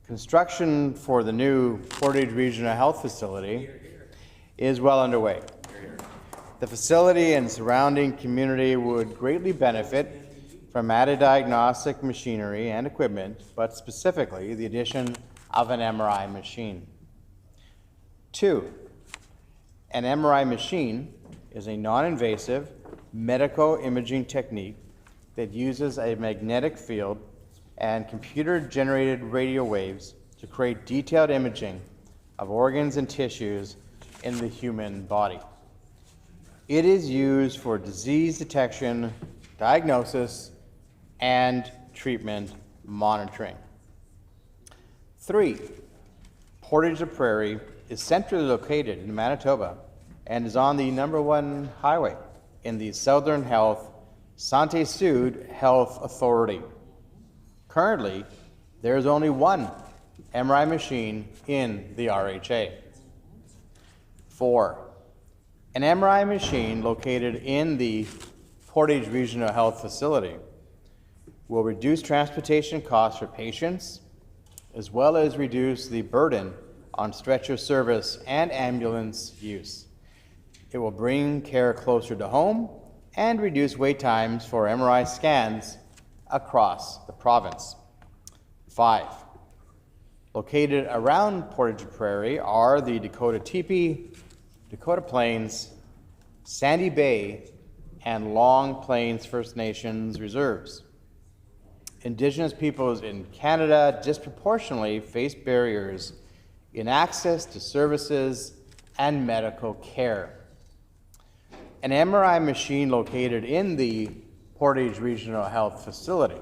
construction for the new Portage Regional Health Facility is well underway. The facility and surrounding community would greatly benefit from added diagnostic machinery and equipment, but specifically the addition of an MRI machine. 2, an MRI machine is a non-invasive medical imaging technique that uses a magnetic field and computer-generated radio waves to create detailed imaging of organs and tissues in the human body. It is used for disease detection, diagnosis, and treatment monitoring. 3, Portage la Prairie is centrally located in Manitoba and is on the #1 highway in the Southern Health Santé Sud Health Authority. Currently, there is only one MRI machine in the RHA. 4, an MRI machine located in the Portage Regional Health Facility will reduce transportation costs for patients, as well as reduce the burden on stretcher service and ambulance use. It will bring care closer to home and reduce wait times for MRI scans across the province. 5, located around Portage la Prairie are the Dakota Teepee, Dakota Plains, Sandy Bay, and Long Plains First Nations reserves. Indigenous peoples in Canada disproportionately face barriers in access to services and medical care. An MRI machine located in the Portage Regional Health Facility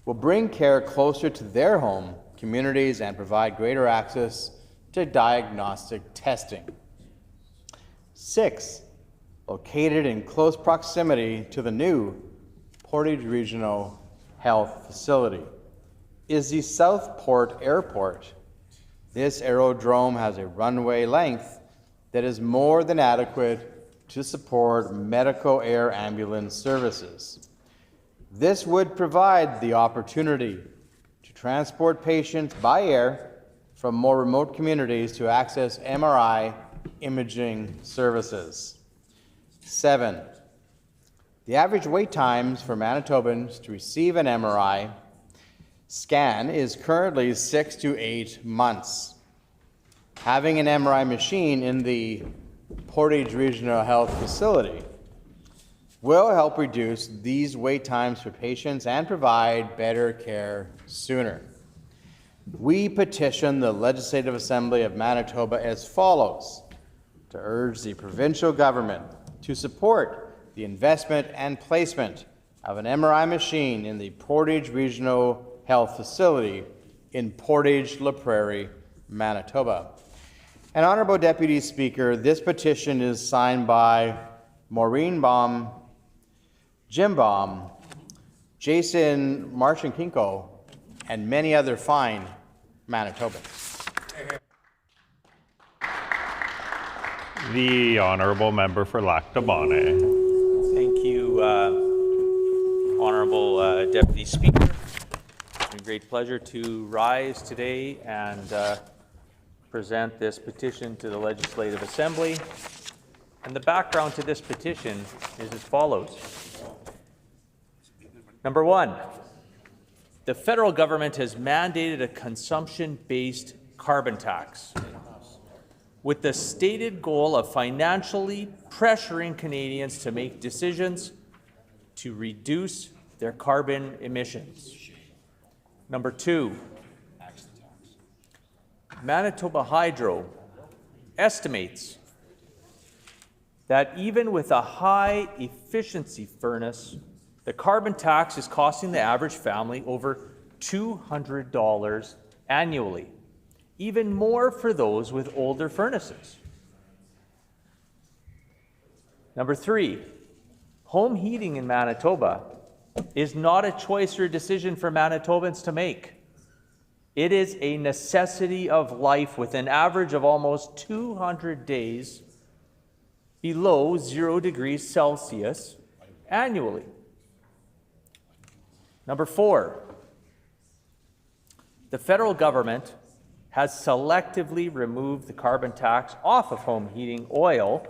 will bring care closer to their home communities and provide greater access to diagnostic testing. 6, located in close proximity to the new Portage Regional Health Facility is the Southport Airport. This aerodrome has a runway length that is more than adequate to support medical air ambulance services. This would provide the opportunity to transport patients by air from more remote communities to access MRI imaging services. 7, The average wait times for Manitobans to receive an MRI scan is currently 6 to 8 months. Having an MRI machine in the Portage Regional Health Facility will help reduce these wait times for patients and provide better care sooner. We petition the Legislative Assembly of Manitoba as follows: to urge the provincial government to support the investment and placement of an MRI machine in the Portage Regional Health Facility in Portage La Prairie, Manitoba. And Honorable Deputy Speaker, this petition is signed by Maureen Baum, Jim Baum, Jason Marchenkinko, and many other fine Manitobans. The Honourable Member for Lac du Bonnet. Thank you, Honourable Deputy Speaker. It's a great pleasure to rise today and present this petition to the Legislative Assembly. And the background to this petition is as follows. Number one, the federal government has mandated a consumption-based carbon tax with the stated goal of financially pressuring Canadians to make decisions to reduce their carbon emissions. Number two, Manitoba Hydro estimates that even with a high efficiency furnace, the carbon tax is costing the average family over $200 annually, even more for those with older furnaces. Number three, home heating in Manitoba is not a choice or a decision for Manitobans to make. It is a necessity of life with an average of almost 200 days below 0 degrees Celsius annually. Number four, the federal government has selectively removed the carbon tax off of home heating oil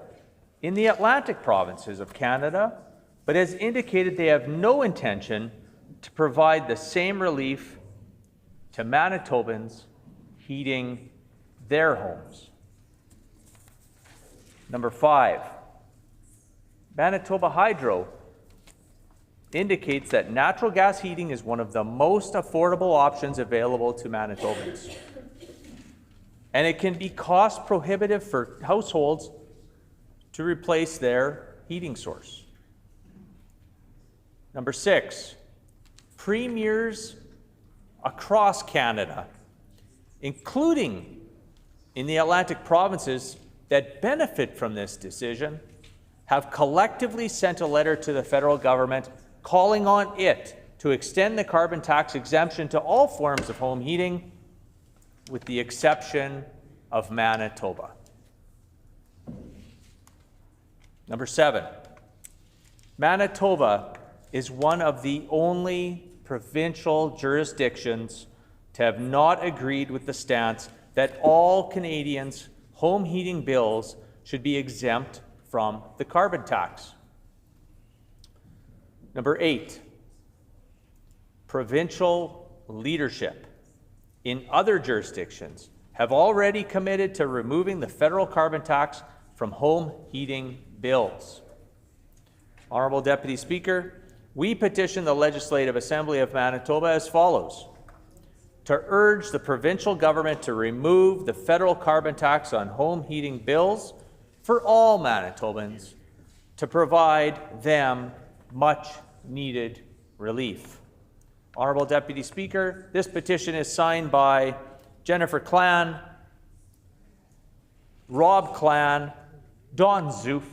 in the Atlantic provinces of Canada, but has indicated they have no intention to provide the same relief to Manitobans heating their homes. Number five, Manitoba Hydro indicates that natural gas heating is one of the most affordable options available to Manitobans. And it can be cost prohibitive for households to replace their heating source. Number six, premiers across Canada, including in the Atlantic provinces that benefit from this decision, have collectively sent a letter to the federal government calling on it to extend the carbon tax exemption to all forms of home heating, with the exception of Manitoba. Number seven, Manitoba is one of the only provincial jurisdictions to have not agreed with the stance that all Canadians' home heating bills should be exempt from the carbon tax. Number eight, provincial leadership in other jurisdictions have already committed to removing the federal carbon tax from home heating bills. Honourable Deputy Speaker, we petition the Legislative Assembly of Manitoba as follows: to urge the provincial government to remove the federal carbon tax on home heating bills for all Manitobans, to provide them much needed relief. Honourable Deputy Speaker, this petition is signed by Jennifer Clan, Rob Clan, Don Zoof,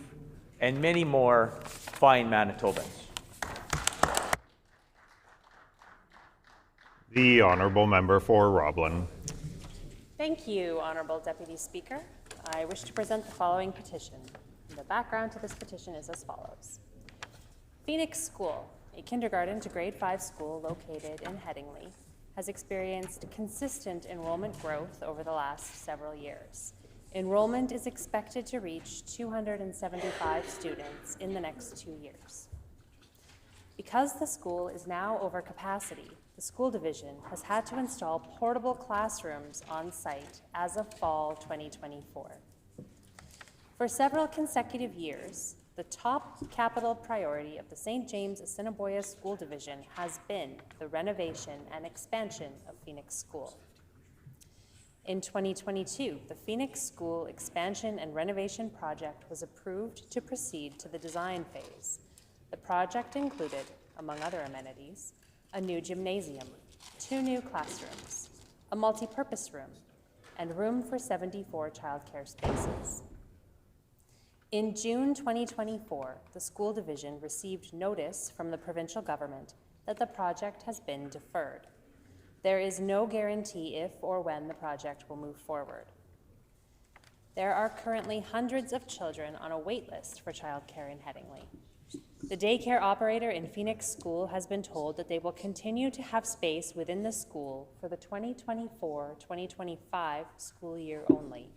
and many more fine Manitobans. The Honourable Member for Roblin. Thank you, Honourable Deputy Speaker. I wish to present the following petition. The background to this petition is as follows. Phoenix School, a kindergarten to grade 5 school located in Headingley, has experienced consistent enrollment growth over the last several years. Enrollment is expected to reach 275 students in the next 2 years. Because the school is now over capacity, the school division has had to install portable classrooms on site as of fall 2024. For several consecutive years, the top capital priority of the St. James Assiniboia School Division has been the renovation and expansion of Phoenix School. In 2022, the Phoenix School expansion and renovation project was approved to proceed to the design phase. The project included, among other amenities, a new gymnasium, 2 new classrooms, a multi-purpose room, and room for 74 childcare spaces. In June 2024, the school division received notice from the provincial government that the project has been deferred. There is no guarantee if or when the project will move forward. There are currently hundreds of children on a wait list for childcare in Headingley. The daycare operator in Phoenix School has been told that they will continue to have space within the school for the 2024-2025 school year only,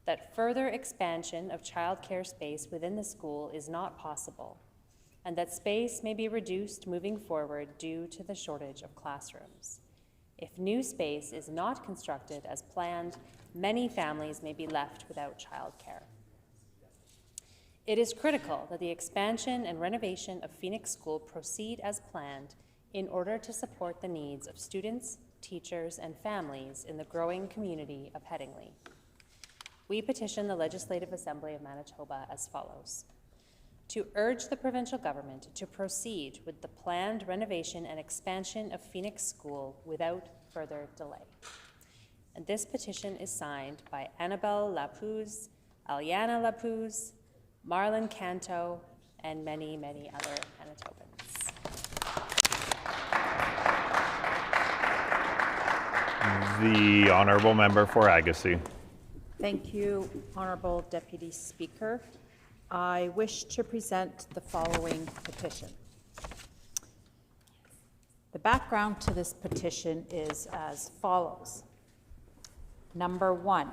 that further expansion of childcare space within the school is not possible, and that space may be reduced moving forward due to the shortage of classrooms. If new space is not constructed as planned, many families may be left without childcare. It is critical that the expansion and renovation of Phoenix School proceed as planned in order to support the needs of students, teachers, and families in the growing community of Headingley. We petition the Legislative Assembly of Manitoba as follows: to urge the provincial government to proceed with the planned renovation and expansion of Phoenix School without further delay. And this petition is signed by Annabelle Lapuz, Aliana Lapuz, Marlon Canto, and many, many other Manitobans. The honourable member for Agassiz. Thank you, Honourable Deputy Speaker. I wish to present the following petition. The background to this petition is as follows. Number 1,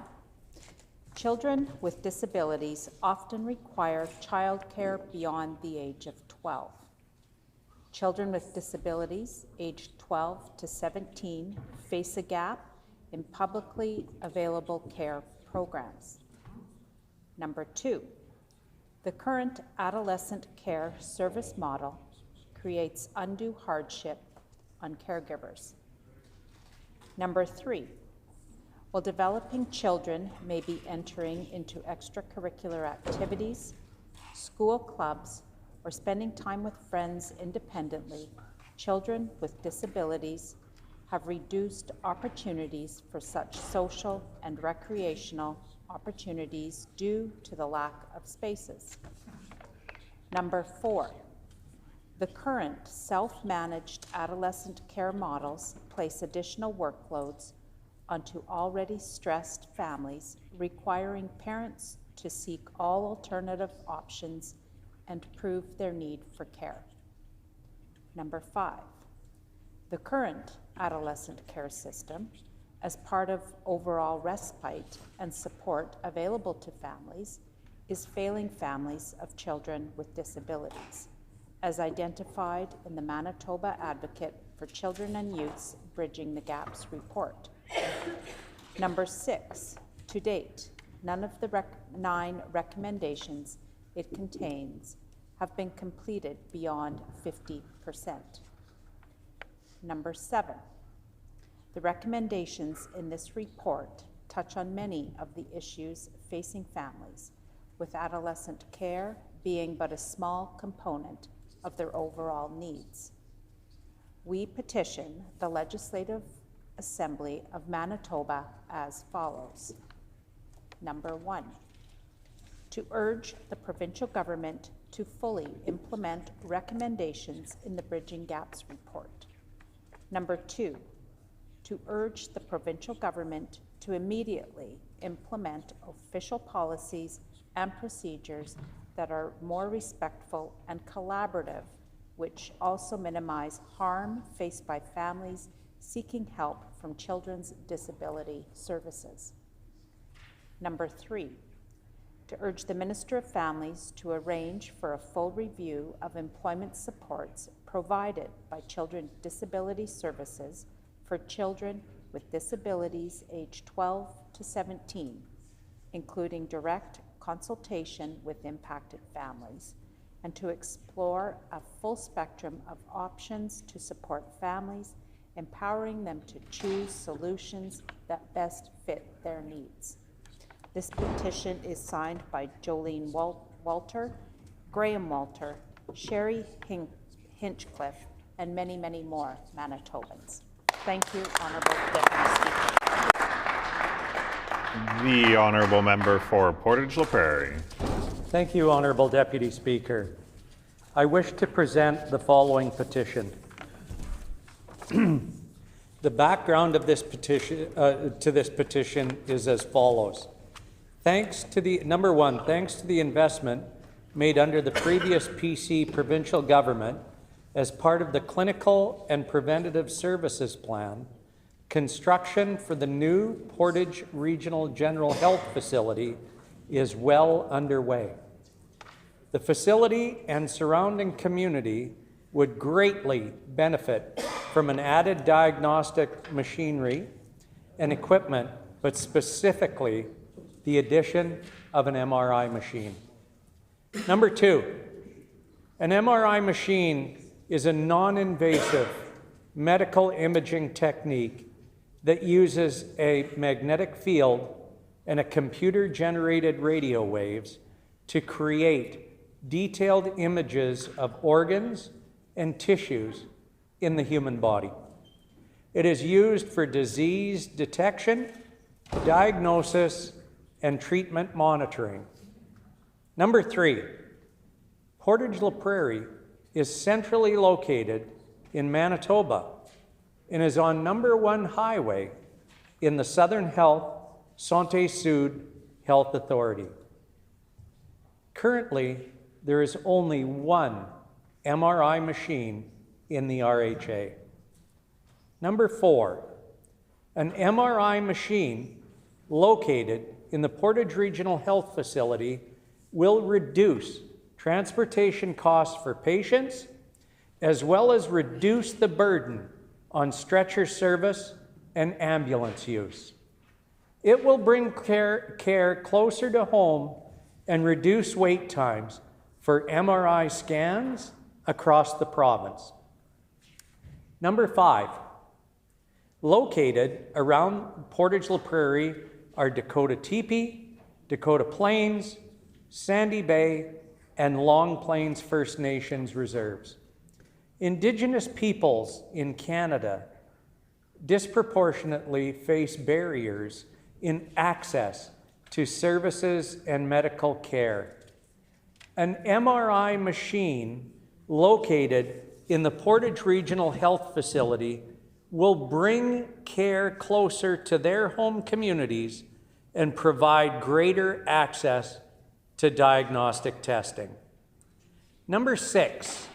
children with disabilities often require childcare beyond the age of 12. Children with disabilities aged 12 to 17 face a gap in publicly available care programs. Number 2, the current adolescent care service model creates undue hardship on caregivers. Number 3, while developing children may be entering into extracurricular activities, school clubs, or spending time with friends independently, children with disabilities have reduced opportunities for such social and recreational opportunities due to the lack of spaces. Number 4, the current self-managed adolescent care models place additional workloads onto already stressed families, requiring parents to seek all alternative options and prove their need for care. Number 5, the current adolescent care system, as part of overall respite and support available to families, is failing families of children with disabilities, as identified in the Manitoba Advocate for Children and Youth's Bridging the Gaps report. Number 6, to date, none of the 9 recommendations it contains have been completed beyond 50%. Number 7, the recommendations in this report touch on many of the issues facing families, with adolescent care being but a small component of their overall needs. We petition the Legislative Assembly of Manitoba as follows. Number 1, to urge the provincial government to fully implement recommendations in the Bridging Gaps report. Number 2, to urge the provincial government to immediately implement official policies and procedures that are more respectful and collaborative, which also minimize harm faced by families seeking help from Children's Disability Services. Number 3, to urge the Minister of Families to arrange for a full review of employment supports provided by Children Disability Services for children with disabilities aged 12 to 17, including direct consultation with impacted families, and to explore a full spectrum of options to support families, empowering them to choose solutions that best fit their needs. This petition is signed by Jolene Walter, Graham Walter, Sherry Hinchcliffe, and many, many more Manitobans. Thank you, Honourable Deputy Speaker. The Honourable Member for Portage-La Prairie. Thank you, Honourable Deputy Speaker. I wish to present the following petition. The background of this petition is as follows. Number one, thanks to the investment made under the previous PC provincial government as part of the Clinical and Preventative Services Plan, construction for the new Portage Regional General Health Facility is well underway. The facility and surrounding community would greatly benefit from an added diagnostic machinery and equipment, but specifically the addition of an MRI machine. Number two, an MRI machine is a non-invasive medical imaging technique that uses a magnetic field and a computer-generated radio waves to create detailed images of organs and tissues in the human body. It is used for disease detection, diagnosis, and treatment monitoring. Number three, Portage-La Prairie is centrally located in Manitoba and is on number 1 highway in the Southern Health Santé Sud Health Authority. Currently, there is only one MRI machine in the RHA. Number 4, an MRI machine located in the Portage Regional Health Facility will reduce transportation costs for patients, as well as reduce the burden on stretcher service and ambulance use. It will bring care closer to home and reduce wait times for MRI scans across the province. Number 5, located around Portage-La Prairie are Dakota Teepee, Dakota Plains, Sandy Bay, and Long Plains First Nations reserves. Indigenous peoples in Canada disproportionately face barriers in access to services and medical care. An MRI machine located in the Portage Regional Health Facility will bring care closer to their home communities and provide greater access to diagnostic testing. Number 6,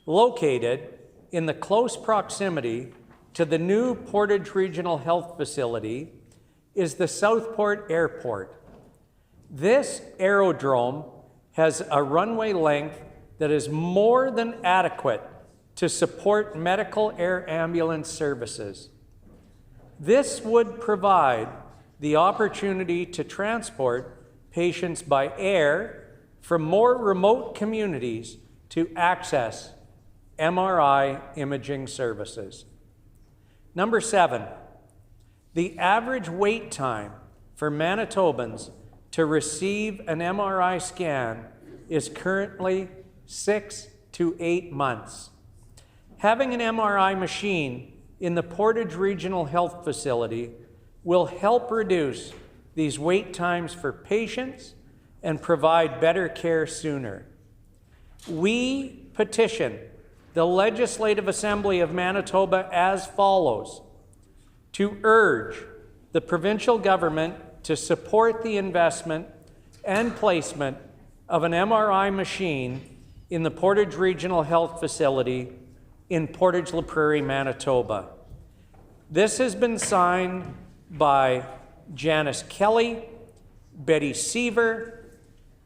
located in the close proximity to the new Portage Regional Health Facility is the Southport Airport. This aerodrome has a runway length that is more than adequate to support medical air ambulance services. This would provide the opportunity to transport patients by air from more remote communities to access MRI imaging services. Number 7, the average wait time for Manitobans to receive an MRI scan is currently 6 to 8 months. Having an MRI machine in the Portage Regional Health Facility will help reduce these wait times for patients and provide better care sooner. We petition the Legislative Assembly of Manitoba as follows: to urge the provincial government to support the investment and placement of an MRI machine in the Portage Regional Health Facility in Portage-La Prairie, Manitoba. This has been signed by Janice Kelly, Betty Seaver,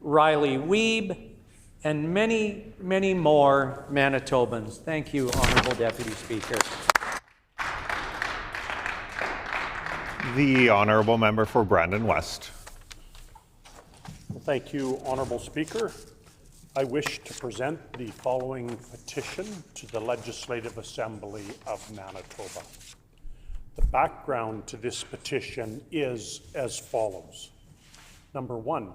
Riley Wiebe, and many, many more Manitobans. Thank you, Honourable Deputy Speaker. The Honourable Member for Brandon West. Thank you, Honourable Speaker. I wish to present the following petition to the Legislative Assembly of Manitoba. The background to this petition is as follows. Number one,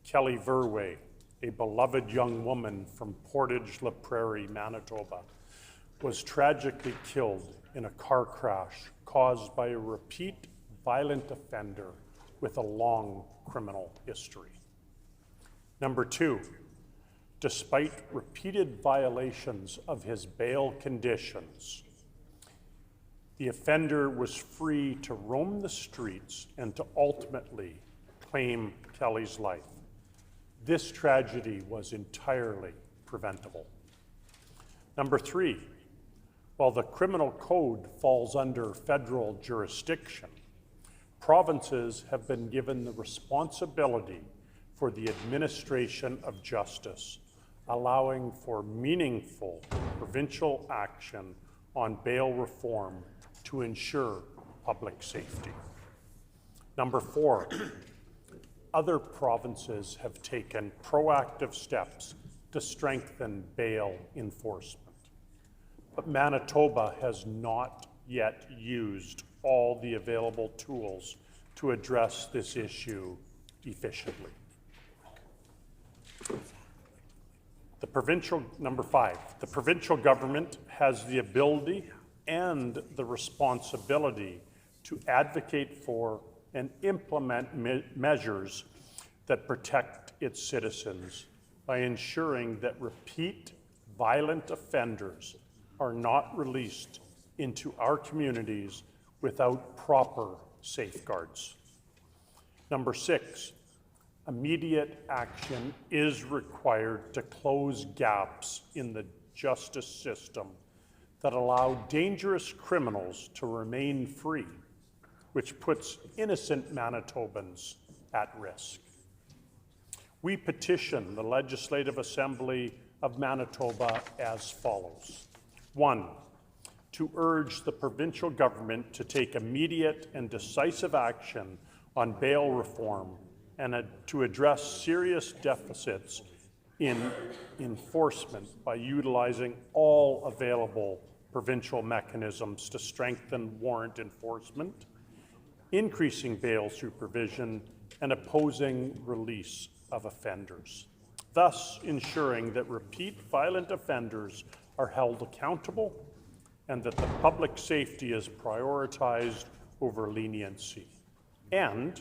Kelly Verway, a beloved young woman from Portage-La Prairie, Manitoba, was tragically killed in a car crash caused by a repeat violent offender with a long criminal history. Number two, despite repeated violations of his bail conditions, the offender was free to roam the streets and to ultimately claim Kelly's life. This tragedy was entirely preventable. Number three, while the criminal code falls under federal jurisdiction, provinces have been given the responsibility for the administration of justice, allowing for meaningful provincial action on bail reform to ensure public safety. Number four, other provinces have taken proactive steps to strengthen bail enforcement. But Manitoba has not yet used all the available tools to address this issue efficiently. Number five, the provincial government has the ability and the responsibility to advocate for and implement measures that protect its citizens by ensuring that repeat violent offenders are not released into our communities without proper safeguards. Number six, immediate action is required to close gaps in the justice system that allow dangerous criminals to remain free, which puts innocent Manitobans at risk. We petition the Legislative Assembly of Manitoba as follows. One, to urge the provincial government to take immediate and decisive action on bail reform and to address serious deficits in enforcement by utilizing all available provincial mechanisms to strengthen warrant enforcement, increasing bail supervision, and opposing release of offenders, thus ensuring that repeat violent offenders are held accountable and that the public safety is prioritized over leniency. And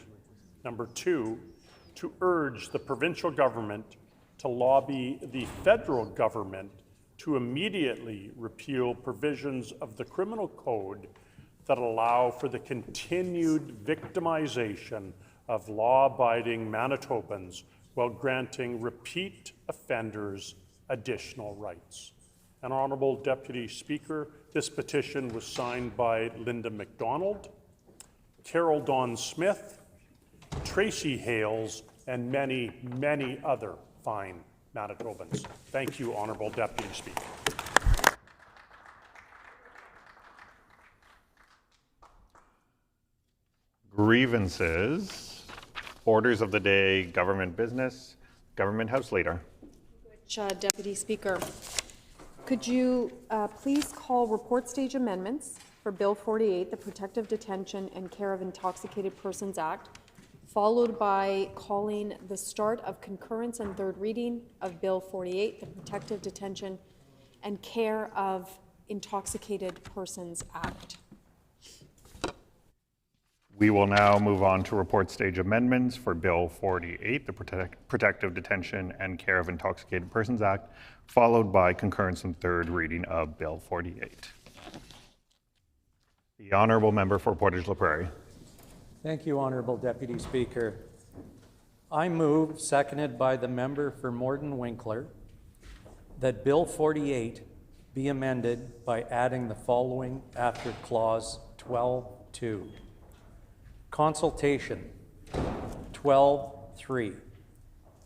number two, to urge the provincial government to lobby the federal government to immediately repeal provisions of the criminal code that allow for the continued victimization of law-abiding Manitobans while granting repeat offenders additional rights. And Honourable Deputy Speaker, this petition was signed by Linda McDonald, Carol Dawn Smith, Tracy Hales, and many, many other fine Manitobans. Thank you, Honourable Deputy Speaker. Grievances, orders of the day, government business, government House Leader. Deputy Speaker, could you please call report stage amendments for Bill 48, the Protective Detention and Care of Intoxicated Persons Act, followed by calling the start of concurrence and third reading of Bill 48, the Protective Detention and Care of Intoxicated Persons Act. We will now move on to report stage amendments for Bill 48, the Protective Detention and Care of Intoxicated Persons Act, followed by concurrence and third reading of Bill 48. The Honourable Member for Portage-La Prairie. Thank you, Honourable Deputy Speaker. I move, seconded by the member for Morden Winkler, that Bill 48 be amended by adding the following after clause 12.2. Consultation, 12.3.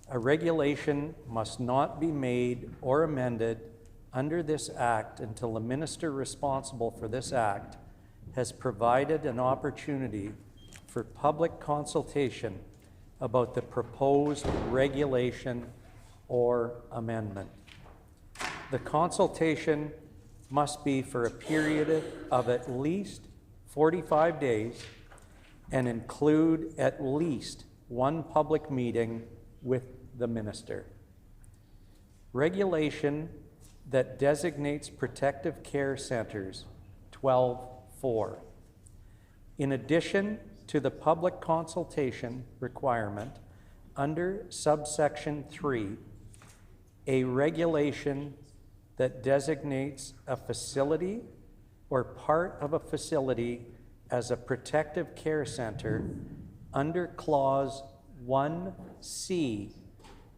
A regulation must not be made or amended under this act until the minister responsible for this act has provided an opportunity for public consultation about the proposed regulation or amendment. The consultation must be for a period of at least 45 days and include at least one public meeting with the minister. Regulation that designates protective care centers, 12.4. In addition to the public consultation requirement under subsection 3, a regulation that designates a facility or part of a facility as a protective care center under clause 1C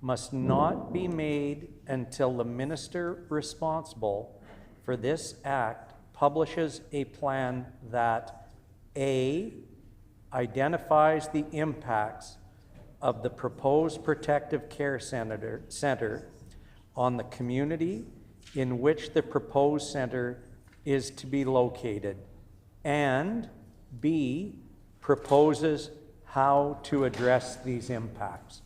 must not be made until the minister responsible for this act publishes a plan that A, identifies the impacts of the proposed protective care center on the community in which the proposed center is to be located, and B, proposes how to address these impacts.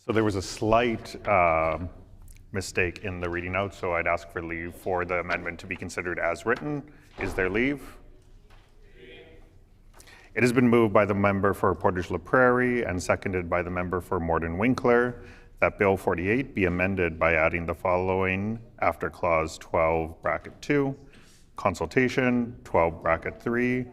So there was a slight mistake in the reading out, so I'd ask for leave for the amendment to be considered as written. Is there leave? It has been moved by the member for Portage La Prairie and seconded by the member for Morden Winkler that Bill 48 be amended by adding the following after clause 12 bracket 2, consultation 12 bracket 3.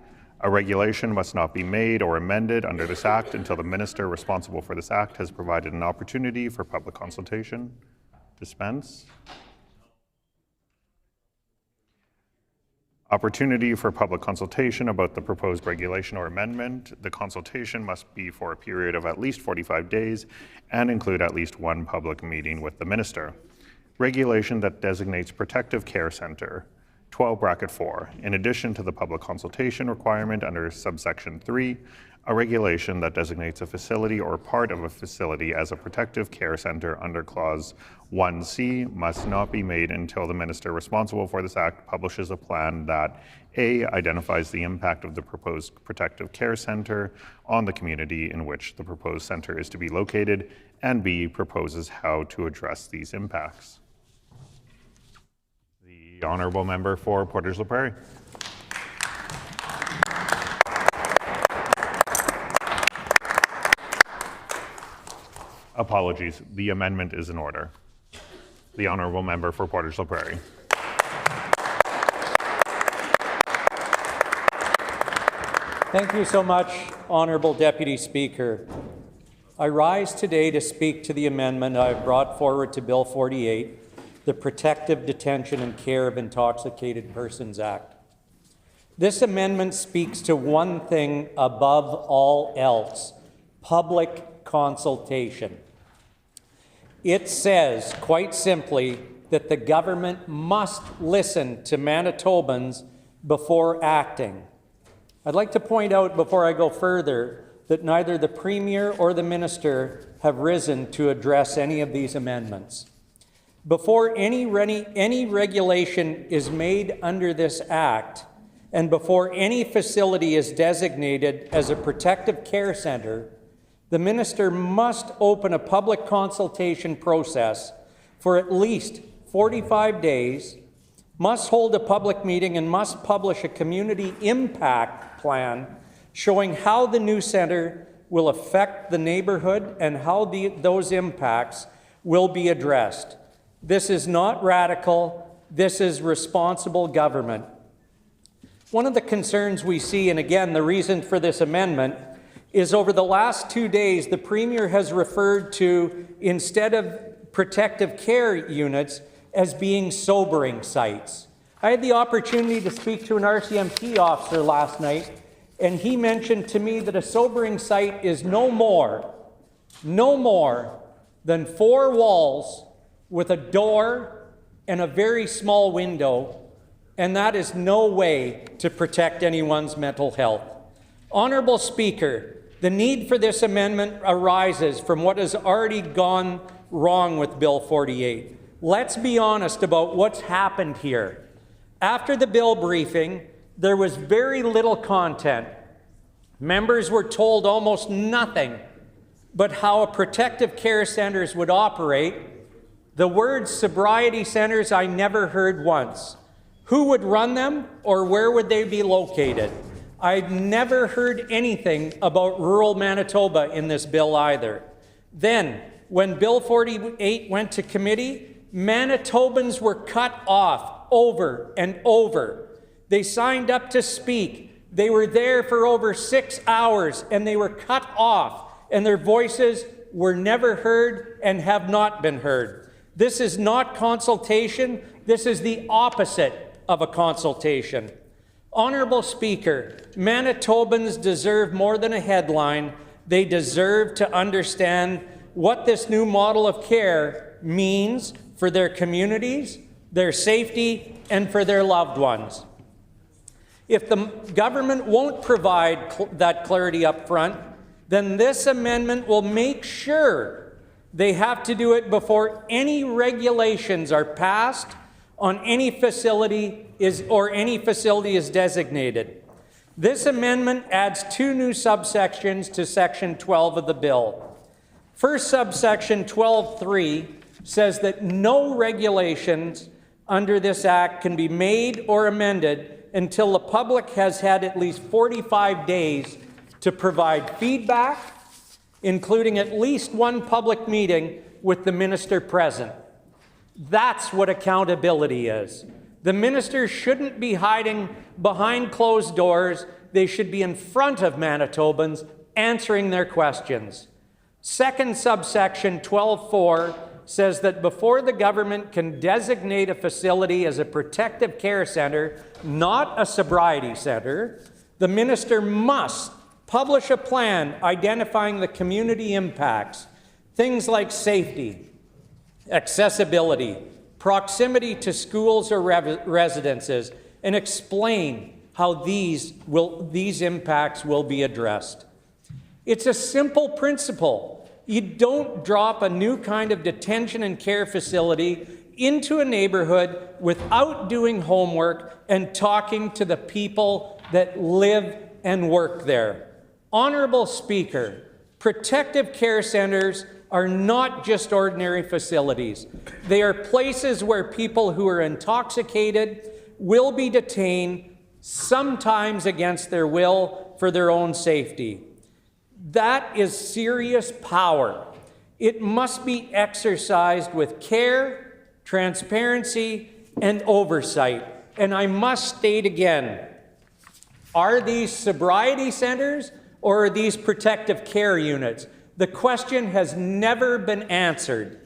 A regulation must not be made or amended under this act until the minister responsible for this act has provided an opportunity for public consultation. Dispense. Opportunity for public consultation about the proposed regulation or amendment. The consultation must be for a period of at least 45 days and include at least one public meeting with the minister. Regulation that designates protective care center, 12 bracket 4. In addition to the public consultation requirement under subsection 3, a regulation that designates a facility or part of a facility as a protective care center under clause 1C must not be made until the minister responsible for this act publishes a plan that A, identifies the impact of the proposed protective care center on the community in which the proposed center is to be located, and B, proposes how to address these impacts. The honourable member for Portage La Prairie. Apologies, the amendment is in order. The honourable member for Portage La Prairie. Thank you so much, Honourable Deputy Speaker. I rise today to speak to the amendment I have brought forward to Bill 48, the Protective Detention and Care of Intoxicated Persons Act. This amendment speaks to one thing above all else: public consultation. It says, quite simply, that the government must listen to Manitobans before acting. I'd like to point out before I go further that neither the Premier or the Minister have risen to address any of these amendments. Before any regulation is made under this Act, and before any facility is designated as a protective care centre, the Minister must open a public consultation process for at least 45 days, must hold a public meeting, and must publish a community impact plan showing how the new centre will affect the neighbourhood and how those impacts will be addressed. This is not radical. This is responsible government. One of the concerns we see, and again, the reason for this amendment, is over the last 2 days, the Premier has referred to, instead of protective care units, as being sobering sites. I had the opportunity to speak to an RCMP officer last night, and he mentioned to me that a sobering site is no more than 4 walls with a door and a very small window and that is no way to protect anyone's mental health. Honorable Speaker, the need for this amendment arises from what has already gone wrong with Bill 48. Let's be honest about what's happened here. After the bill briefing, there was very little content. Members were told almost nothing but how a protective care centers would operate. The word sobriety centers I never heard once. Who would run them or where would they be located? I've never heard anything about rural Manitoba in this bill either. Then, when Bill 48 went to committee, Manitobans were cut off over and over. They signed up to speak. They were there for over 6 hours and they were cut off, and their voices were never heard and have not been heard. This is not consultation. This is the opposite of a consultation. Honorable Speaker, Manitobans deserve more than a headline. They deserve to understand what this new model of care means for their communities, their safety, and for their loved ones. If the government won't provide that clarity up front, then this amendment will make sure they have to do it before any regulations are passed on any facility is designated. This amendment adds 2 new subsections to Section 12 of the bill. First subsection 12.3 says that no regulations under this act can be made or amended until the public has had at least 45 days to provide feedback, including at least one public meeting with the minister present. That's what accountability is. The ministers shouldn't be hiding behind closed doors. They should be in front of Manitobans answering their questions. Second subsection 12.4 says that before the government can designate a facility as a protective care center, not a sobriety center, the minister must publish a plan identifying the community impacts, things like safety, accessibility, proximity to schools or residences, and explain how these impacts will be addressed. It's a simple principle. You don't drop a new kind of detention and care facility into a neighborhood without doing homework and talking to the people that live and work there. Honorable Speaker, protective care centers are not just ordinary facilities. They are places where people who are intoxicated will be detained, sometimes against their will, for their own safety. That is serious power. It must be exercised with care, transparency, and oversight. And I must state again, are these sobriety centers or are these protective care units? The question has never been answered.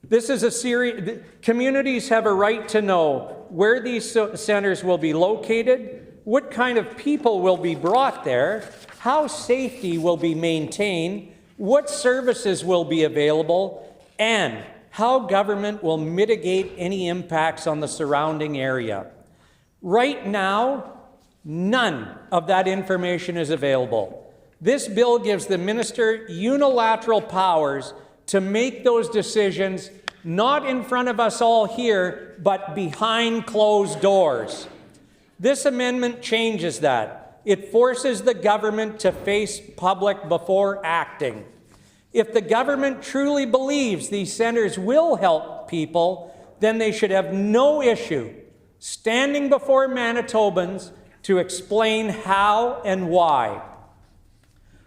This is a serious. Communities have a right to know where these centers will be located, what kind of people will be brought there, how safety will be maintained, what services will be available, and how government will mitigate any impacts on the surrounding area. Right now, none of that information is available. This bill gives the minister unilateral powers to make those decisions, not in front of us all here, but behind closed doors. This amendment changes that. It forces the government to face public before acting. If the government truly believes these centers will help people, then they should have no issue standing before Manitobans to explain how and why.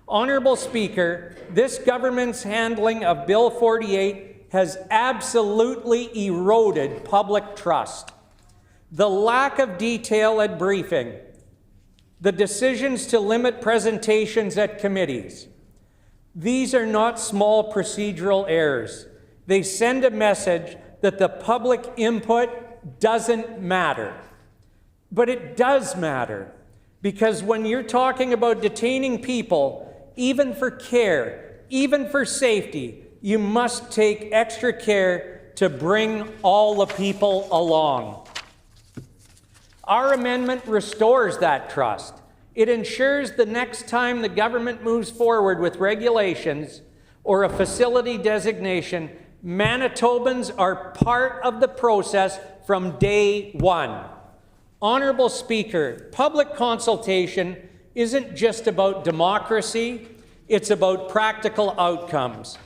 Honorable Speaker, this government's handling of Bill 48 has absolutely eroded public trust. The lack of detail at briefing, the decisions to limit presentations at committees, these are not small procedural errors. They send a message that the public input doesn't matter. But it does matter, because when you're talking about detaining people, even for care, even for safety, you must take extra care to bring all the people along. Our amendment restores that trust. It ensures the next time the government moves forward with regulations or a facility designation, Manitobans are part of the process from day one. Honorable Speaker, public consultation isn't just about democracy, it's about practical outcomes.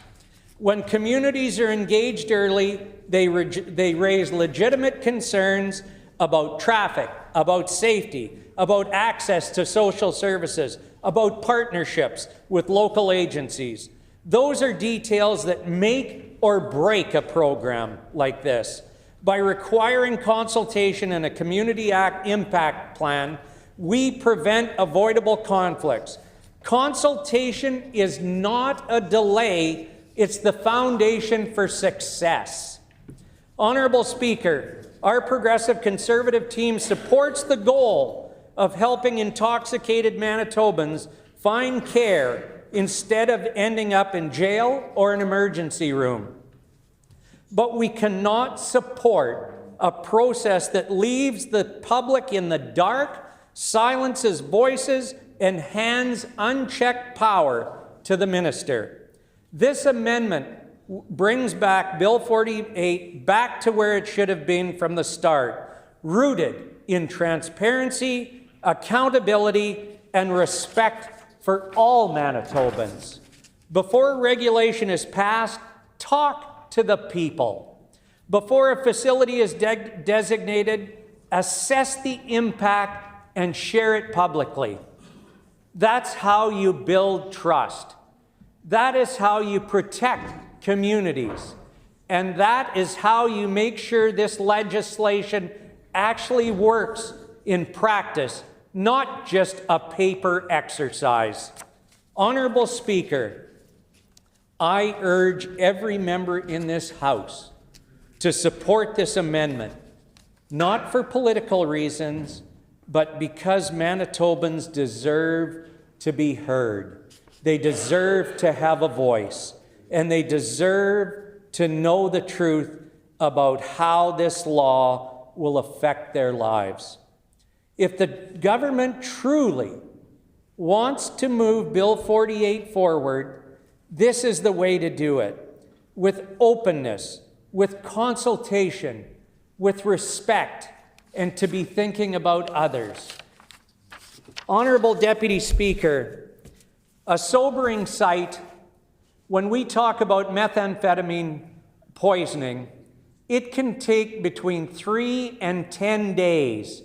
When communities are engaged early, they raise legitimate concerns about traffic, about safety, about access to social services, about partnerships with local agencies. Those are details that make or break a program like this. By requiring consultation and a community impact plan, we prevent avoidable conflicts. Consultation is not a delay, it's the foundation for success. Honorable Speaker, our Progressive Conservative team supports the goal of helping intoxicated Manitobans find care instead of ending up in jail or an emergency room. But we cannot support a process that leaves the public in the dark, silences voices, and hands unchecked power to the minister. This amendment brings back Bill 48 back to where it should have been from the start, rooted in transparency, accountability, and respect for all Manitobans. Before regulation is passed, talk to the people. Before a facility is designated, assess the impact and share it publicly. That's how you build trust. That is how you protect communities. And that is how you make sure this legislation actually works in practice, not just a paper exercise. Honorable Speaker, I urge every member in this House to support this amendment, not for political reasons, but because Manitobans deserve to be heard. They deserve to have a voice, and they deserve to know the truth about how this law will affect their lives. If the government truly wants to move Bill 48 forward, this is the way to do it, with openness, with consultation, with respect, and to be thinking about others. Honorable Deputy Speaker, a sobering sight when we talk about methamphetamine poisoning, it can take between 3 and 10 days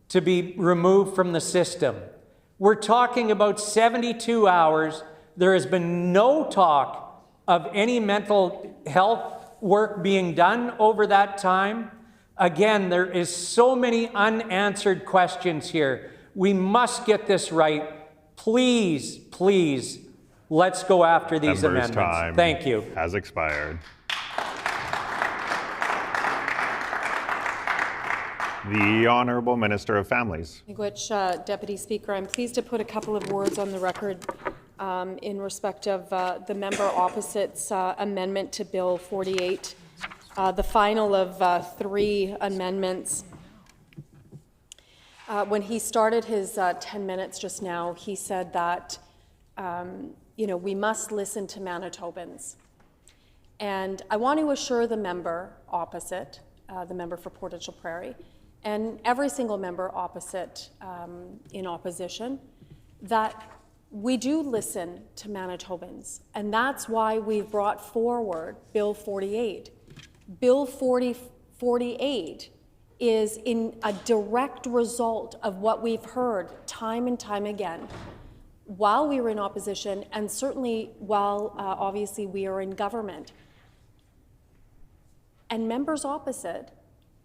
to be removed from the system. We're talking about 72 hours. There has been no talk of any mental health work being done over that time. Again, there is so many unanswered questions here. We must get this right. Please, please, let's go after these amendments. Time Thank you. Has expired. The Honourable Minister of Families. Which, Deputy Speaker, I'm pleased to put a couple of words on the record in respect of the member opposite's amendment to Bill 48, the final of 3 amendments. When he started his 10 minutes just now, he said that, we must listen to Manitobans. And I want to assure the member opposite, the member for Portage Prairie, and every single member opposite in opposition, that we do listen to Manitobans. And that's why we've brought forward Bill 48. Bill 48 is in a direct result of what we've heard time and time again while we were in opposition, and certainly while obviously we are in government. And members opposite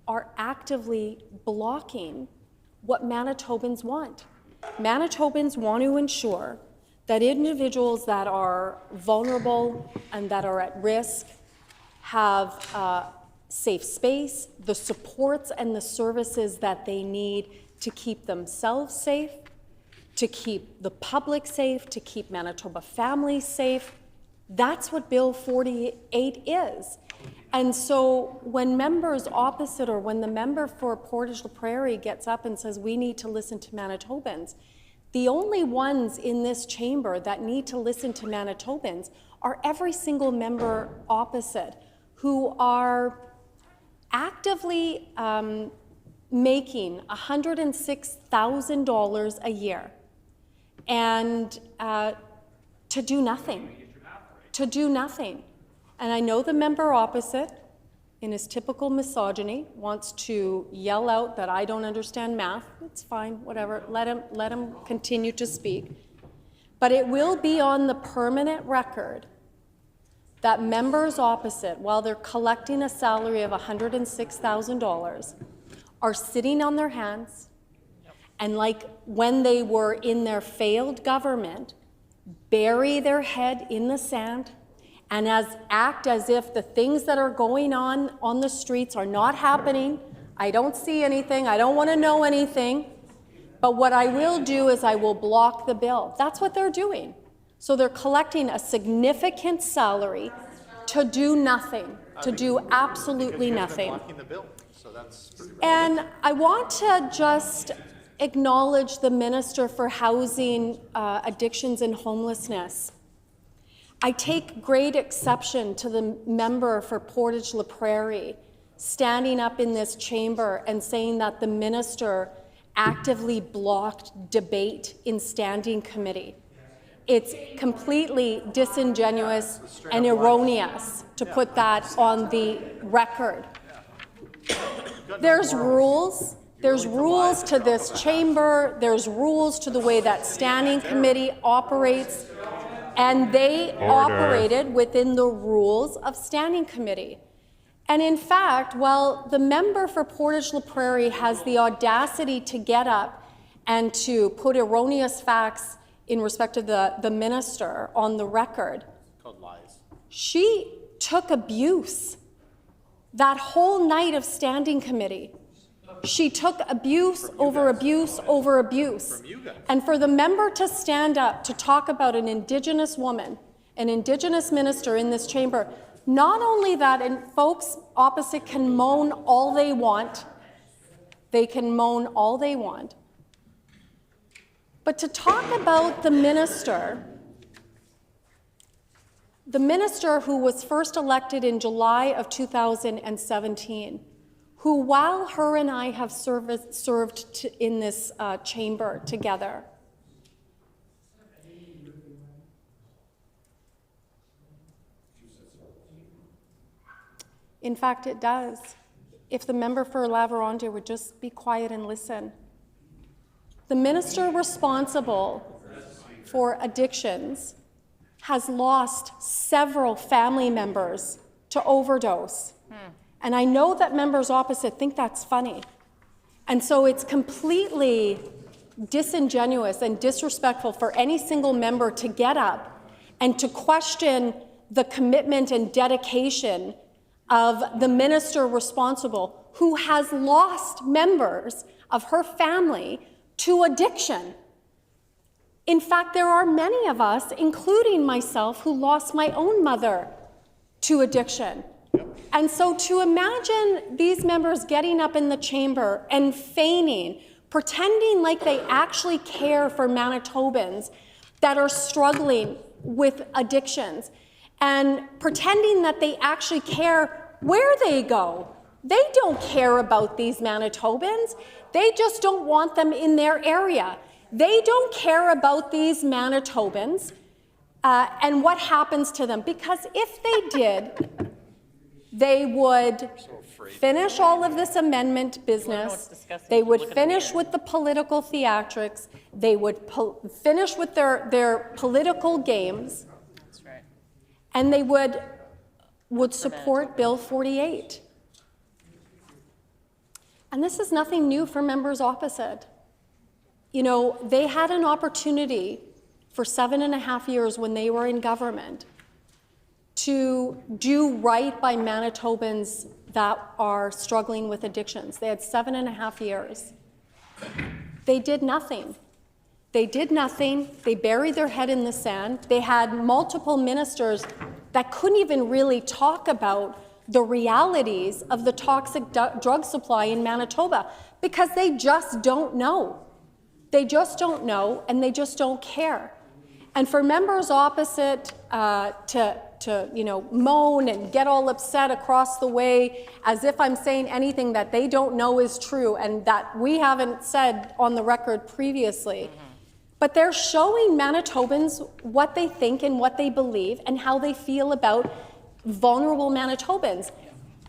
are actively blocking what Manitobans want. Manitobans want to ensure that individuals that are vulnerable and that are at risk have safe space, the supports and the services that they need to keep themselves safe, to keep the public safe, to keep Manitoba families safe. That's what Bill 48 is. And so when members opposite, or when the member for Portage La Prairie gets up and says we need to listen to Manitobans, the only ones in this chamber that need to listen to Manitobans are every single member opposite, who are actively making $106,000 a year, and to do nothing. To do nothing. And I know the member opposite, in his typical misogyny, wants to yell out that I don't understand math. It's fine, whatever. Let him continue to speak. But it will be on the permanent record that members opposite, while they're collecting a salary of $106,000, are sitting on their hands, and like when they were in their failed government, bury their head in the sand and act as if the things that are going on the streets are not happening. I don't see anything. I don't want to know anything. But what I will do is I will block the bill. That's what they're doing. So they're collecting a significant salary to do nothing, to do absolutely nothing. And I want to just acknowledge the Minister for Housing, Addictions and Homelessness. I take great exception to the member for Portage La Prairie standing up in this chamber and saying that the minister actively blocked debate in standing committee. It's completely disingenuous and erroneous to put that on the record. There's rules. There's rules to this chamber. There's rules to the way that standing committee operates. And they operated within the rules of standing committee. And in fact, while the member for Portage La Prairie has the audacity to get up and to put erroneous facts in respect to the minister on the record, called lies, she took abuse that whole night of standing committee. She took abuse over abuse over abuse. And for the member to stand up to talk about an Indigenous woman, an Indigenous minister in this chamber, not only that, and folks opposite can moan all they want, they can moan all they want, but to talk about the minister who was first elected in July of 2017, who, while her and I have served in this chamber together, in fact, it does. If the member for La Vérendrye would just be quiet and listen. The minister responsible for addictions has lost several family members to overdose. And I know that members opposite think that's funny. And so it's completely disingenuous and disrespectful for any single member to get up and to question the commitment and dedication of the minister responsible, who has lost members of her family to addiction. In fact, there are many of us, including myself, who lost my own mother to addiction. And so to imagine these members getting up in the chamber and feigning, pretending like they actually care for Manitobans that are struggling with addictions, and pretending that they actually care where they go. They don't care about these Manitobans. They just don't want them in their area. They don't care about these Manitobans and what happens to them, because if they did, they would finish all of this amendment business. They would finish with the political theatrics. They would finish with their political games. That's right. And they would support Bill 48. And this is nothing new for members opposite. You know, they had an opportunity for 7.5 years when they were in government to do right by Manitobans that are struggling with addictions. They had 7.5 years. They did nothing. They did nothing. They buried their head in the sand. They had multiple ministers that couldn't even really talk about the realities of the toxic drug supply in Manitoba, because they just don't know. They just don't know, and they just don't care. And for members opposite to moan and get all upset across the way as if I'm saying anything that they don't know is true and that we haven't said on the record previously. But they're showing Manitobans what they think and what they believe and how they feel about vulnerable Manitobans.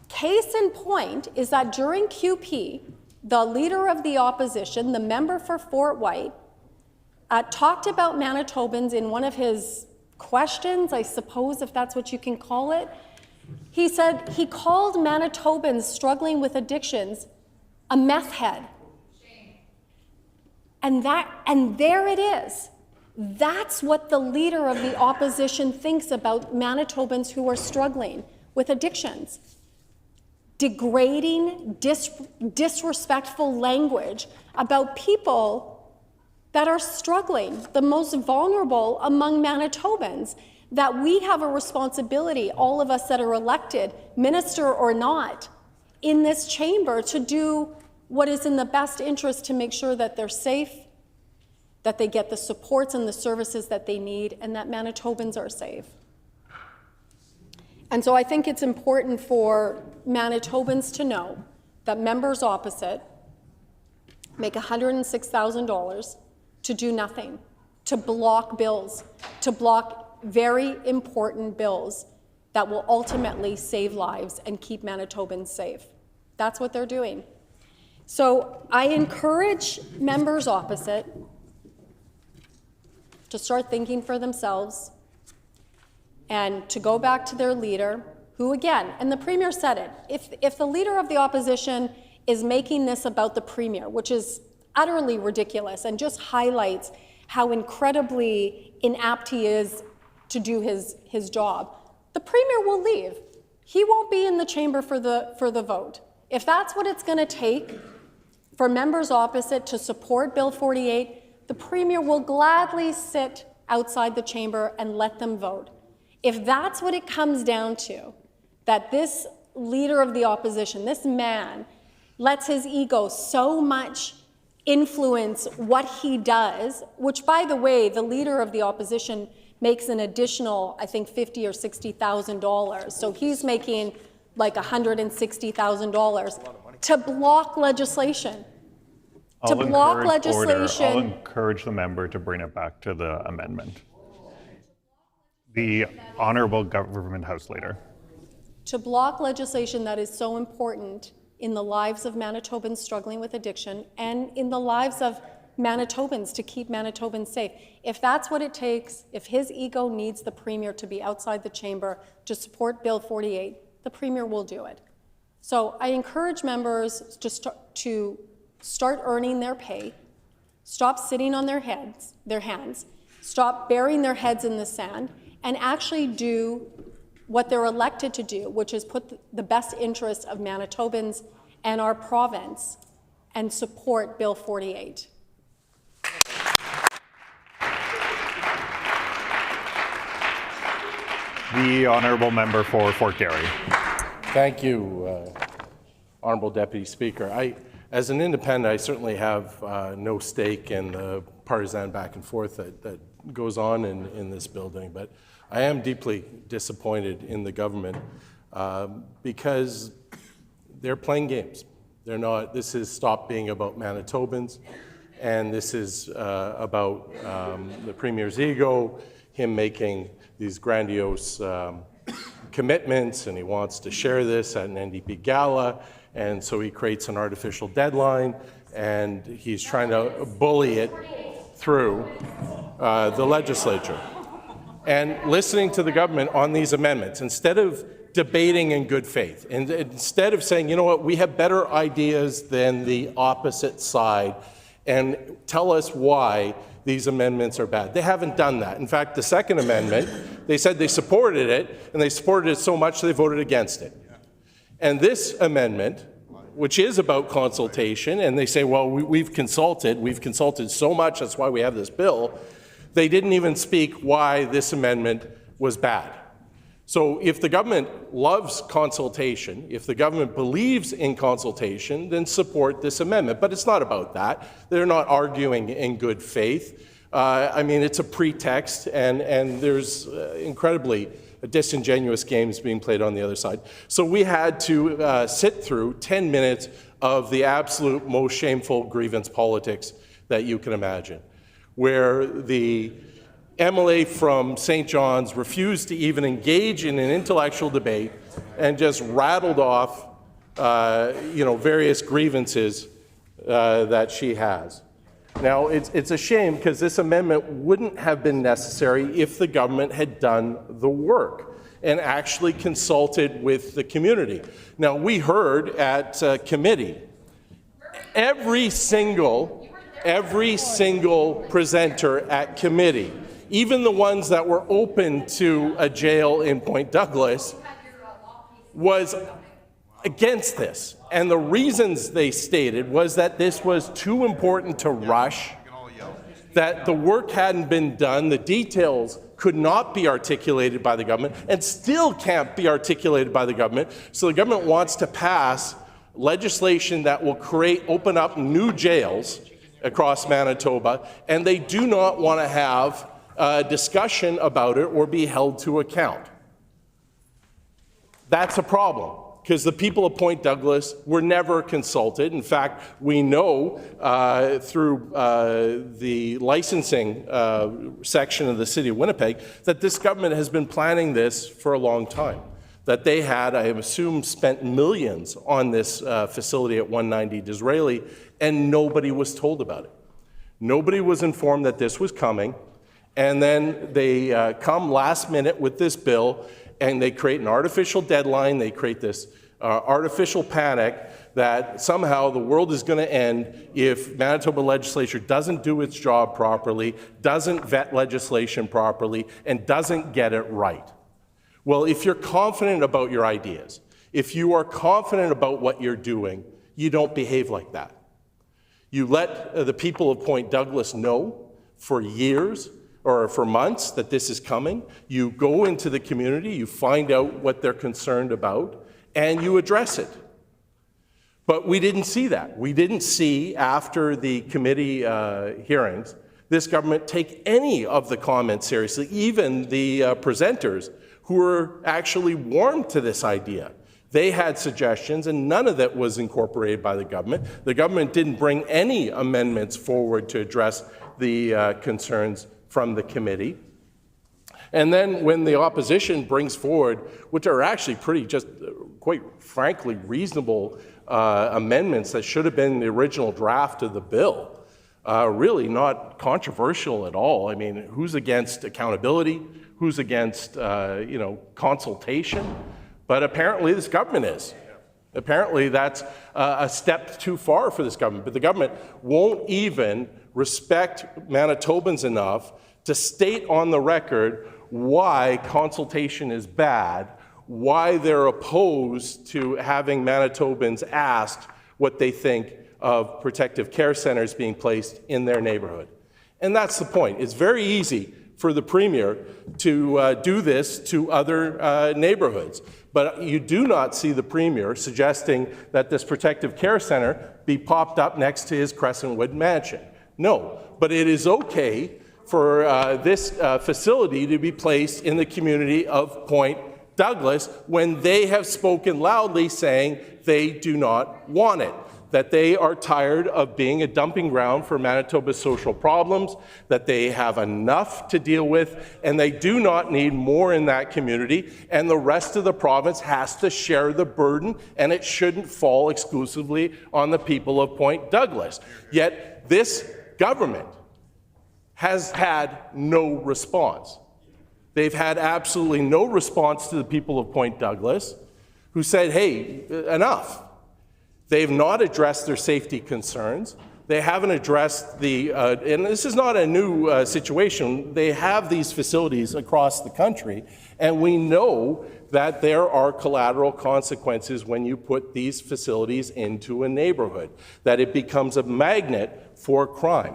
Case in point is that during QP, the leader of the opposition, the member for Fort White, talked about Manitobans in one of his questions, I suppose, if that's what you can call it. He said he called Manitobans struggling with addictions a meth head. And there it is. That's what the leader of the opposition thinks about Manitobans who are struggling with addictions. Degrading, disrespectful language about people that are struggling, the most vulnerable among Manitobans, that we have a responsibility, all of us that are elected, minister or not, in this chamber to do what is in the best interest to make sure that they're safe, that they get the supports and the services that they need, and that Manitobans are safe. And so I think it's important for Manitobans to know that members opposite make $106,000 to do nothing, to block bills, to block very important bills that will ultimately save lives and keep Manitobans safe. That's what they're doing. So I encourage members opposite to start thinking for themselves and to go back to their leader, who again, and the Premier said it, if the leader of the opposition is making this about the Premier, which is utterly ridiculous and just highlights how incredibly inapt he is to do his job, the Premier will leave. He won't be in the chamber for the vote. If that's what it's going to take for members opposite to support Bill 48, the Premier will gladly sit outside the chamber and let them vote. If that's what it comes down to, that this leader of the opposition, this man, lets his ego so much influence what he does, which, by the way, the leader of the opposition makes an additional, I think, $50,000 or $60,000. So he's making like $160,000 to block legislation. I'll encourage the member to bring it back to the amendment. The Honourable Government House Leader. To block legislation that is so important in the lives of Manitobans struggling with addiction and in the lives of Manitobans to keep Manitobans safe. If that's what it takes, if his ego needs the Premier to be outside the chamber to support Bill 48, the Premier will do it. So I encourage members to start earning their pay, stop sitting on their hands, stop burying their heads in the sand, and actually do what they're elected to do, which is put the best interests of Manitobans and our province and support Bill 48. The Honourable Member for Fort Garry. Thank you, Honourable Deputy Speaker. As an independent, I certainly have no stake in the partisan back and forth that goes on in this building, but I am deeply disappointed in the government because they're playing games. They're not. This is stop being about Manitobans, and this is about the Premier's ego, him making these grandiose commitments, and he wants to share this at an NDP gala, and so he creates an artificial deadline, and he's trying to bully it through the legislature. And listening to the government on these amendments, instead of debating in good faith, and instead of saying, you know what, we have better ideas than the opposite side, and tell us why these amendments are bad. They haven't done that. In fact, the second amendment, they said they supported it, and they supported it so much they voted against it. And this amendment, which is about consultation, and they say, well, we've consulted so much, that's why we have this bill. They didn't even speak why this amendment was bad. So if the government loves consultation, if the government believes in consultation, then support this amendment. But it's not about that. They're not arguing in good faith. I mean, it's a pretext, and there's incredibly disingenuous games being played on the other side. So we had to sit through 10 minutes of the absolute most shameful grievance politics that you can imagine, where the MLA from St. John's refused to even engage in an intellectual debate and just rattled off, various grievances that she has. Now, it's a shame because this amendment wouldn't have been necessary if the government had done the work and actually consulted with the community. Now, we heard at committee, every single presenter at committee, even the ones that were open to a jail in Point Douglas, was against this. And the reasons they stated was that this was too important to rush, that the work hadn't been done, the details could not be articulated by the government, and still can't be articulated by the government. So the government wants to pass legislation that will open up new jails across Manitoba, and they do not want to have a discussion about it or be held to account. That's a problem, because the people of Point Douglas were never consulted. In fact, we know through the licensing section of the City of Winnipeg that this government has been planning this for a long time. That they had, I assume, spent millions on this facility at 190 Disraeli, and nobody was told about it. Nobody was informed that this was coming, and then they come last minute with this bill, and they create an artificial deadline, they create this artificial panic that somehow the world is going to end if Manitoba legislature doesn't do its job properly, doesn't vet legislation properly, and doesn't get it right. Well, if you're confident about your ideas, if you are confident about what you're doing, you don't behave like that. You let the people of Point Douglas know for years or for months that this is coming. You go into the community, you find out what they're concerned about, and you address it. But we didn't see that. We didn't see, after the committee hearings, this government take any of the comments seriously, even the presenters who were actually warm to this idea. They had suggestions, and none of that was incorporated by the government. The government didn't bring any amendments forward to address the concerns from the committee. And then when the opposition brings forward, which are actually quite frankly, reasonable amendments that should have been in the original draft of the bill, really not controversial at all. I mean, who's against accountability? Who's against, consultation? But apparently this government is. Apparently that's a step too far for this government. But the government won't even respect Manitobans enough to state on the record why consultation is bad, why they're opposed to having Manitobans asked what they think of protective care centers being placed in their neighborhood. And that's the point. It's very easy for the Premier to do this to other neighborhoods. But you do not see the Premier suggesting that this protective care center be popped up next to his Crescentwood mansion. No, but it is okay for this facility to be placed in the community of Point Douglas when they have spoken loudly saying they do not want it, that they are tired of being a dumping ground for Manitoba's social problems, that they have enough to deal with, and they do not need more in that community, and the rest of the province has to share the burden, and it shouldn't fall exclusively on the people of Point Douglas. Yet this government has had no response. They've had absolutely no response to the people of Point Douglas, who said, hey, enough. They've not addressed their safety concerns. They haven't addressed and this is not a new situation, they have these facilities across the country, and we know that there are collateral consequences when you put these facilities into a neighborhood, that it becomes a magnet for crime.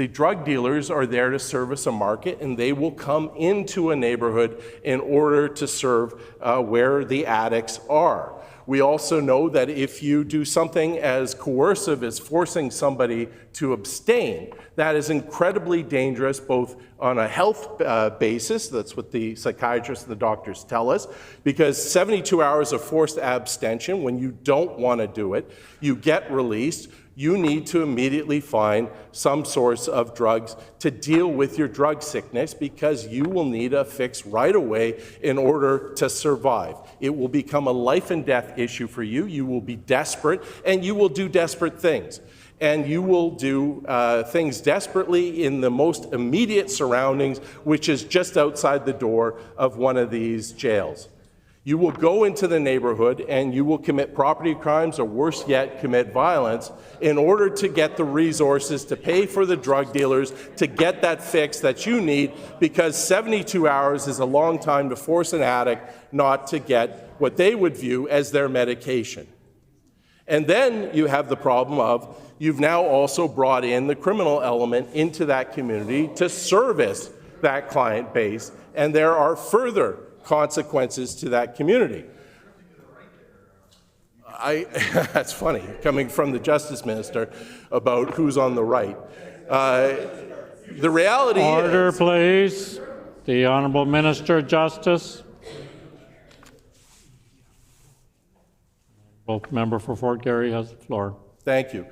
The drug dealers are there to service a market, and they will come into a neighborhood in order to serve where the addicts are. We also know that if you do something as coercive as forcing somebody to abstain, that is incredibly dangerous, both on a health basis, that's what the psychiatrists and the doctors tell us, because 72 hours of forced abstention, when you don't want to do it, you get released, you need to immediately find some source of drugs to deal with your drug sickness, because you will need a fix right away in order to survive. It will become a life and death issue for you. You will be desperate, and you will do desperate things. And you will do things desperately in the most immediate surroundings, which is just outside the door of one of these jails. You will go into the neighborhood and you will commit property crimes, or worse yet, commit violence, in order to get the resources to pay for the drug dealers to get that fix that you need, because 72 hours is a long time to force an addict not to get what they would view as their medication. And then you have the problem of you've now also brought in the criminal element into that community to service that client base, and there are further consequences to that community. That's funny, coming from the Justice Minister about who's on the right. The reality is... Order, please. The Honourable Minister of Justice. Both member for Fort Garry has the floor. Thank you.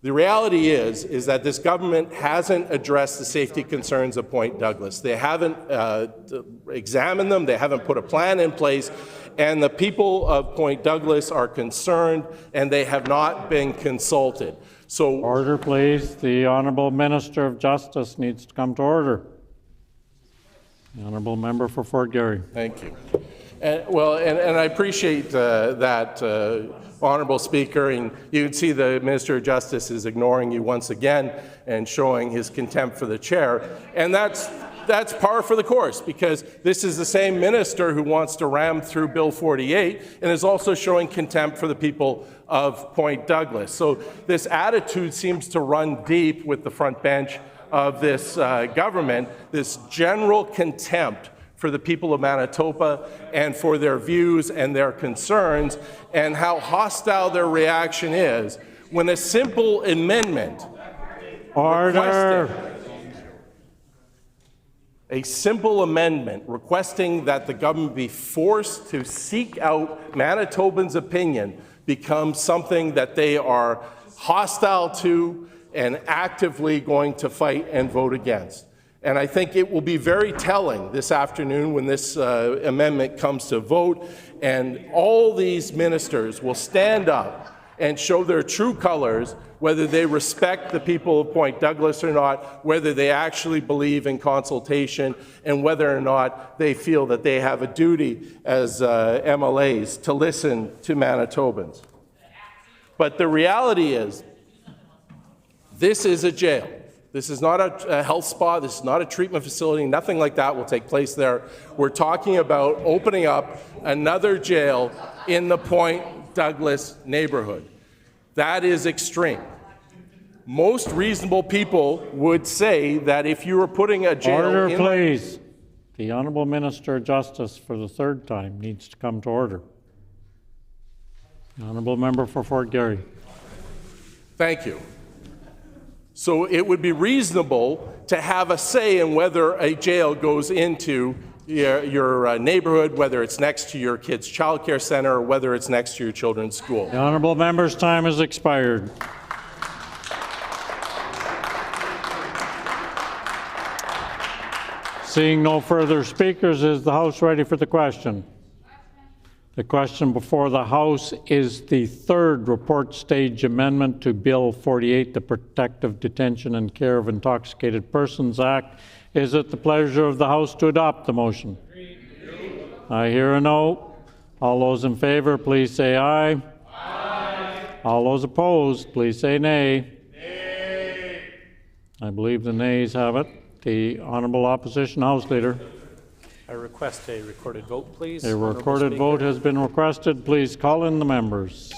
The reality is that this government hasn't addressed the safety concerns of Point Douglas. They haven't examined them, they haven't put a plan in place, and the people of Point Douglas are concerned, and they have not been consulted. So, order, please. The Honourable Minister of Justice needs to come to order. The Honourable Member for Fort Garry. Thank you. And I appreciate that, Honourable Speaker, and you can see the Minister of Justice is ignoring you once again and showing his contempt for the chair, and that's par for the course, because this is the same minister who wants to ram through Bill 48 and is also showing contempt for the people of Point Douglas. So this attitude seems to run deep with the front bench of this government, this general contempt for the people of Manitoba and for their views and their concerns, and how hostile their reaction is when a simple amendment requesting that the government be forced to seek out Manitobans' opinion becomes something that they are hostile to and actively going to fight and vote against. And I think it will be very telling this afternoon when this amendment comes to vote, and all these ministers will stand up and show their true colors, whether they respect the people of Point Douglas or not, whether they actually believe in consultation, and whether or not they feel that they have a duty as MLAs to listen to Manitobans. But the reality is, this is a jail. This is not a health spa, this is not a treatment facility, nothing like that will take place there. We're talking about opening up another jail in the Point Douglas neighborhood. That is extreme. Most reasonable people would say that if you were putting a jail in... Order, please. The Honourable Minister of Justice, for the third time, needs to come to order. The Honourable Member for Fort Garry. Thank you. So it would be reasonable to have a say in whether a jail goes into your neighborhood, whether it's next to your kid's child care center or whether it's next to your children's school. The Honourable Member's time has expired. Seeing no further speakers, is the House ready for the question? The question before the House is the third report stage amendment to Bill 48, the Protective Detention and Care of Intoxicated Persons Act. Is it the pleasure of the House to adopt the motion? I hear a no. All those in favor, please say aye. Aye. All those opposed, please say nay. Nay. I believe the nays have it. The Honourable Opposition House Leader. I request a recorded vote, please. A recorded vote has been requested. Please call in the members.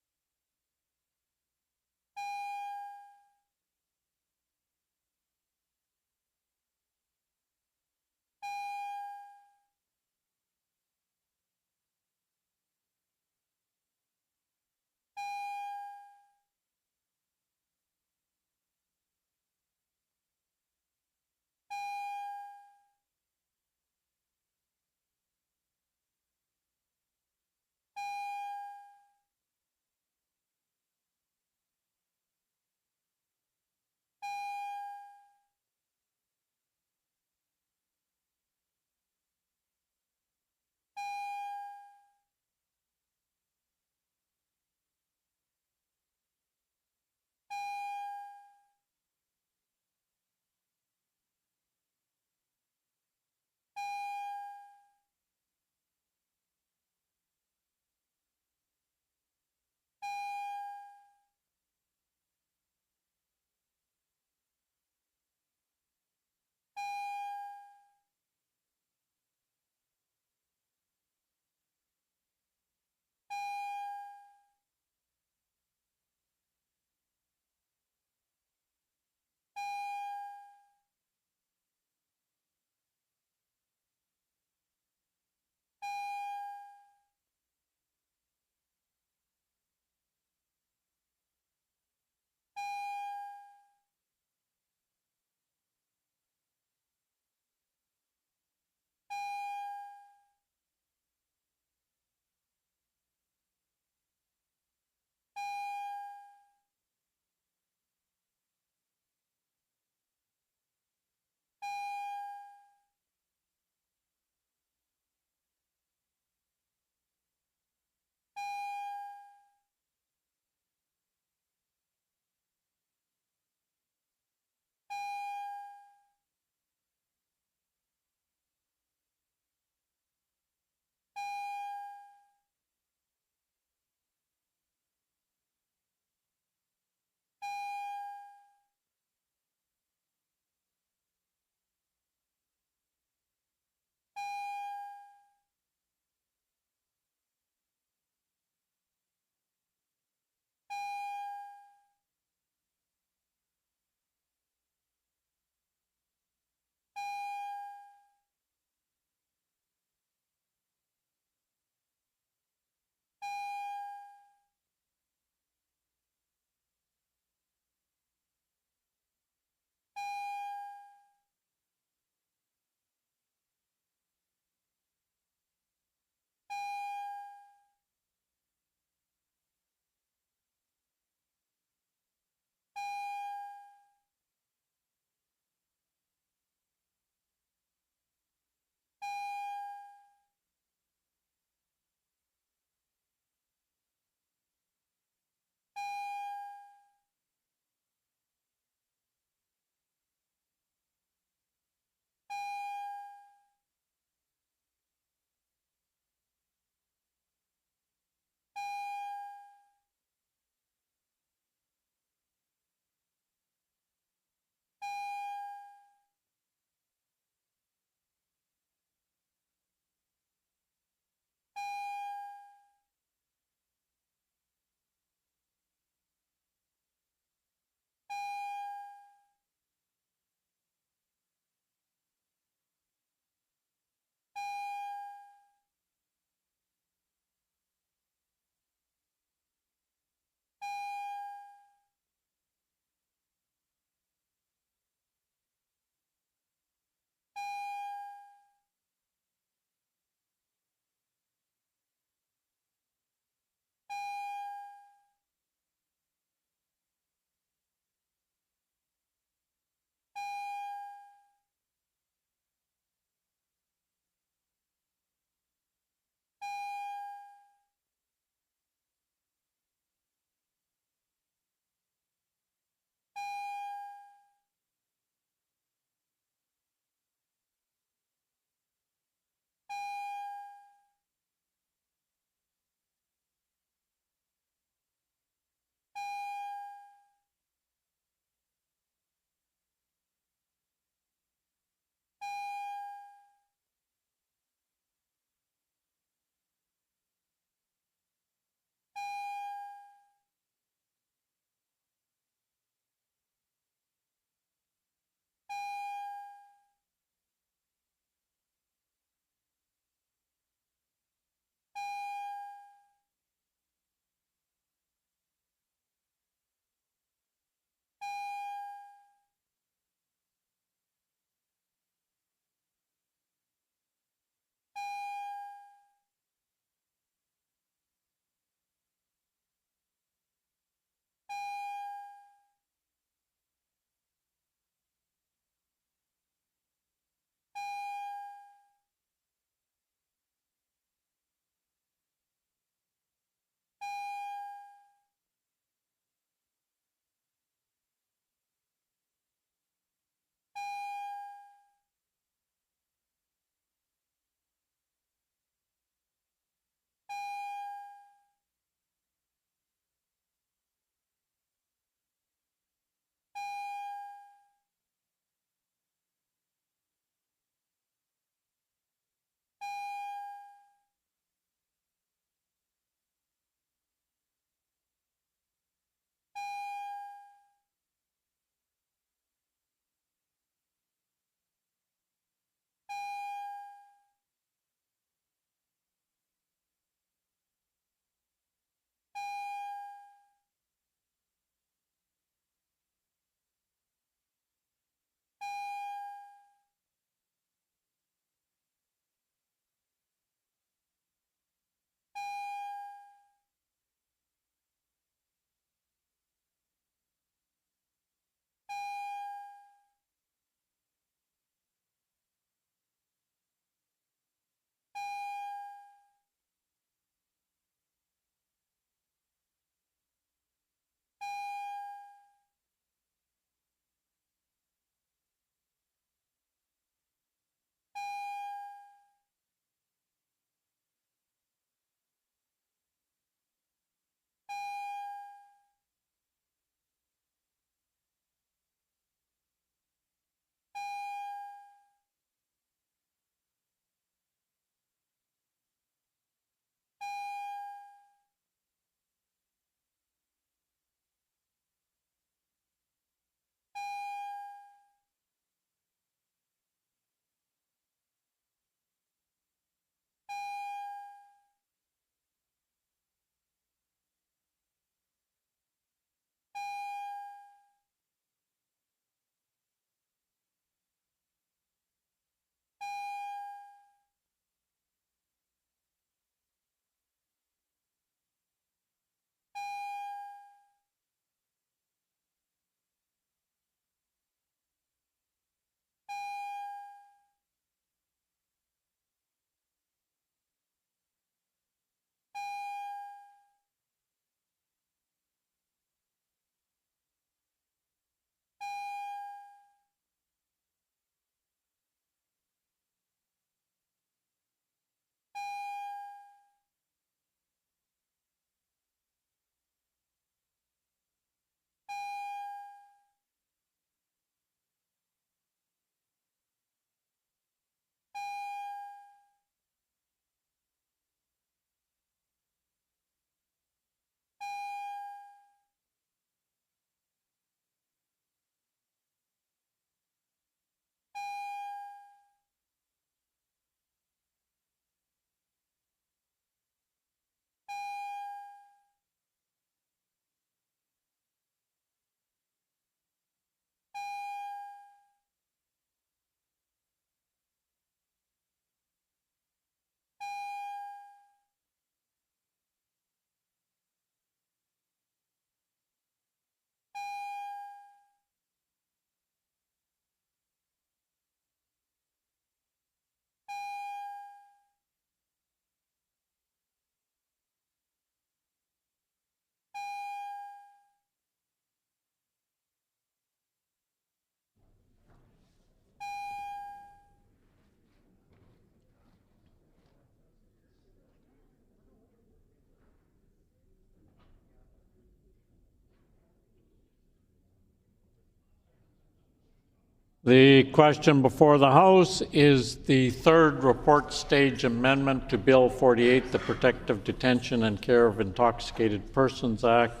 The question before the House is the third report stage amendment to Bill 48, the Protective Detention and Care of Intoxicated Persons Act.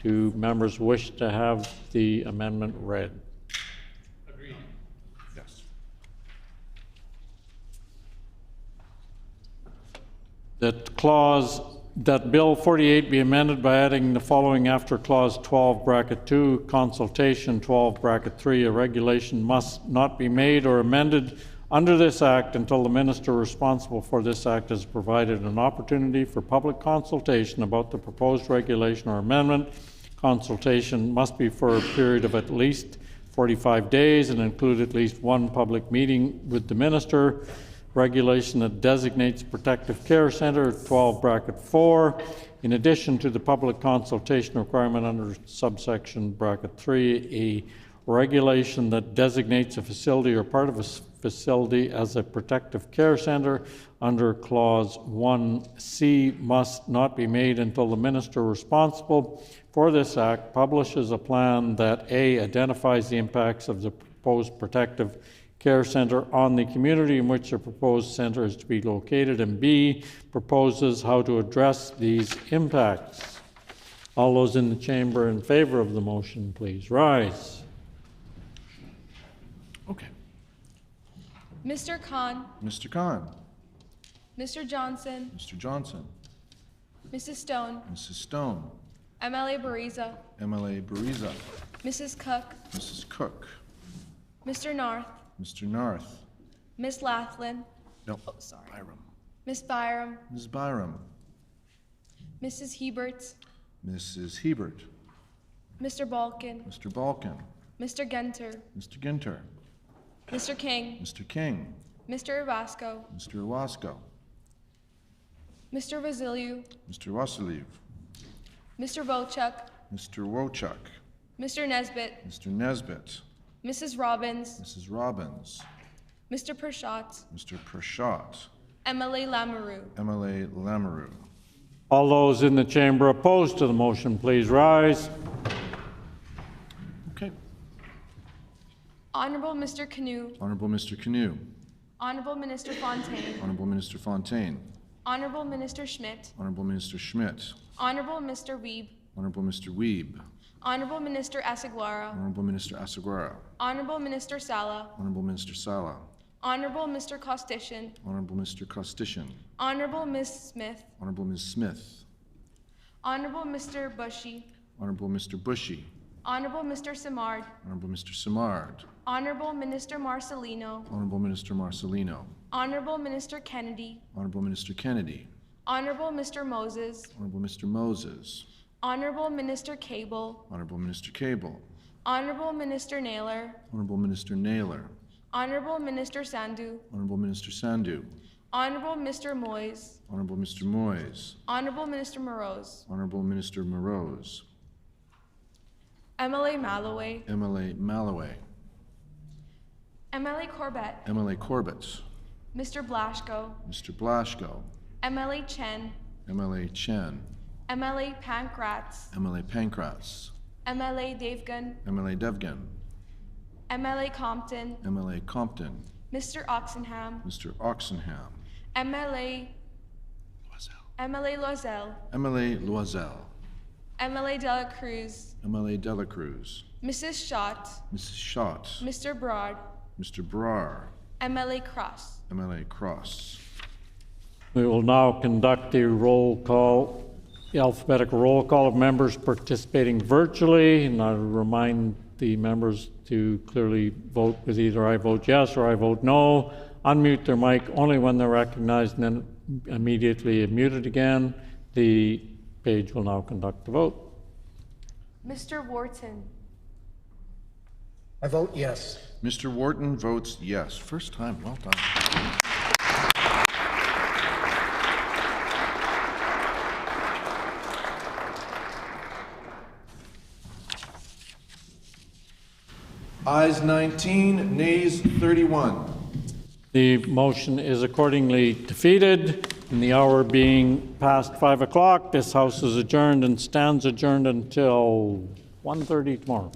Do members wish to have the amendment read? Agreed. Yes. That Bill 48 be amended by adding the following after clause 12 bracket 2, consultation 12 bracket 3, a regulation must not be made or amended under this act until the minister responsible for this act has provided an opportunity for public consultation about the proposed regulation or amendment. Consultation must be for a period of at least 45 days and include at least one public meeting with the minister. Regulation that designates protective care center 12 bracket 4 in addition to the public consultation requirement under subsection bracket 3, a regulation that designates a facility or part of a facility as a protective care center under clause 1C must not be made until the minister responsible for this act publishes a plan that A, identifies the impacts of the proposed protective care center on the community in which the proposed center is to be located, and B, proposes how to address these impacts. All those in the chamber in favor of the motion, please rise. Okay. Mr. Khan, Mr. Khan, Mr. Johnson, Mr. Johnson, Mrs. Stone, Mrs. Stone, MLA Bariza, MLA Bariza, Mrs. Cook, Mrs. Cook, Mr. Narth, Mr. Narth. Miss Laughlin, No. oh, sorry, Byram. Miss Byram, Ms. Byram, Mrs. Hebert, Mrs. Hebert, Mr. Balkin, Mr. Balkin, Mr. Genter, Mr. Ginter, Mr. King, Mr. King, Mr. Iwasco, Mr. Iwasko, Mr. Vasiliu, Mr. Wasiliev, Mr. Vochuk, Mr. Wochuk, Mr. Nesbitt, Mr. Nesbitt, Mrs. Robbins, Mrs. Robbins, Mr. Pershatt, Mr. Pershatt, MLA Lamoureux. MLA Lamoureux. All those in the chamber opposed to the motion, please rise. Okay. Honorable Mr. Canoe, Honorable Mr. Canoe, Honorable Minister Fontaine, Honorable Minister Fontaine, Honorable Minister Schmidt, Honorable Minister Schmidt, Honorable Mr. Wiebe, Honorable Mr. Wiebe, Honorable Minister Asaguara, Honorable Minister Asaguara, Honorable Minister Sala, Honorable Minister Sala, Honorable Mr. Costishan, Honorable Mr. Costishan, Honorable Ms. Smith, Honorable Ms. Smith, Honorable Mr. Bushy, Honorable Mr. Bushy, Honorable Mr. Simard, Honorable Mr. Simard, Honorable Minister Marcelino, Honorable Minister Marcelino, Honorable Minister Kennedy, Honorable Minister Kennedy, Honorable Mr. Moses, Honorable Mr. Moses, Honorable Minister Cable, Honorable Minister Cable, Honorable Minister Naylor, Honorable Minister Naylor, Honorable Minister Sandhu, Honorable Minister Sandhu, Honorable Mr. Moyes, Honorable Mr. Moyes, Honorable Minister Morose, Honorable Minister Morose, MLA Malloway, MLA Malloway, MLA Corbett, MLA Corbett, Mr. Blaschko, Mr. Blaschko, MLA Chen, MLA Chen, MLA Pankratz, MLA Pankratz, MLA Devgan, MLA Devgan, MLA Compton, MLA Compton, Mr. Oxenham, Mr. Oxenham, MLA Loisel, MLA Loisel, MLA Dela Cruz, MLA Dela Cruz, Mrs. Schott, Mrs. Schott, Mr. Broad, Mr. Brar, MLA Cross. MLA Cross. We will now conduct the roll call, the alphabetical roll call of members participating virtually, and I remind the members to clearly vote with either I vote yes or I vote no. Unmute their mic only when they're recognized and then immediately mute it again. The page will now conduct the vote. Mr. Wharton, I vote yes. Mr. Wharton votes yes. First time, well done. Ayes 19, nays 31. The motion is accordingly defeated. In the hour being past 5 o'clock, this House is adjourned and stands adjourned until 1:30 tomorrow.